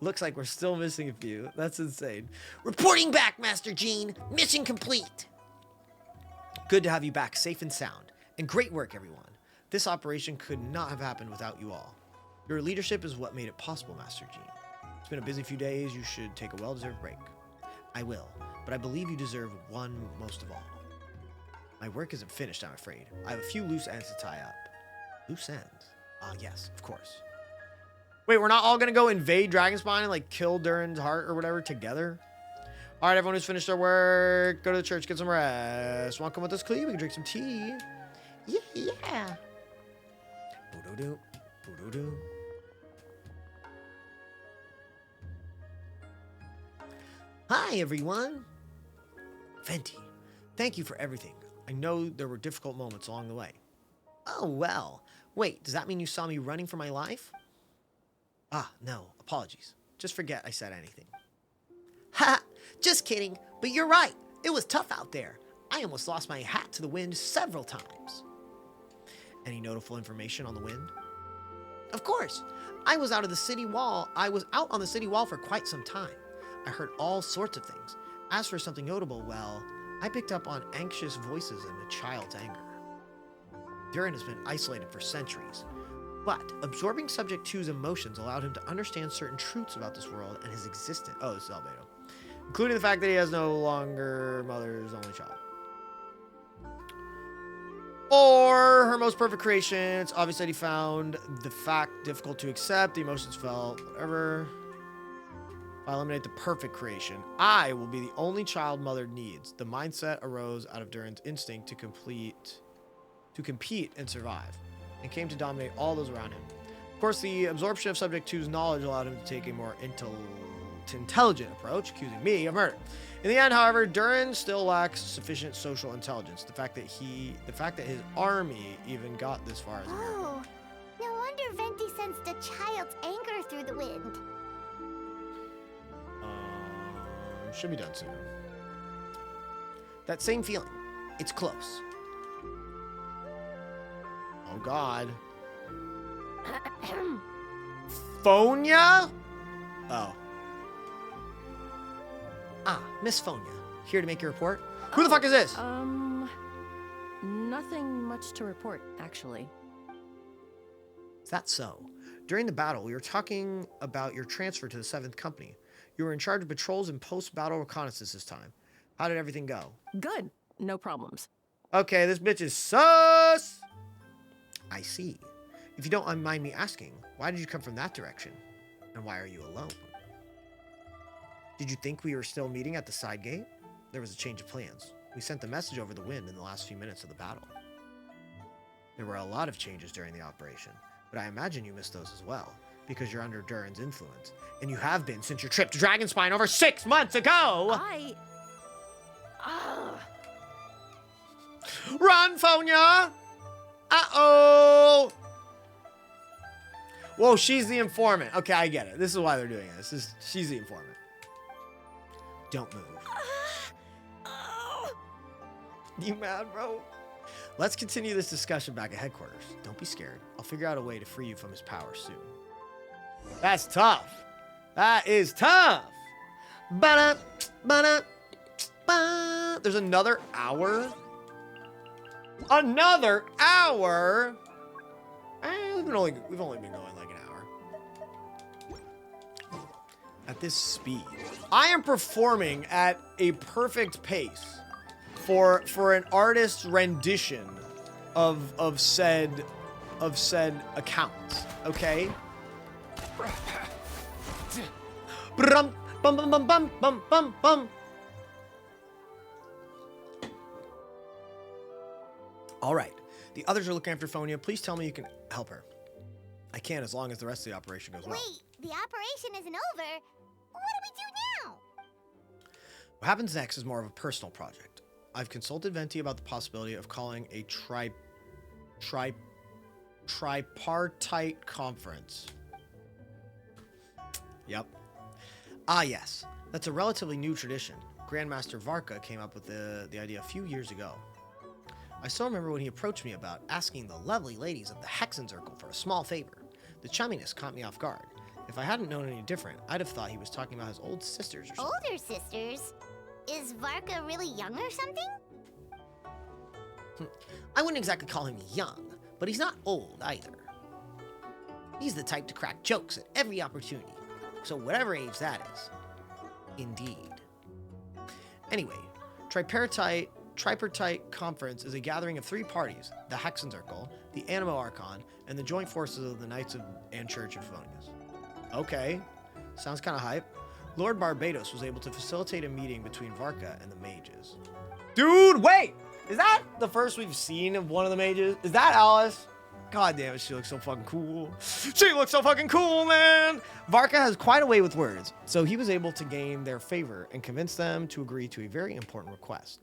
Looks like we're still missing a few. That's insane. Reporting back, Master Gene. Mission complete. Good to have you back safe and sound. And great work, everyone. This operation could not have happened without you all. Your leadership is what made it possible, Master Gene. It's been a busy few days. You should take a well-deserved break. I will, but I believe you deserve one most of all. My work isn't finished, I'm afraid. I have a few loose ends to tie up. Loose ends? Yes, of course. Wait, we're not all gonna go invade Dragonspine and like kill Durin's heart or whatever together? All right, everyone who's finished their work, go to the church, get some rest. Want to come with us, Clee? We can drink some tea. Yeah. Boo-doo-doo, boo-doo-doo. Hi, everyone. Venti, thank you for everything. I know there were difficult moments along the way. Oh, well. Wait, does that mean you saw me running for my life? No. Apologies. Just forget I said anything. Ha! Just kidding. But you're right. It was tough out there. I almost lost my hat to the wind several times. Any notable information on the wind? Of course. I was out on the city wall for quite some time. I heard all sorts of things. As for something notable, well, I picked up on anxious voices and a child's anger. Durin has been isolated for centuries, but absorbing Subject 2's emotions allowed him to understand certain truths about this world and his existence. Oh, this is Albedo. Including the fact that he has no longer mother's only child. Or her most perfect creation. It's obvious that he found the fact difficult to accept, the emotions felt, whatever. If I eliminate the perfect creation, I will be the only child mother needs. The mindset arose out of Durin's instinct to compete and survive, and came to dominate all those around him. Of course, the absorption of Subject 2's knowledge allowed him to take a more intelligent approach, accusing me of murder. In the end, however, Durin still lacks sufficient social intelligence. The fact that his army even got this far is a miracle. Oh, no wonder Venti sensed a child's anger through the wind. Should be done soon. That same feeling. It's close. Oh, God. Phonia? Oh. Ah, Miss Phonia. Here to make your report? Who the fuck is this? Nothing much to report, actually. Is that so? During the battle, we were talking about your transfer to the 7th Company. You were in charge of patrols and post-battle reconnaissance this time. How did everything go? Good. No problems. Okay, this bitch is sus! I see. If you don't mind me asking, why did you come from that direction? And why are you alone? Did you think we were still meeting at the side gate? There was a change of plans. We sent the message over the wind in the last few minutes of the battle. There were a lot of changes during the operation, but I imagine you missed those as well, because you're under Durin's influence, and you have been since your trip to Dragonspine over 6 months ago! Run, Phonia! Uh-oh! Whoa, she's the informant. Okay, I get it. This is why they're doing this. She's the informant. Don't move. You mad, bro? Let's continue this discussion back at headquarters. Don't be scared. I'll figure out a way to free you from his power soon. That's tough. That is tough. There's another hour. Another hour. We've only been going like an hour. At this speed, I am performing at a perfect pace for an artist's rendition of said accounts. Okay. Bum bum bum bum bum bum bum bum. All right. The others are looking after Phonia. Please tell me you can help her. I can, as long as the rest of the operation goes well. Wait, the operation isn't over. What do we do now? What happens next is more of a personal project. I've consulted Venti about the possibility of calling a tripartite conference. Yep. Ah, yes. That's a relatively new tradition. Grandmaster Varka came up with the idea a few years ago. I still remember when he approached me about asking the lovely ladies of the Hexen Circle for a small favor. The chumminess caught me off guard. If I hadn't known any different, I'd have thought he was talking about his old sisters or something. Older sisters? Is Varka really young or something? I wouldn't exactly call him young, but he's not old either. He's the type to crack jokes at every opportunity, so whatever age that is. Indeed. Anyway, Tripartite Conference is a gathering of 3 parties, the Hexen Circle, the Animo Archon, and the joint forces of the Knights and Church of Favonius. Okay, sounds kind of hype. Lord Barbados was able to facilitate a meeting between Varka and the mages. Dude, wait! Is that the first we've seen of one of the mages? Is that Alice? God damn it, she looks so fucking cool. She looks so fucking cool, man! Varka has quite a way with words, so he was able to gain their favor and convince them to agree to a very important request.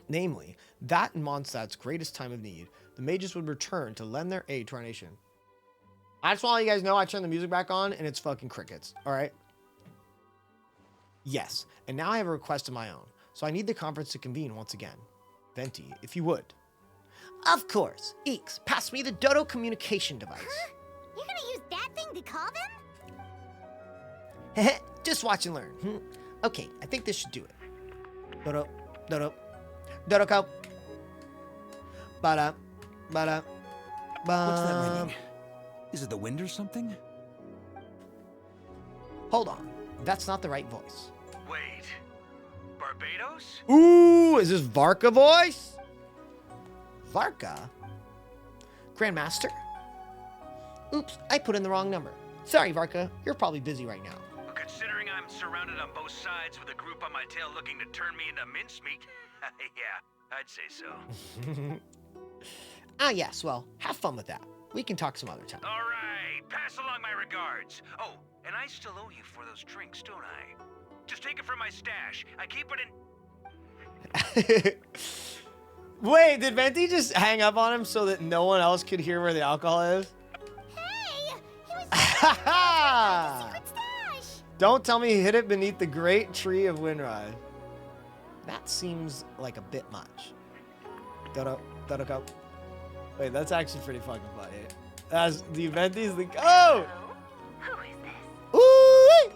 Namely, that in Mondstadt's greatest time of need, the mages would return to lend their aid to our nation. I just want to let you guys know I turned the music back on and it's fucking crickets, alright? Yes, and now I have a request of my own, so I need the conference to convene once again. Venti, if you would. Of course. Eakes, pass me the Dodo communication device. Huh? You're gonna use that thing to call them? Just watch and learn. Okay, I think this should do it. Dodo, Dodo, Dodo go. Bada, bada, What's that ringing? Is it the wind or something? Hold on. That's not the right voice. Wait. Barbados? Ooh, is this Varka voice? Varka? Grandmaster? Oops, I put in the wrong number. Sorry, Varka. You're probably busy right now. Considering I'm surrounded on both sides with a group on my tail looking to turn me into mincemeat, yeah, I'd say so. Ah, yes. Well, have fun with that. We can talk some other time. All right, pass along my regards. Oh, and I still owe you for those drinks, don't I? Just take it from my stash. I keep it in... Wait, did Venti just hang up on him so that no one else could hear where the alcohol is? Hey! He was secret stash! Don't tell me he hid it beneath the great tree of Windride. That seems like a bit much. Dodo. Wait, that's actually pretty fucking funny. As the Venti's the... Oh! Who is this? Ooh!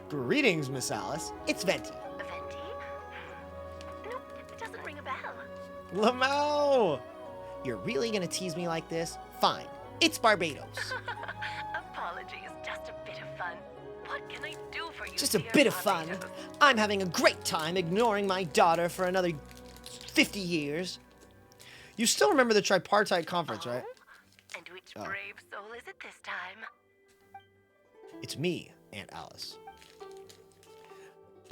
Greetings, Miss Alice. It's Venti. Venti? Nope, it doesn't ring a bell. Lamau! You're really gonna tease me like this? Fine. It's Barbados. Apologies, just a bit of fun. What can I do for you? Just a bit of fun. I'm having a great time ignoring my daughter for another 50 years. You still remember the tripartite conference, right? And which brave soul is it this time? It's me, Aunt Alice.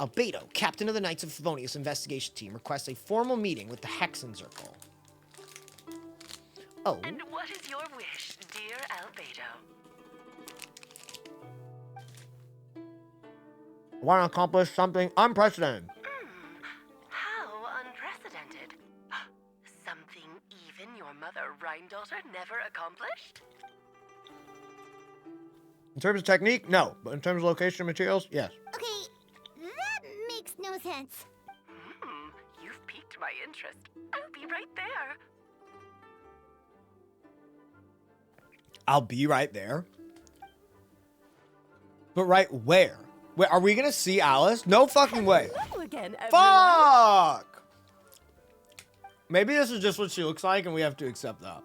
Albedo, captain of the Knights of Favonius investigation team, requests a formal meeting with the Hexen Circle. Oh. And what is your wish, dear Albedo? Want to accomplish something unprecedented. How unprecedented. Something even your mother Rhine-daughter never accomplished? In terms of technique, no. But in terms of location and materials, yes. Okay, that makes no sense. You've piqued my interest. I'll be right there. I'll be right there. But right where? Wait, are we gonna see Alice? No fucking way. Hello again, everyone. Fuck! Maybe this is just what she looks like and we have to accept that.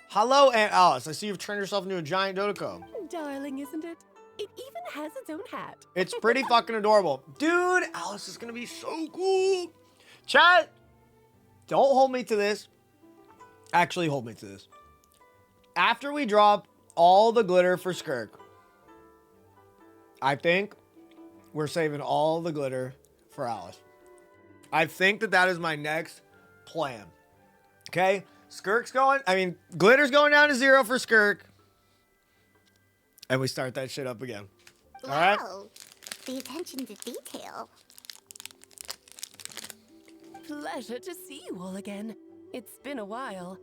Hello, Aunt Alice. I see you've turned yourself into a giant Dodoko. Darling, isn't it? It even has its own hat. It's pretty fucking adorable. Dude, Alice is gonna be so cool. Chat, don't hold me to this. Actually, hold me to this. After we drop all the glitter for Skirk, I think we're saving all the glitter for Alice. I think that is my next plan. Okay? Glitter's going down to 0 for Skirk. And we start that shit up again. All right? Wow, the attention to detail. Pleasure to see you all again. It's been a while.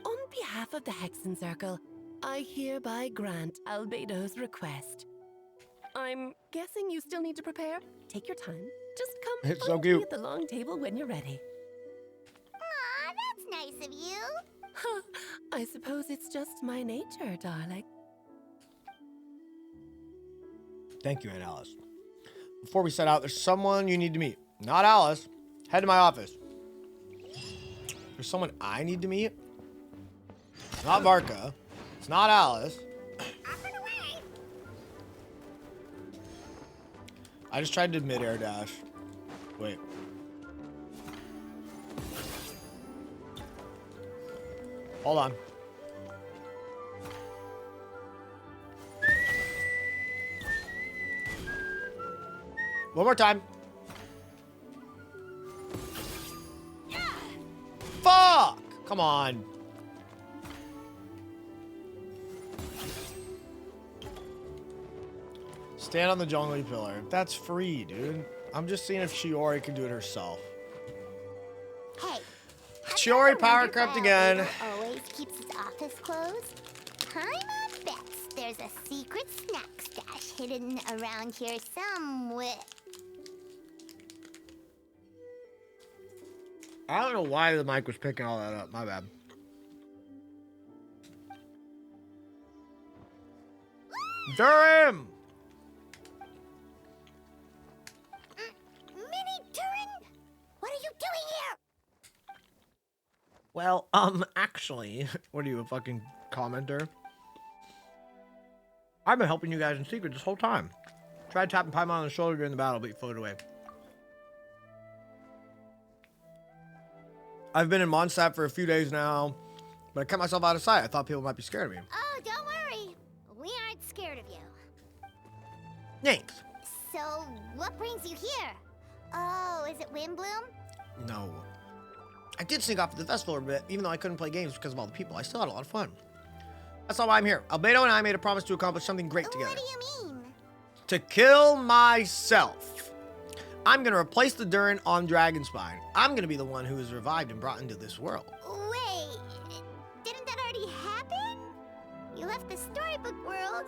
On behalf of the Hexen Circle, I hereby grant Albedo's request. I'm guessing you still need to prepare. Take your time. Just come It's so find me cute. at the long table when you're ready. Aw, that's nice of you. I suppose it's just my nature, darling. Thank you, Aunt Alice. Before we set out, there's someone you need to meet. Not Alice. Head to my office. There's someone I need to meet. It's not Varka. It's not Alice. I just tried to mid-air dash. Wait. Hold on. One more time. Fuck! Come on. Stand on the jungly pillar. That's free, dude. I'm just seeing if Shiori can do it herself. Hey. Shiori power crept again. Albedo always keeps his office closed. I'm bets there's a secret snack stash hidden around here somewhere. I don't know why the mic was picking all that up. My bad. Durham! Minnie Turin, what are you doing here? Well, actually, what are you, a fucking commenter? I've been helping you guys in secret this whole time. Tried tapping Paimon on the shoulder during the battle, but he floated away. I've been in Mondstadt for a few days now, but I kept myself out of sight. I thought people might be scared of me. Oh, don't worry. We aren't scared of you. Thanks. So, what brings you here? Oh, is it Windbloom? No. I did sneak off at the festival a bit, even though I couldn't play games because of all the people. I still had a lot of fun. That's not why I'm here. Albedo and I made a promise to accomplish something great together. What do you mean? To kill myself. I'm going to replace the Durin on Dragonspine. I'm going to be the one who is revived and brought into this world. Wait, didn't that already happen? You left the storybook world,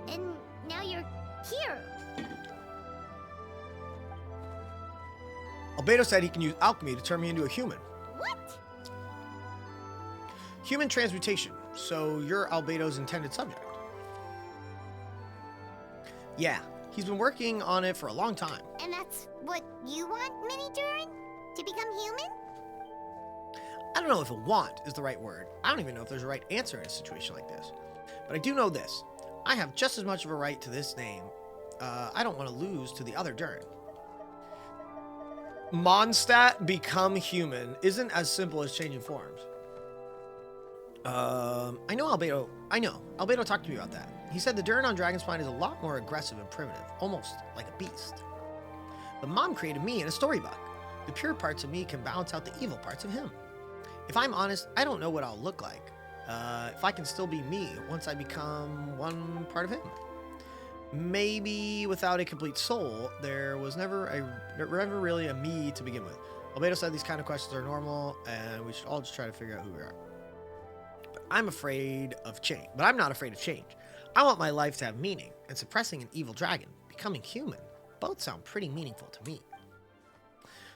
and now you're here. Albedo said he can use alchemy to turn me into a human. What? Human transmutation. So you're Albedo's intended subject. Yeah, he's been working on it for a long time. And that's what you want, Mini Durin? To become human? I don't know if a want is the right word. I don't even know if there's a right answer in a situation like this. But I do know this. I have just as much of a right to this name. I don't want to lose to the other Durin. Mondstadt become human isn't as simple as changing forms. I know Albedo. Albedo talked to me about that. He said the Durin on Dragonspine is a lot more aggressive and primitive, almost like a beast. But Mom created me in a storybook. The pure parts of me can balance out the evil parts of him. If I'm honest, I don't know what I'll look like. If I can still be me once I become one part of him. Maybe without a complete soul, there was never really a me to begin with. Albedo said these kind of questions are normal, and we should all just try to figure out who we are. But I'm afraid of change. But I'm not afraid of change. I want my life to have meaning, and suppressing an evil dragon, becoming human, both sound pretty meaningful to me.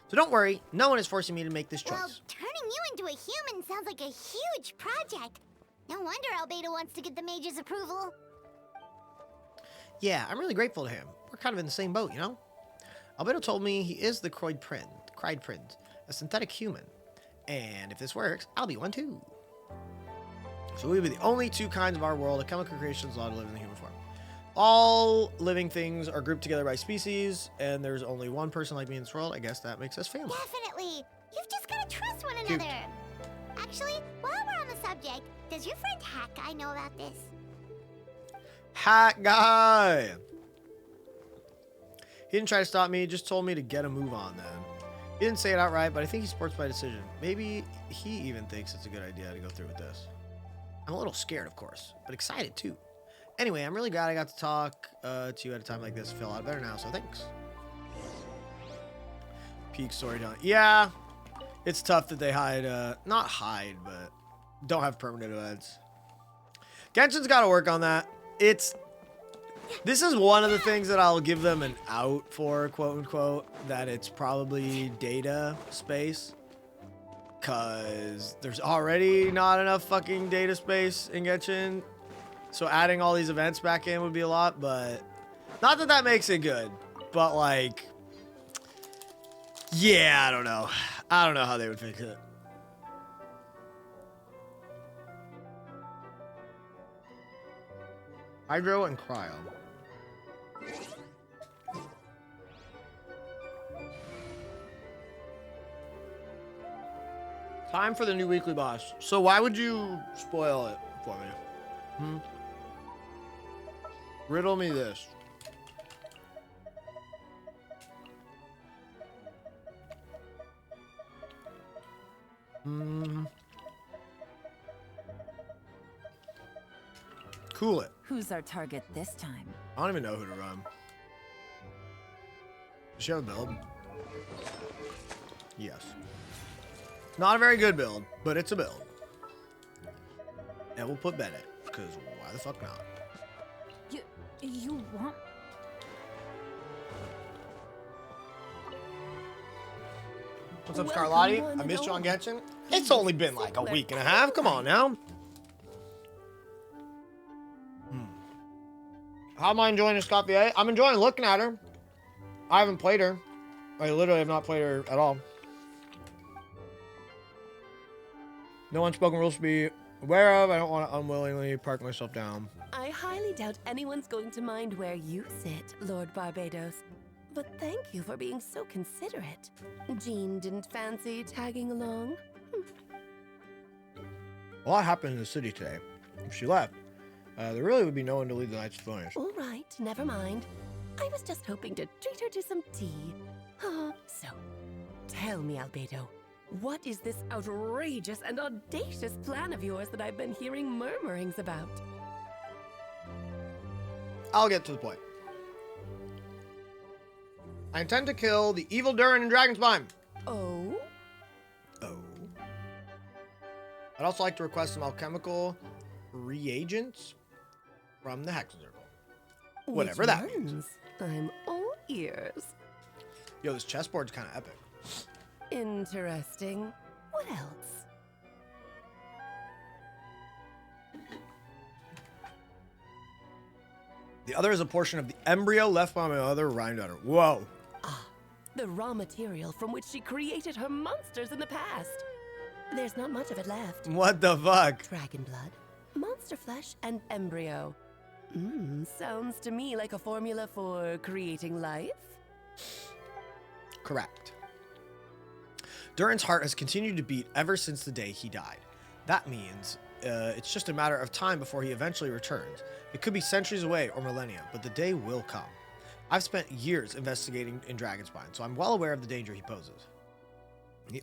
So don't worry, no one is forcing me to make this choice. Well, turning you into a human sounds like a huge project. No wonder Albedo wants to get the mage's approval. Yeah, I'm really grateful to him. We're kind of in the same boat, you know? Albedo told me he is the Cried Prince, a synthetic human. And if this works, I'll be one too. So we'll be the only two kinds of our world, a chemical creation is allowed to live in the human form. All living things are grouped together by species, and there's only one person like me in this world. I guess that makes us family. Definitely. You've just got to trust one another. Actually, while we're on the subject, does your friend Hat Guy know about this? Hat Guy! He didn't try to stop me, just told me to get a move on then. He didn't say it outright, but I think he supports my decision. Maybe he even thinks it's a good idea to go through with this. I'm a little scared, of course, but excited too. Anyway, I'm really glad I got to talk to you at a time like this. I feel a lot better now, so thanks. Peak storytelling. Yeah, it's tough that they not hide, but don't have permanent events. Genshin's got to work on that. This is one of the things that I'll give them an out for, quote unquote, that it's probably data space. Because there's already not enough fucking data space in Genshin. So adding all these events back in would be a lot, but not that that makes it good. But like, yeah, I don't know. I don't know how they would fix it. Hydro and Cryo. Time for the new weekly boss. So why would you spoil it for me? Riddle me this. Cool it. Who's our target this time? I don't even know who to run. Does she have a build? Yes. Not a very good build, but it's a build. And we'll put Bennett, because why the fuck not? You want... What's up, Scarlatti? I missed you on Genshin. It's only been like a week and a half. Come on now. How am I enjoying Escoffier? I'm enjoying looking at her. I haven't played her. I literally have not played her at all. No unspoken rules to be aware of. I don't want to unwillingly park myself down. I highly doubt anyone's going to mind where you sit, Lord Barbados. but thank you for being so considerate. Jean didn't fancy tagging along. A lot happened in the city today. If she left, there really would be no one to lead the night's Symphonia. All right, never mind. I was just hoping to treat her to some tea. So, tell me, Albedo, what is this outrageous and audacious plan of yours that I've been hearing murmurings about? I'll get to the point. I intend to kill the evil Durin and Dragonspine. Oh? Oh. I'd also like to request some alchemical reagents from the Hexen Circle. Whatever that means. I'm all ears. Yo, this chessboard's kind of epic. Interesting. What else? The other is a portion of the embryo left by my other Rhine-daughter. Whoa. The raw material from which she created her monsters in the past. There's not much of it left. What the fuck? Dragon blood, monster flesh, and embryo. Sounds to me like a formula for creating life. Correct. Durin's heart has continued to beat ever since the day he died. That means it's just a matter of time before he eventually returns. It could be centuries away or millennia, but the day will come. I've spent years investigating in Dragonspine, so I'm well aware of the danger he poses. He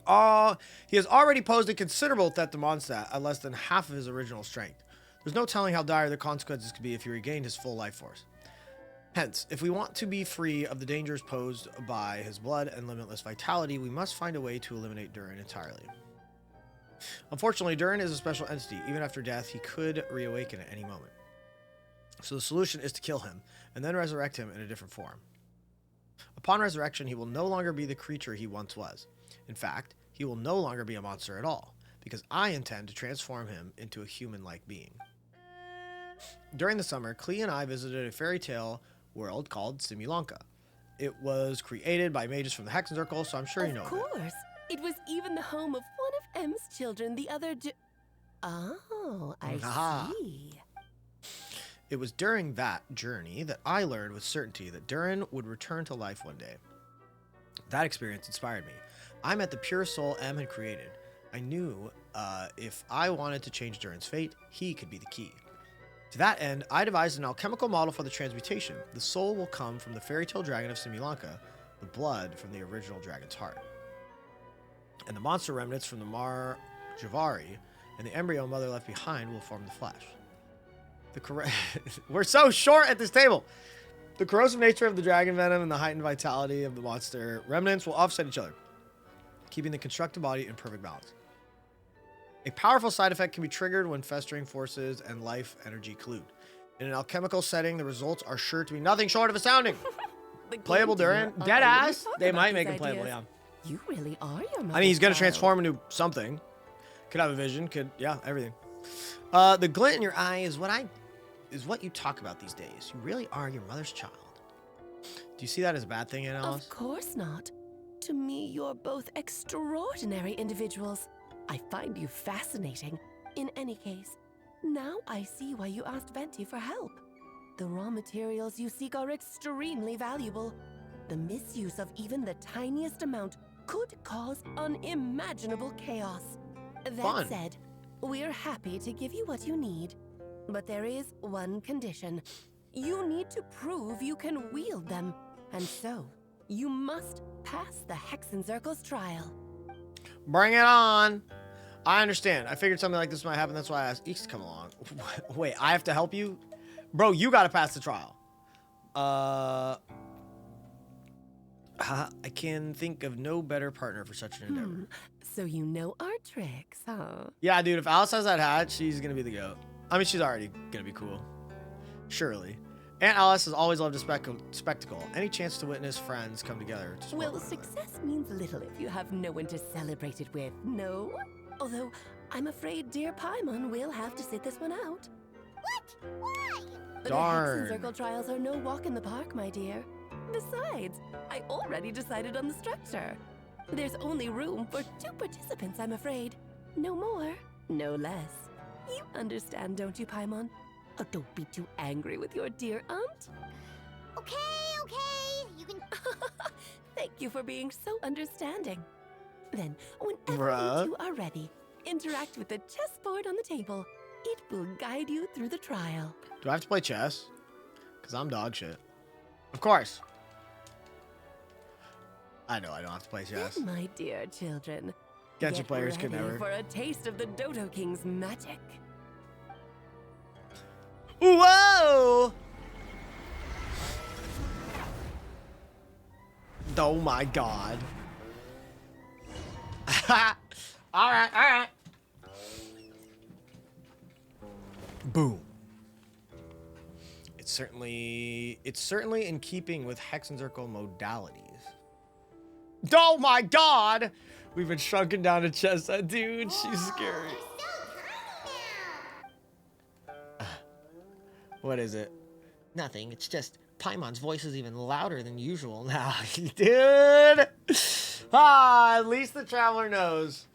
has already posed a considerable threat to Mondstadt at less than half of his original strength. There's no telling how dire the consequences could be if he regained his full life force. Hence, if we want to be free of the dangers posed by his blood and limitless vitality, we must find a way to eliminate Durin entirely. Unfortunately, Durin is a special entity. Even after death, he could reawaken at any moment. So the solution is to kill him, and then resurrect him in a different form. Upon resurrection, he will no longer be the creature he once was. In fact, he will no longer be a monster at all, because I intend to transform him into a human-like being. During the summer, Klee and I visited a fairy tale world called Simulanka. It was created by mages from the Hexen Circle, so I'm sure you know Of course. It was even the home of one of M's children, the other Oh, I see. It was during that journey that I learned with certainty that Durin would return to life one day. That experience inspired me. I met the pure soul M had created. I knew if I wanted to change Durin's fate, he could be the key. To that end, I devised an alchemical model for the transmutation. The soul will come from the fairy tale dragon of Simulanka, the blood from the original dragon's heart. And the monster remnants from the Mar Javari and the embryo mother left behind will form the flesh. We're so short at this table. The corrosive nature of the dragon venom and the heightened vitality of the monster remnants will offset each other, keeping the constructed body in perfect balance. A powerful side effect can be triggered when festering forces and life energy collude. In an alchemical setting, the results are sure to be nothing short of astounding. Playable Durin, dead ass. They might make him playable, yeah. You really are your mother's I mean, he's gonna child. transform into something. Could have a vision. Could, yeah, everything. The glint in your eye is what you talk about these days. You really are your mother's child. Do you see that as a bad thing, Alice? Of course not. To me, you're both extraordinary individuals. I find you fascinating. In any case, now I see why you asked Venti for help. The raw materials you seek are extremely valuable. The misuse of even the tiniest amount could cause unimaginable chaos. That said, we're happy to give you what you need. But there is one condition. You need to prove you can wield them. And so, you must pass the Hexen Circle's trial. Bring it on. I understand. I figured something like this might happen. That's why I asked Eakes to come along. Wait, I have to help you? Bro, you got to pass the trial. I can think of no better partner for such an endeavor. So you know our tricks, huh? Yeah, dude, if Alice has that hat, she's going to be the GOAT. I mean, she's already going to be cool. Surely. Aunt Alice has always loved a spectacle. Any chance to witness friends come together. Well, success means little if you have no one to celebrate it with, no? Although, I'm afraid dear Paimon will have to sit this one out. What? Why? The Darn. Hexen Circle trials are no walk in the park, my dear. Besides, I already decided on the structure. There's only room for 2 participants, I'm afraid. No more, no less. You understand, don't you, Paimon? Oh, don't be too angry with your dear aunt. Okay. You can... you for being so understanding. Then, whenever you two are ready, interact with the chessboard on the table. It will guide you through the trial. Do I have to play chess? Because I'm dog shit. Of course. I know I don't have to play chess. My dear children, Genshin players could never. For a taste of the Dodo King's magic. Whoa! Oh my god. Alright. Boom. It's certainly in keeping with Hexenzirkel modalities. Oh my god! We've been shrunken down to chess, dude. She's scary. What is it? Nothing. It's just Paimon's voice is even louder than usual now. Dude! At least the Traveler knows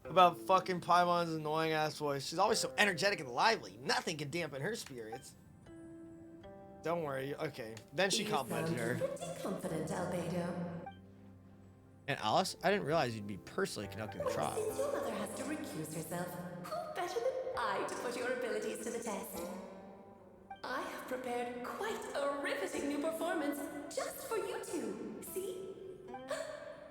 about fucking Paimon's annoying ass voice. She's always so energetic and lively. Nothing can dampen her spirits. Don't worry. Okay. Then she complimented her. Pretty confident, Albedo. And Alice, I didn't realize you'd be personally conducting the trial. Since your mother has to recuse herself, who better than I to put your abilities to the test? I have prepared quite a riveting new performance just for you two. See?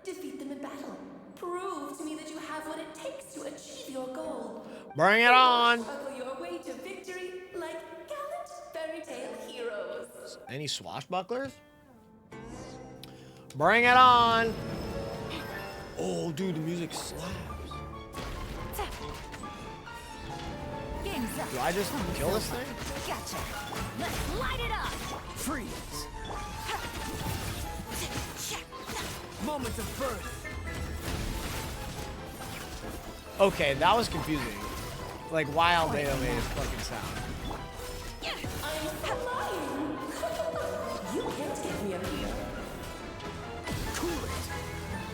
Defeat them in battle. Prove to me that you have what it takes to achieve your goal. Bring it on! Struggle your way to victory like gallant fairy tale heroes. Any swashbucklers? Bring it on! Oh, dude, the music slaps. Do I just kill this thing? Gotcha. Let's light it up. Freeze. Moment of birth. Okay, that was confusing. Like, why Albedo made his fucking sound. I'm flying. You can't get me up here.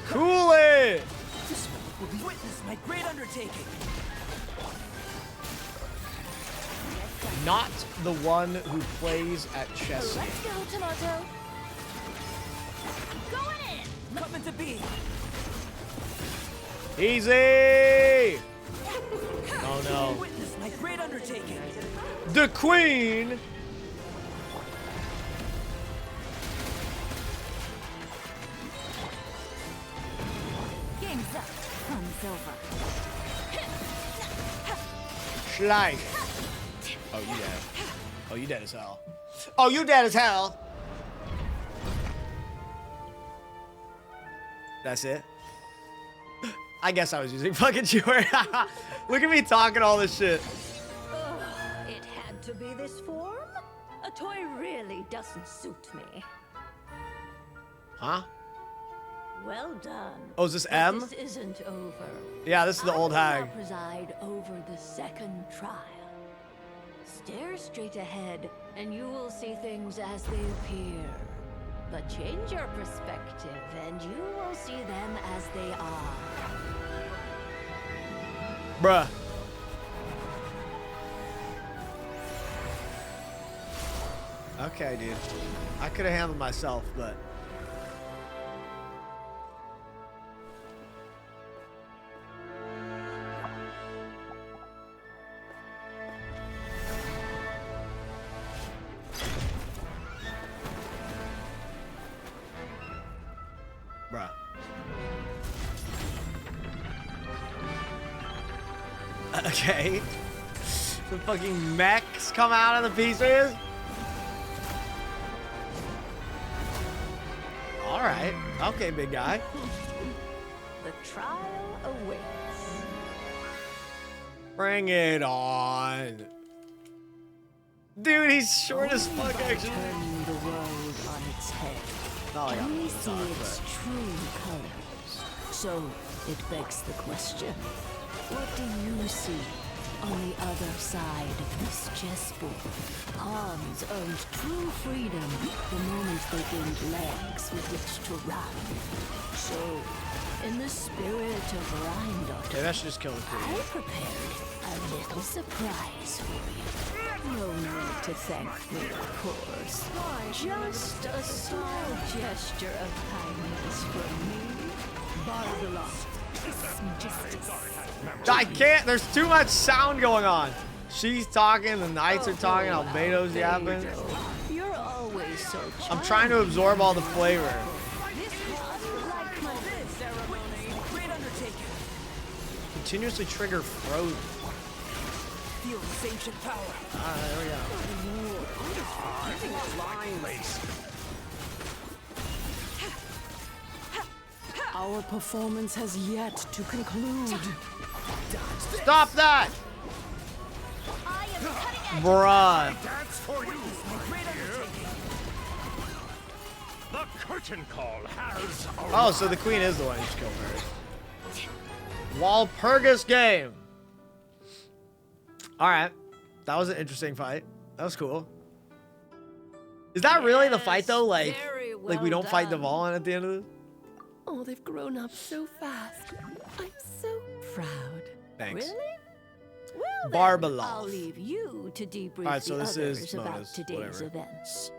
Cool it! This will be witness my great undertaking. Not the one who plays at chess. Let's go, Tomato. Going in. Coming to be. Easy! Oh no. Witness my great undertaking. The queen! Game's up. Fun's over. Schleich. Oh, you dead. Oh, you dead as hell. Oh, you dead as hell. That's it. I guess I was using fucking Chewer. Look at me talking all this shit. It had to be this form? A toy really doesn't suit me. Huh? Well done. Oh, is this But M? This isn't over. Yeah, this is the old I will hag. now preside over the second trial. Stare straight ahead, and you will see things as they appear. But change your perspective, and you will see them as they are. Bruh. Okay, dude. I could have handled myself, but... Bruh. Okay. The fucking mechs come out of the pieces. All right. Okay, big guy. The trial awaits. Bring it on. Dude, he's short as fuck, actually. Turn the world on its head. Not like Can I'm we see talking, its but- true colors? So it begs the question: what do you see on the other side of this chessboard? Pawns earned true freedom the moment they gained legs with which to run. So, in the spirit of Rhine, Okay, that should just kill the I queen. prepared a little surprise for you. No need to thank me, of course. Just a small gesture of kindness from me. Barbeloff. I can't. There's too much sound going on. She's talking, the knights are talking, Albedo's yapping. You're always so I'm trying to absorb all the flavor. Continuously trigger frozen. Feel this ancient power. There we go. Our performance has yet to conclude. Stop that! Bruh. That's for you. The curtain call has arrived. Oh, so the queen is the one who's killed her. Walpurgis game. Alright. That was an interesting fight. That was cool. Is that really the fight though? Like we don't fight Duvall at the end of this? Oh, they've grown up so fast. I'm so proud. Thanks. Really? Well, Barbeloff. I'll leave you to debrief Alright, so the this others is about Modus, today's whatever. events.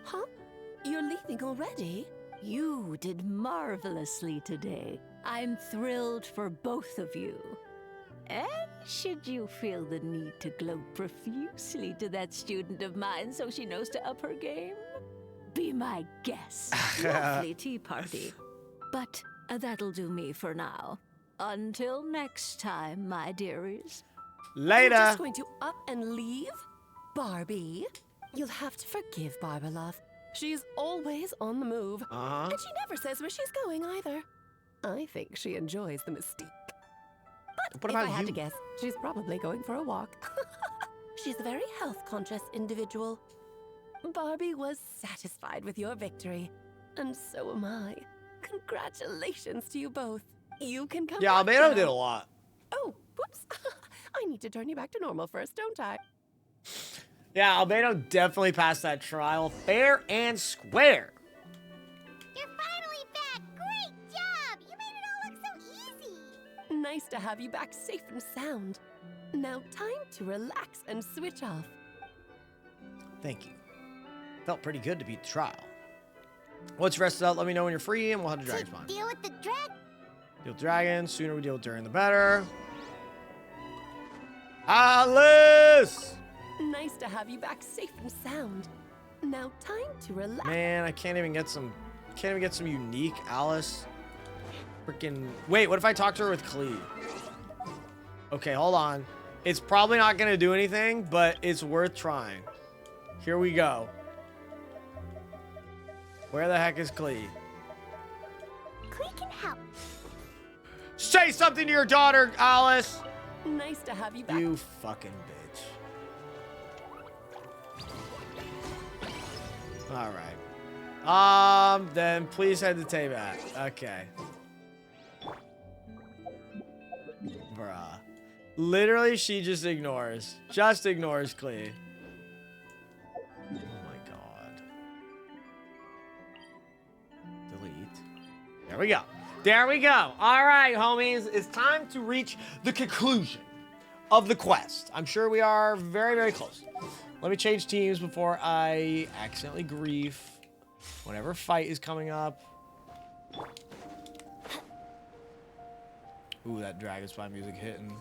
Huh? You're leaving already? You did marvelously today. I'm thrilled for both of you. And should you feel the need to gloat profusely to that student of mine so she knows to up her game, be my guest. Lovely tea party. But that'll do me for now. Until next time, my dearies. Later. You're just going to up and leave? Barbie, you'll have to forgive Barbeloff. She's always on the move. Uh-huh. And she never says where she's going either. I think she enjoys the mystique. But What if about I had you? to guess, she's probably going for a walk. She's a very health-conscious individual. Barbie was satisfied with your victory. And so am I. Congratulations to you both. You can come Yeah, back Albedo now. did a lot. Oh, whoops. I need to turn you back to normal first, don't I? Yeah, Albedo definitely passed that trial fair and square. You're finally back. Great job. You made it all look so easy. Nice to have you back safe and sound. Now time to relax and switch off. Thank you. Felt pretty good to beat the trial. Once you're rested up, let me know when you're free and we'll head to Dragon Spawn. Deal with the drag. Deal with dragons. Sooner we deal with during the better. Alice! Nice to have you back safe and sound. Now time to relax. Man, I can't even get some unique Alice. Freaking wait, what if I talk to her with Klee? Okay, hold on. It's probably not gonna do anything, but it's worth trying. Here we go. Where the heck is Klee? Klee can help. Say something to your daughter, Alice! Nice to have you back. You fucking bitch. Alright. Then please head to Teyvat. Okay. Bruh. Literally, she just ignores. Just ignores Klee. Oh my god. Delete. There we go. There we go. All right, homies. It's time to reach the conclusion of the quest. I'm sure we are very, very close. Let me change teams before I accidentally grief whatever fight is coming up. Ooh, that Dragon Spy music hitting.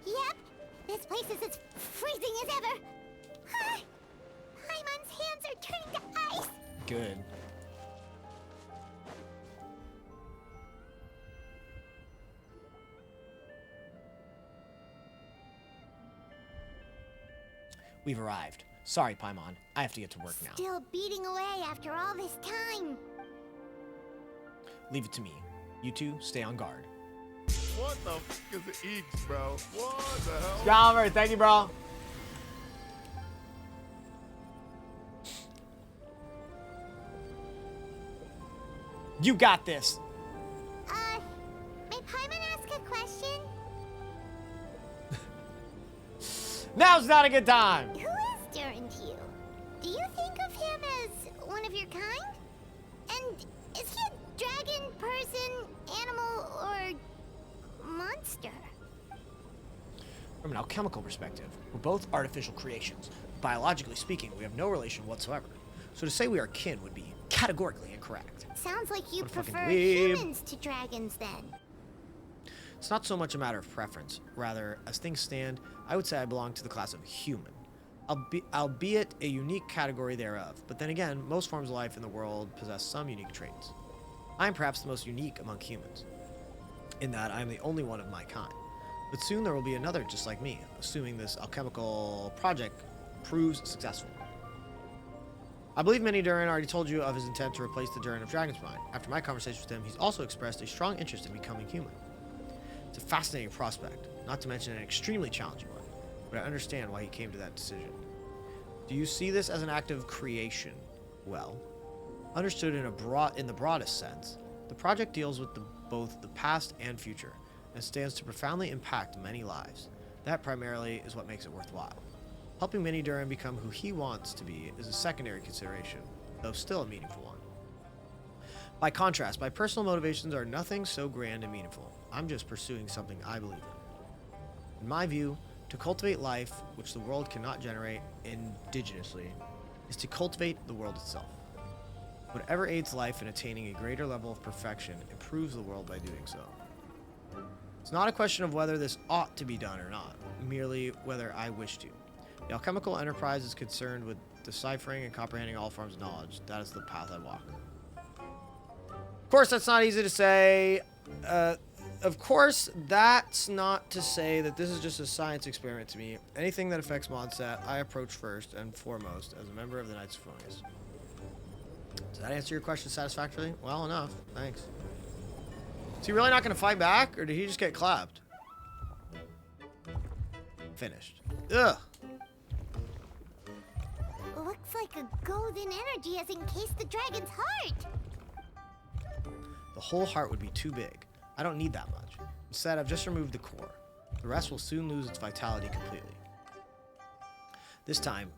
Yep, this place is as freezing as ever. Paimon's hands are turning to ice. Good. We've arrived. Sorry, Paimon. I have to get to work now. Still beating away after all this time. Leave it to me. You two, stay on guard. What the f is the Eakes, bro? What the hell? Oliver, thank you, bro. You got this. May Paimon ask a question? Now's not a good time. Who is Durin to you? Do you think of him as one of your From an alchemical perspective, we're both artificial creations. Biologically speaking, we have no relation whatsoever. So to say we are kin would be categorically incorrect. Sounds like you What a fucking prefer dweeb. humans to dragons then. It's not so much a matter of preference. Rather, as things stand, I would say I belong to the class of human. Albeit a unique category thereof. But then again, most forms of life in the world possess some unique traits. I am perhaps the most unique among humans, in that I am the only one of my kind. But soon there will be another just like me, assuming this alchemical project proves successful. I believe Mini Durin already told you of his intent to replace the Durin of Dragonsmine. After my conversation with him, he's also expressed a strong interest in becoming human. It's a fascinating prospect, not to mention an extremely challenging one, but I understand why he came to that decision. Do you see this as an act of creation? Well, understood in the broadest sense, the project deals with both the past and future, and stands to profoundly impact many lives. That primarily is what makes it worthwhile. Helping Mini Durin become who he wants to be is a secondary consideration, though still a meaningful one. By contrast, my personal motivations are nothing so grand and meaningful. I'm just pursuing something I believe in. In my view, to cultivate life, which the world cannot generate indigenously, is to cultivate the world itself. Whatever aids life in attaining a greater level of perfection improves the world by doing so. It's not a question of whether this ought to be done or not, merely whether I wish to. The alchemical enterprise is concerned with deciphering and comprehending all forms of knowledge. That is the path I walk. Of course, that's not easy to say. Of course, that's not to say that this is just a science experiment to me. Anything that affects Mondstadt, I approach first and foremost as a member of the Knights of Euphonius. Does that answer your question satisfactorily? Well enough. Thanks. Is he really not going to fight back, or did he just get clapped? Finished. Ugh. Looks like a golden energy has encased the dragon's heart. The whole heart would be too big. I don't need that much. Instead, I've just removed the core. The rest will soon lose its vitality completely. This time,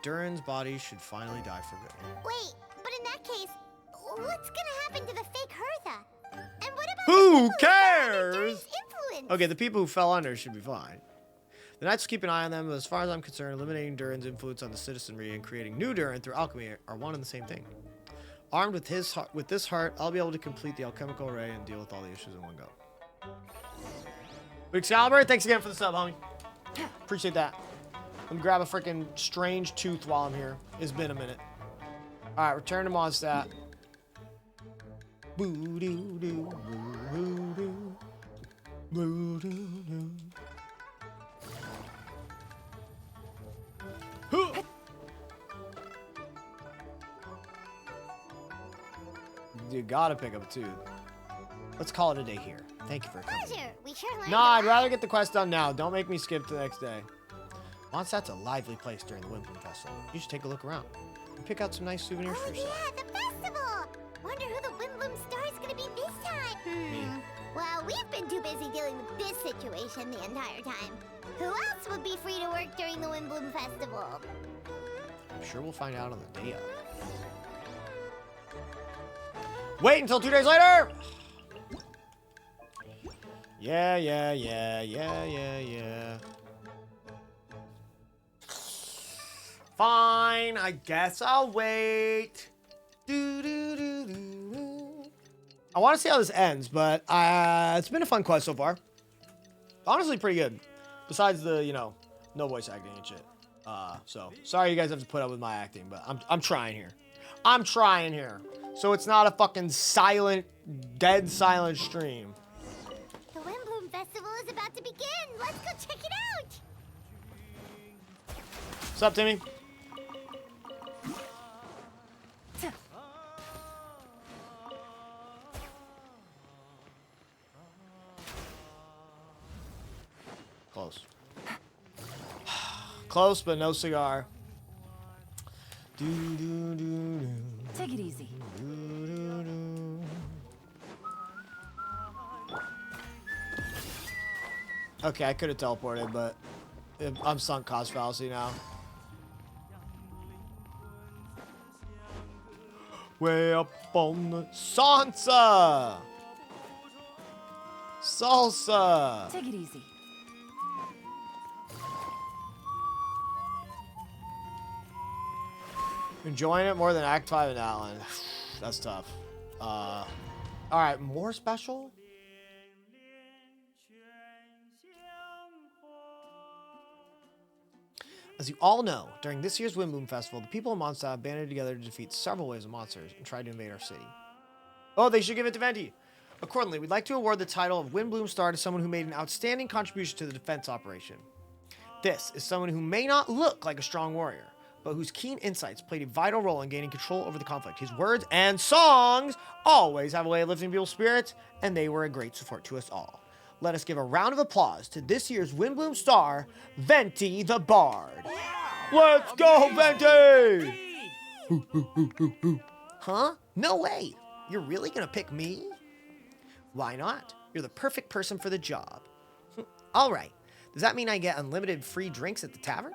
Durin's body should finally die for good. Wait, but in that case, what's gonna happen to the fake Hertha? And what about Who cares? influence? Okay, the people who fell under should be fine. The Knights will keep an eye on them, but as far as I'm concerned, eliminating Durin's influence on the citizenry and creating new Durin through alchemy are one and the same thing. Armed with this heart, I'll be able to complete the alchemical array and deal with all the issues in one go. Excalibur, thanks again for the sub, homie. Appreciate that. Let me grab a freaking strange tooth while I'm here. It's been a minute. Alright, return to Mondstadt. Boo-doo-doo, boo-doo-doo, boo-doo-doo. You gotta pick up a tooth. Let's call it a day here. Thank you for coming. Pleasure. We sure learned No, I'd rather get the quest done now. Don't make me skip to the next day. Mondstadt's a lively place during the Wimbledon Festival. You should take a look around and pick out some nice souvenirs for yourself. Yeah, the festival. Wonder who the Wimbloom star is gonna be this time. Me. Well, we've been too busy dealing with this situation the entire time. Who else would be free to work during the Wimbloom Festival? I'm sure we'll find out on the day of. Wait until 2 days later! Yeah. Fine, I guess I'll wait. I want to see how this ends, but it's been a fun quest so far. Honestly, pretty good. Besides the, no voice acting and shit. So sorry you guys have to put up with my acting, but I'm trying here. I'm trying here. So it's not a fucking dead silent stream. The Wimbloom Festival is about to begin. Let's go check it out. What's up, Timmy? Close. Close, but no cigar. Take it easy. Okay, I could have teleported, but I'm sunk cost fallacy now. Way up on the Sansa! Salsa! Take it easy. Enjoying it more than Act 5 in Alan. That's tough. Alright, more special? As you all know, during this year's Windbloom Festival, the people of Mondstadt banded together to defeat several waves of monsters and tried to invade our city. Oh, they should give it to Venti! Accordingly, we'd like to award the title of Windbloom Star to someone who made an outstanding contribution to the defense operation. This is someone who may not look like a strong warrior, but whose keen insights played a vital role in gaining control over the conflict. His words and songs always have a way of lifting people's spirits, and they were a great support to us all. Let us give a round of applause to this year's Windbloom Star, Venti the Bard. Let's go, Venti! Huh? No way! You're really gonna pick me? Why not? You're the perfect person for the job. All right. Does that mean I get unlimited free drinks at the tavern?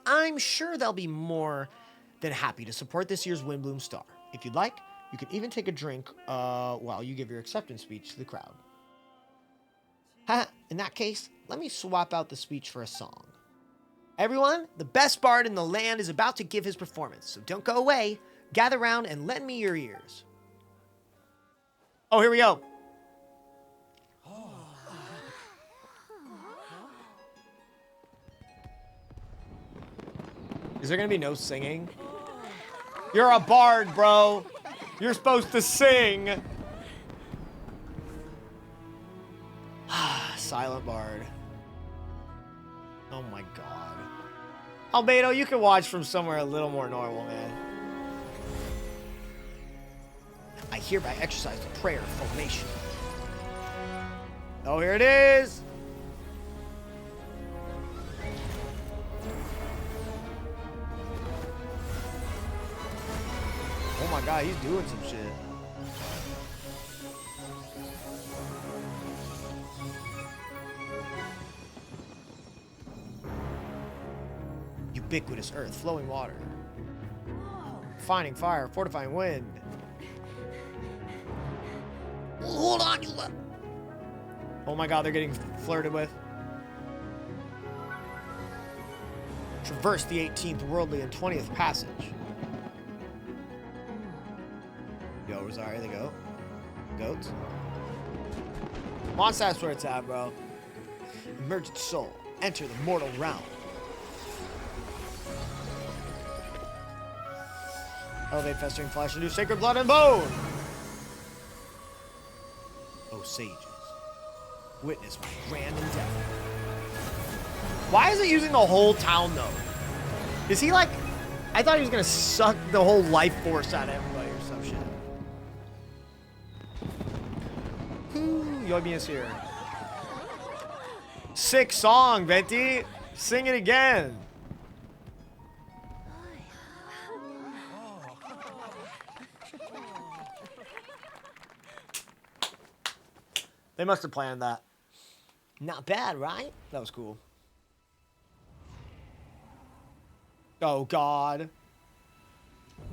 I'm sure they'll be more than happy to support this year's Windbloom Star. If you'd like, you can even take a drink while you give your acceptance speech to the crowd. In that case, let me swap out the speech for a song. Everyone, the best bard in the land is about to give his performance, so don't go away. Gather round and lend me your ears. Oh, here we go. Is there gonna be no singing? You're a bard, bro. You're supposed to sing. Silent bard. Oh my god. Albedo, you can watch from somewhere a little more normal, man. I hereby exercise the prayer of formation. Oh, here it is. Oh my god, he's doing some shit. Ubiquitous earth, flowing water. Refining fire, fortifying wind. Hold on, you left. Oh my god, they're getting flirted with. Traverse the 18th worldly and 20th passage. Yo, Rosario, they go. Goats. Mondstadt's where it's at, bro. Emergent soul, enter the mortal realm. Elevate festering flesh into sacred blood and bone. O sages, witness my grand endeavor. Why is it using the whole town though? Is he like? I thought he was gonna suck the whole life force out of everybody or some shit. Yomi is here. Sick song, Venti. Sing it again. They must have planned that. Not bad, right? That was cool. Oh, God.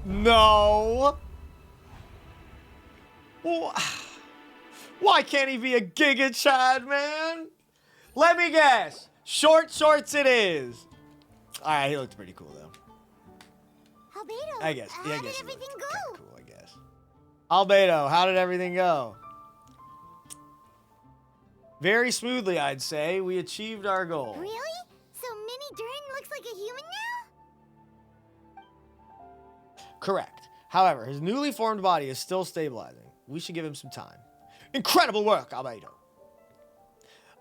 No. Why can't he be a Giga Chad, man? Let me guess. Short shorts it is. All right, he looked pretty cool, though. Albedo, I guess. Yeah, how did everything go? Cool, I guess. Albedo, how did everything go? Very smoothly, I'd say. We achieved our goal. Really? So Mini Durden looks like a human now? Correct. However, his newly formed body is still stabilizing. We should give him some time. Incredible work, Albedo.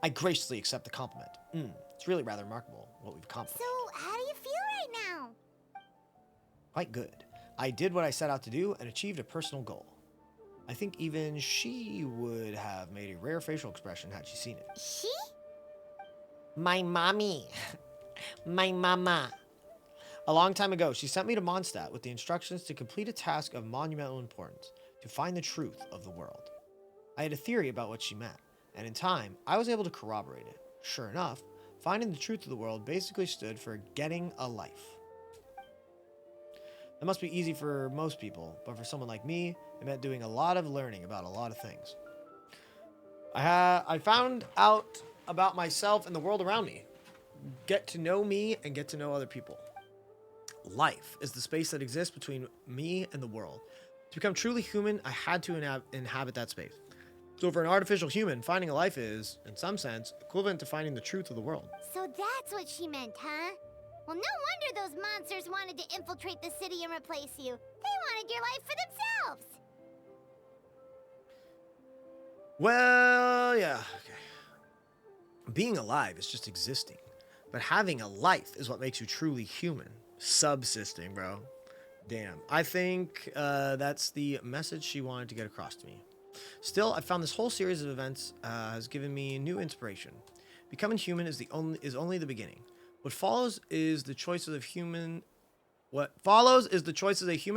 I graciously accept the compliment. It's really rather remarkable what we've accomplished. So, how do you feel right now? Quite good. I did what I set out to do and achieved a personal goal. I think even she would have made a rare facial expression had she seen it. She? My mommy. My mama. A long time ago, she sent me to Mondstadt with the instructions to complete a task of monumental importance, to find the truth of the world. I had a theory about what she meant, and in time, I was able to corroborate it. Sure enough, finding the truth of the world basically stood for getting a life. That must be easy for most people, but for someone like me, it meant doing a lot of learning about a lot of things. I found out about myself and the world around me. Get to know me and get to know other people. life is the space that exists between me and the world. To become truly human, I had to inhabit that space. So for an artificial human, finding a life is, in some sense, equivalent to finding the truth of the world. So that's what she meant, huh? Well, no wonder those monsters wanted to infiltrate the city and replace you. They wanted your life for themselves. Well, yeah, okay. Being alive is just existing, but having a life is what makes you truly human. Subsisting, bro. Damn. I think that's the message she wanted to get across to me. Still, I found this whole series of events has given me new inspiration. Becoming human is only the beginning. What follows is the choices a human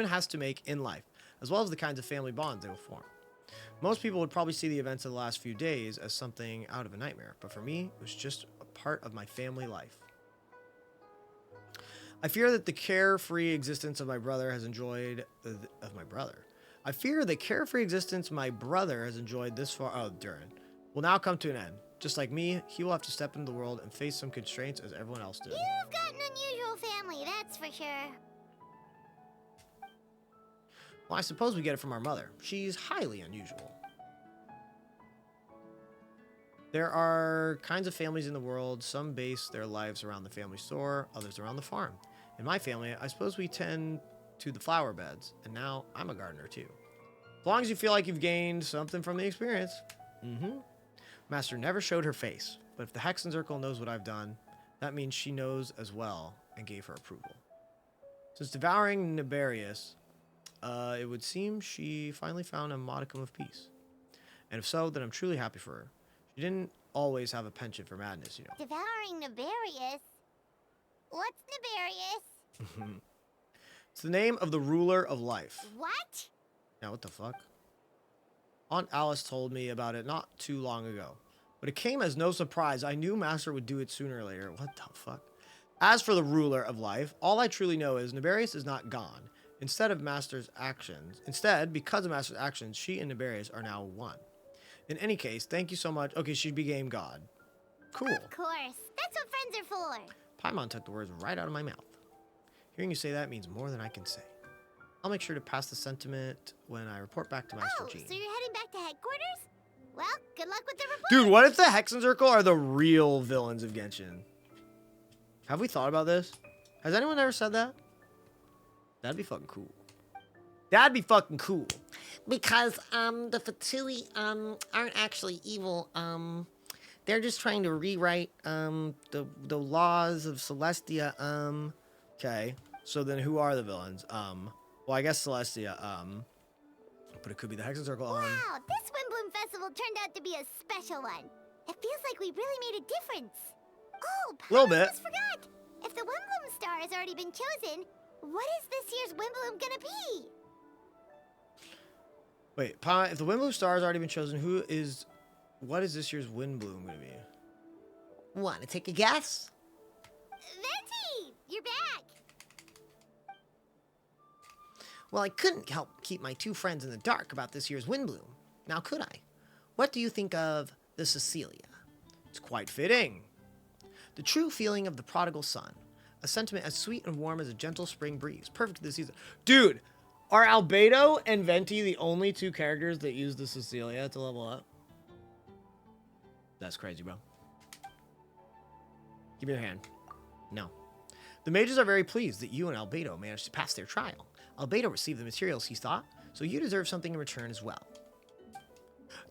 has to make in life, as well as the kinds of family bonds they will form. Most people would probably see the events of the last few days as something out of a nightmare, but for me, it was just a part of my family life. I fear that the carefree existence my brother has enjoyed this far, will now come to an end. Just like me, he will have to step into the world and face some constraints as everyone else did. You've got an unusual family, that's for sure. Well, I suppose we get it from our mother. She's highly unusual. There are kinds of families in the world. Some base their lives around the family store, others around the farm. In my family, I suppose we tend to the flower beds, and now I'm a gardener too. As long as you feel like you've gained something from the experience. Master never showed her face, but if the Hexenzirkel knows what I've done, that means she knows as well and gave her approval. Since devouring Nibarius, it would seem she finally found a modicum of peace. And if so, then I'm truly happy for her. She didn't always have a penchant for madness, you know. Devouring Nibarius? What's Nibarius? It's the name of the ruler of life. What? Now, what the fuck? Aunt Alice told me about it not too long ago, but it came as no surprise. I knew Master would do it sooner or later. What the fuck? As for the ruler of life, all I truly know is Nibarius is not gone. Instead, because of Master's actions, she and Nibarius are now one. In any case, thank you so much. Okay, she became God. Cool. Of course. That's what friends are for. Paimon took the words right out of my mouth. Hearing you say that means more than I can say. I'll make sure to pass the sentiment when I report back to Master Jean. So you're heading back to headquarters? Well, good luck with the report. Dude, what if the Hexenzirkel are the real villains of Genshin? Have we thought about this? Has anyone ever said that? That'd be fucking cool. That'd be fucking cool. Because the Fatui aren't actually evil. They're just trying to rewrite the laws of Celestia. Okay. So then who are the villains? Well, I guess Celestia, but it could be the Hexenzirkel. Wow, this Windbloom Festival turned out to be a special one. It feels like we really made a difference. Oh, a little bit. I just forgot. If the Windbloom star has already been chosen, what is this year's Windbloom gonna be? Wait, if the Windbloom star has already been chosen, what is this year's Windbloom gonna be? Want to take a guess? Venti, you're back. Well, I couldn't help keep my two friends in the dark about this year's Windbloom. Now, could I? What do you think of the Cecilia? It's quite fitting. The true feeling of the prodigal son. A sentiment as sweet and warm as a gentle spring breeze. Perfect for the season. Dude, are Albedo and Venti the only two characters that use the Cecilia to level up? That's crazy, bro. Give me your hand. No. The mages are very pleased that you and Albedo managed to pass their trial. Albedo received the materials he sought, so you deserve something in return as well.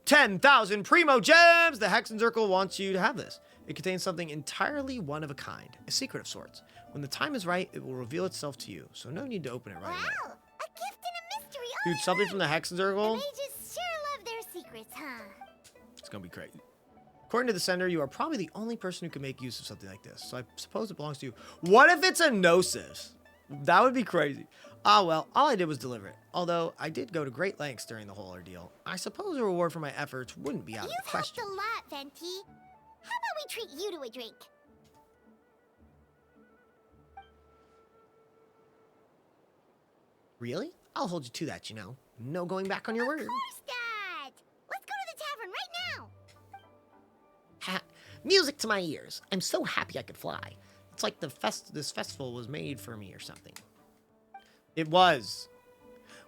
10,000 Primo Gems! The Hexenzirkel wants you to have this. It contains something entirely one of a kind, a secret of sorts. When the time is right, it will reveal itself to you, so no need to open it right away. Wow, a gift and a mystery. Dude, something from the Hexenzirkel? The mages sure love their secrets, huh? It's gonna be great. According to the sender, you are probably the only person who can make use of something like this, so I suppose it belongs to you. What if it's a Gnosis? That would be crazy. Ah, well, all I did was deliver it. Although I did go to great lengths during the whole ordeal. I suppose a reward for my efforts wouldn't be out of the question. You've helped a lot, Venti. How about we treat you to a drink? Really? I'll hold you to that, you know. No going back on your word. Of course, Dad. Let's go to the tavern right now. Music to my ears. I'm so happy I could fly. It's like this festival was made for me or something. It was.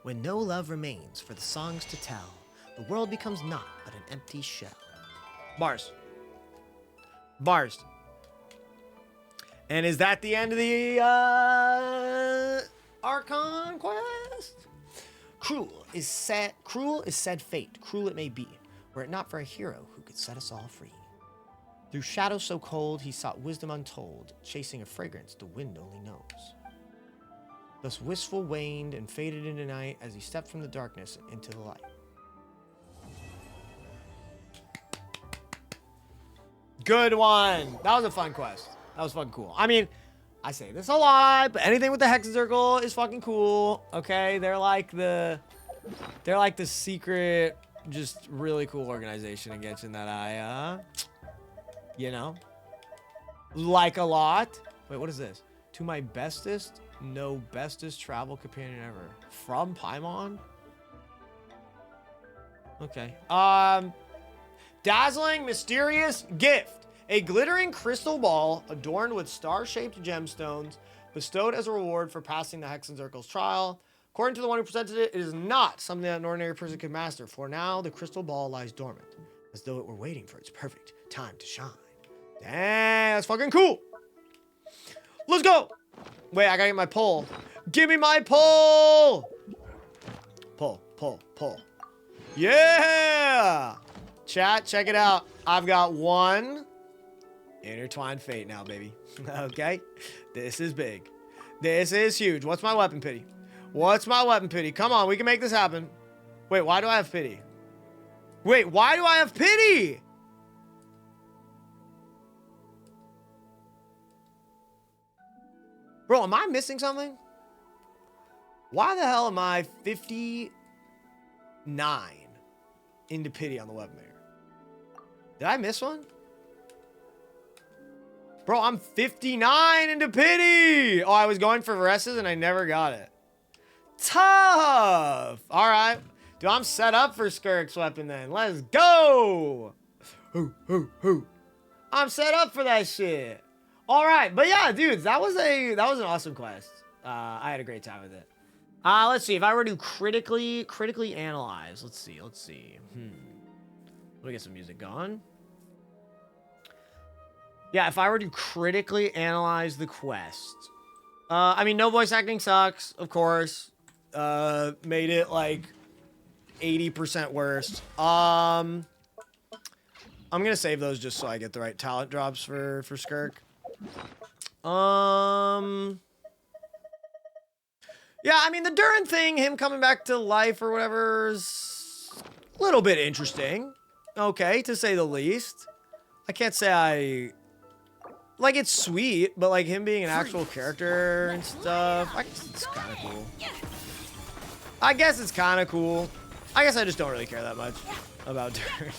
When no love remains for the songs to tell, the world becomes naught but an empty shell. Bars. Bars. And is that the end of the Archon Quest? Cruel is said fate, cruel it may be, were it not for a hero who could set us all free. Through shadows so cold, he sought wisdom untold, chasing a fragrance the wind only knows. Thus wistful waned and faded into night as he stepped from the darkness into the light. Good one. That was a fun quest. That was fucking cool. I mean, I say this a lot, but anything with the Hexen Circle is fucking cool. Okay, they're like the secret, just really cool organization in Genshin that I, you know, like a lot. Wait, what is this? To my bestest, no bestest travel companion ever. From Paimon? Okay. Dazzling, mysterious gift. A glittering crystal ball adorned with star-shaped gemstones bestowed as a reward for passing the Hexen Circle's trial. According to the one who presented it, it is not something that an ordinary person could master. For now, the crystal ball lies dormant, as though it were waiting for its perfect time to shine. Dang, that's fucking cool. Let's go. Wait, I gotta get my pole. Give me my pole. Pull, pull, pull. Yeah. Chat, check it out. I've got one intertwined fate now, baby. Okay? This is big. This is huge. What's my weapon pity? What's my weapon pity? Come on, we can make this happen. Wait, why do I have pity? Wait, why do I have pity? Bro, am I missing something? Why the hell am I 59 into pity on the weapon maker? Did I miss one? Bro, I'm 59 into pity. Oh, I was going for Varesses and I never got it. Tough. All right. Dude, I'm set up for Skirk's weapon then. Let's go. I'm set up for that shit. All right. But yeah, dudes, that was an awesome quest. I had a great time with it. Let's see. If I were to critically analyze, let's see. Let me get some music going. Yeah, if I were to critically analyze the quest, I mean, no voice acting sucks, of course. Made it like 80% worse. I'm gonna save those just so I get the right talent drops for Skirk. Yeah, I mean, the Durin thing, him coming back to life or whatever, is a little bit interesting. Okay, to say the least. I can't say like, it's sweet, but like him being an actual character and stuff, I guess it's kind of cool. I guess it's kind of cool. I guess I just don't really care that much about Durin.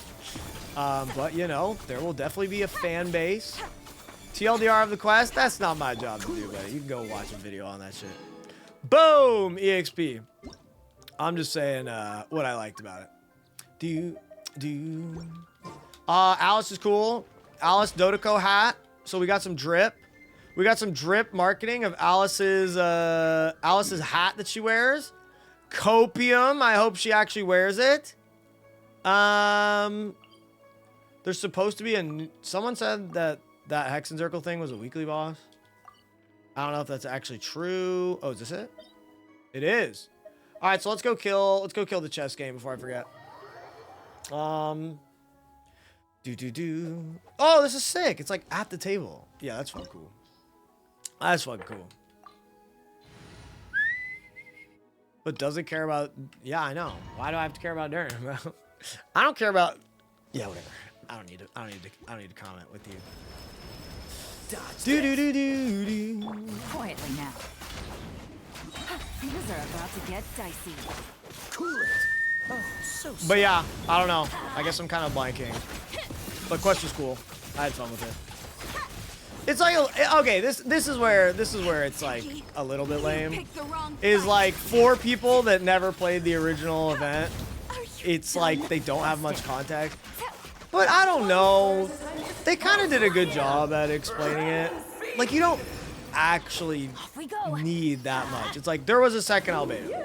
But you know, there will definitely be a fan base. TLDR of the quest, that's not my job to do, buddy. You can go watch a video on that shit. Boom! EXP. I'm just saying what I liked about it. Alice is cool. Alice Dodoko hat. So we got some drip. We got some drip marketing of Alice's hat that she wears. Copium. I hope she actually wears it. There's supposed to be someone said that Hexen Circle thing was a weekly boss. I don't know if that's actually true. Oh, is this it? It is. All right, so let's go kill the chess game before I forget. Oh, this is sick. It's like at the table. Yeah, that's fucking cool. That's fucking cool. But doesn't care about... Yeah, I know. Why do I have to care about Durin? I don't care about... Yeah, whatever. I don't need to comment with you. Quietly now. Things are about to get dicey. Cool it. Oh, so sorry. But yeah, I don't know. I guess I'm kind of blanking. But quest was cool. I had fun with it. It's like okay, this is where it's like a little bit lame. Is like for people that never played the original event, it's like they don't have much context. But I don't know. They kind of did a good job at explaining it. like, you don't actually need that much. It's like, there was a second Albedo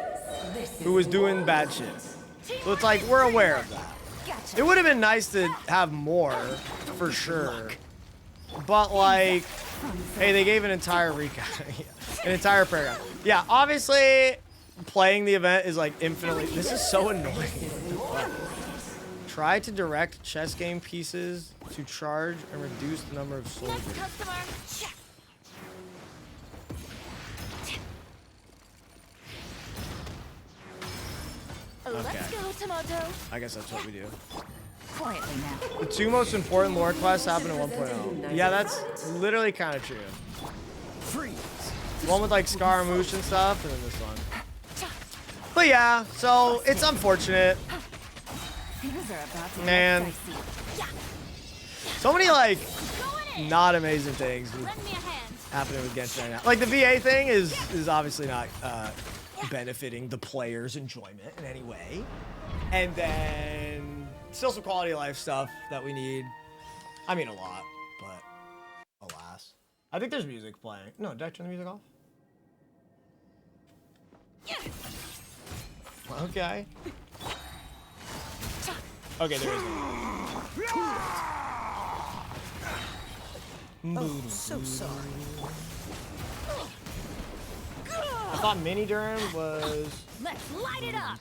who was doing bad shit. So it's like, we're aware of that. It would have been nice to have more, for sure. But, like, hey, they gave an entire recap. An entire paragraph. Yeah, obviously, playing the event is, like, infinitely... This is so annoying. Try to direct chess game pieces to charge and reduce the number of soldiers. Okay. Let's go, Tomato. I guess that's what we do. Quietly now. The two most important lore quests happen in 1.0. Yeah, that's literally kind of true. Freeze. One with like Scaramouche and stuff, and then this one. But yeah, so it's unfortunate. Man. So many like not amazing things happening with Genshin right now. Like the VA thing is obviously not benefiting the player's enjoyment in any way. And then still some quality of life stuff that we need. I mean a lot, but alas. I think there's music playing. No, did I turn the music off? Okay. Okay, there is one. Oh, so sorry. I thought Mini Durham was... Let's light it up!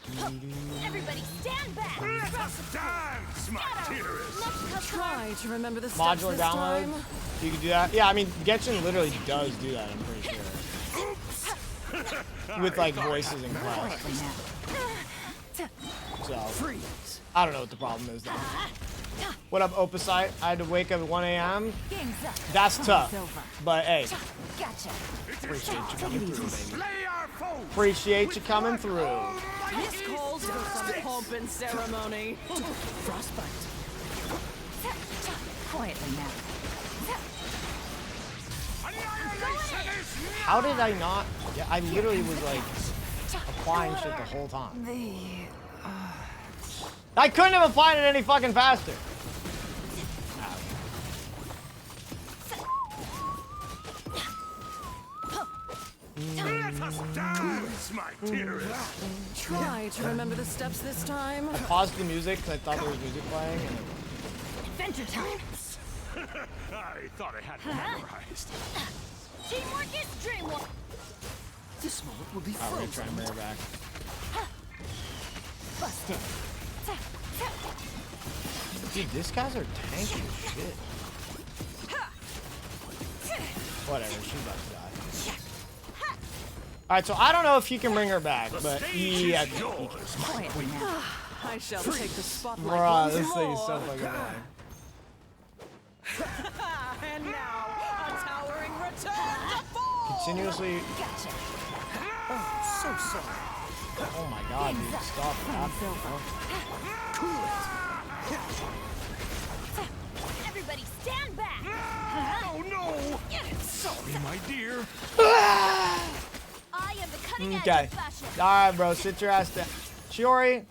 Everybody stand back! Dance, my dearest! Try to remember the steps Modular this download? time. You can do that? Yeah, I mean, Genshin literally does do that, I'm pretty sure. With, like, voices and class. So, I don't know what the problem is, though. What up, Opusite? I had to wake up at 1 a.m. That's tough. But, hey. Appreciate you coming through, baby. Appreciate you coming through. This calls for some pomp and ceremony. Frostbite. Quietly now. How did I not? Yeah, I literally was, like, applying shit the whole time. I couldn't have applied it any fucking faster. Dance, my dearest! Try to remember the steps this time. I paused the music because I thought there was music playing. And Adventure time! I thought I had it memorized. Teamwork is dreamwork! This moment will be I'm gonna frozen. try and bring her back. Busted. Dude, these guys are tanky as shit. Whatever, she's about to die. Alright, so I don't know if he can bring her back, but yeah, he can. I shall take the spotlight. Bruh, this thing is so fucking annoying. And now, a towering return to fall. Continuously. Oh, so sorry. Oh my god, dude, stop that. Everybody stand back! Oh no! Sorry, my dear. I am the cutting edge Okay. of fashion. Alright, bro, sit your ass down. Shiori,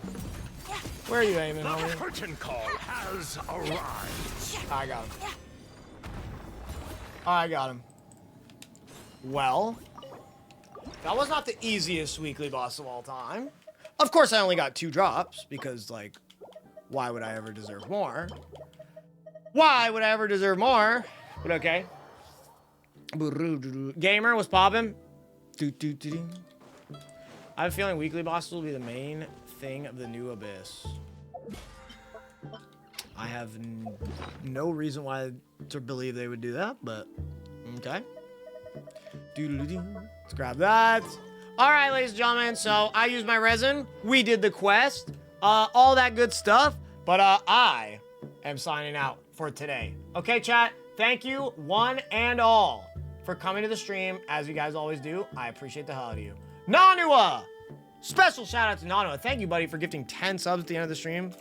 where are you aiming, The homie? curtain call has arrived. I got him. I got him. Well, that was not the easiest weekly boss of all time. Of course, I only got 2 drops because, like, why would I ever deserve more? Why would I ever deserve more? But okay. Gamer was popping. I have a feeling weekly bosses will be the main thing of the new Abyss. I have no reason why to believe they would do that, but okay. Let's grab that. All right, ladies and gentlemen. So I used my resin. We did the quest. All that good stuff. But I am signing out for today. Okay, chat. Thank you, one and all, for coming to the stream, as you guys always do. I appreciate the hell out of you. Nanua! Special shout out to Nanua. Thank you, buddy, for gifting 10 subs at the end of the stream.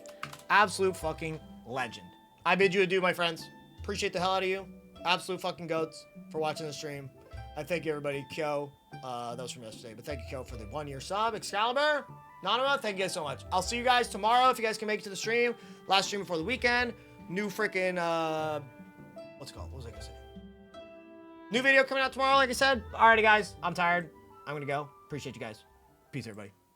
Absolute fucking legend. I bid you adieu, my friends. Appreciate the hell out of you. Absolute fucking goats for watching the stream. I thank you, everybody. Kyo, that was from yesterday, but thank you, Kyo, for the 1-year sub. Excalibur, Nanua, thank you guys so much. I'll see you guys tomorrow if you guys can make it to the stream. Last stream before the weekend. New freaking, what's it called? What was I gonna say? New video coming out tomorrow, like I said. Alrighty, guys. I'm tired. I'm gonna go. Appreciate you guys. Peace, everybody.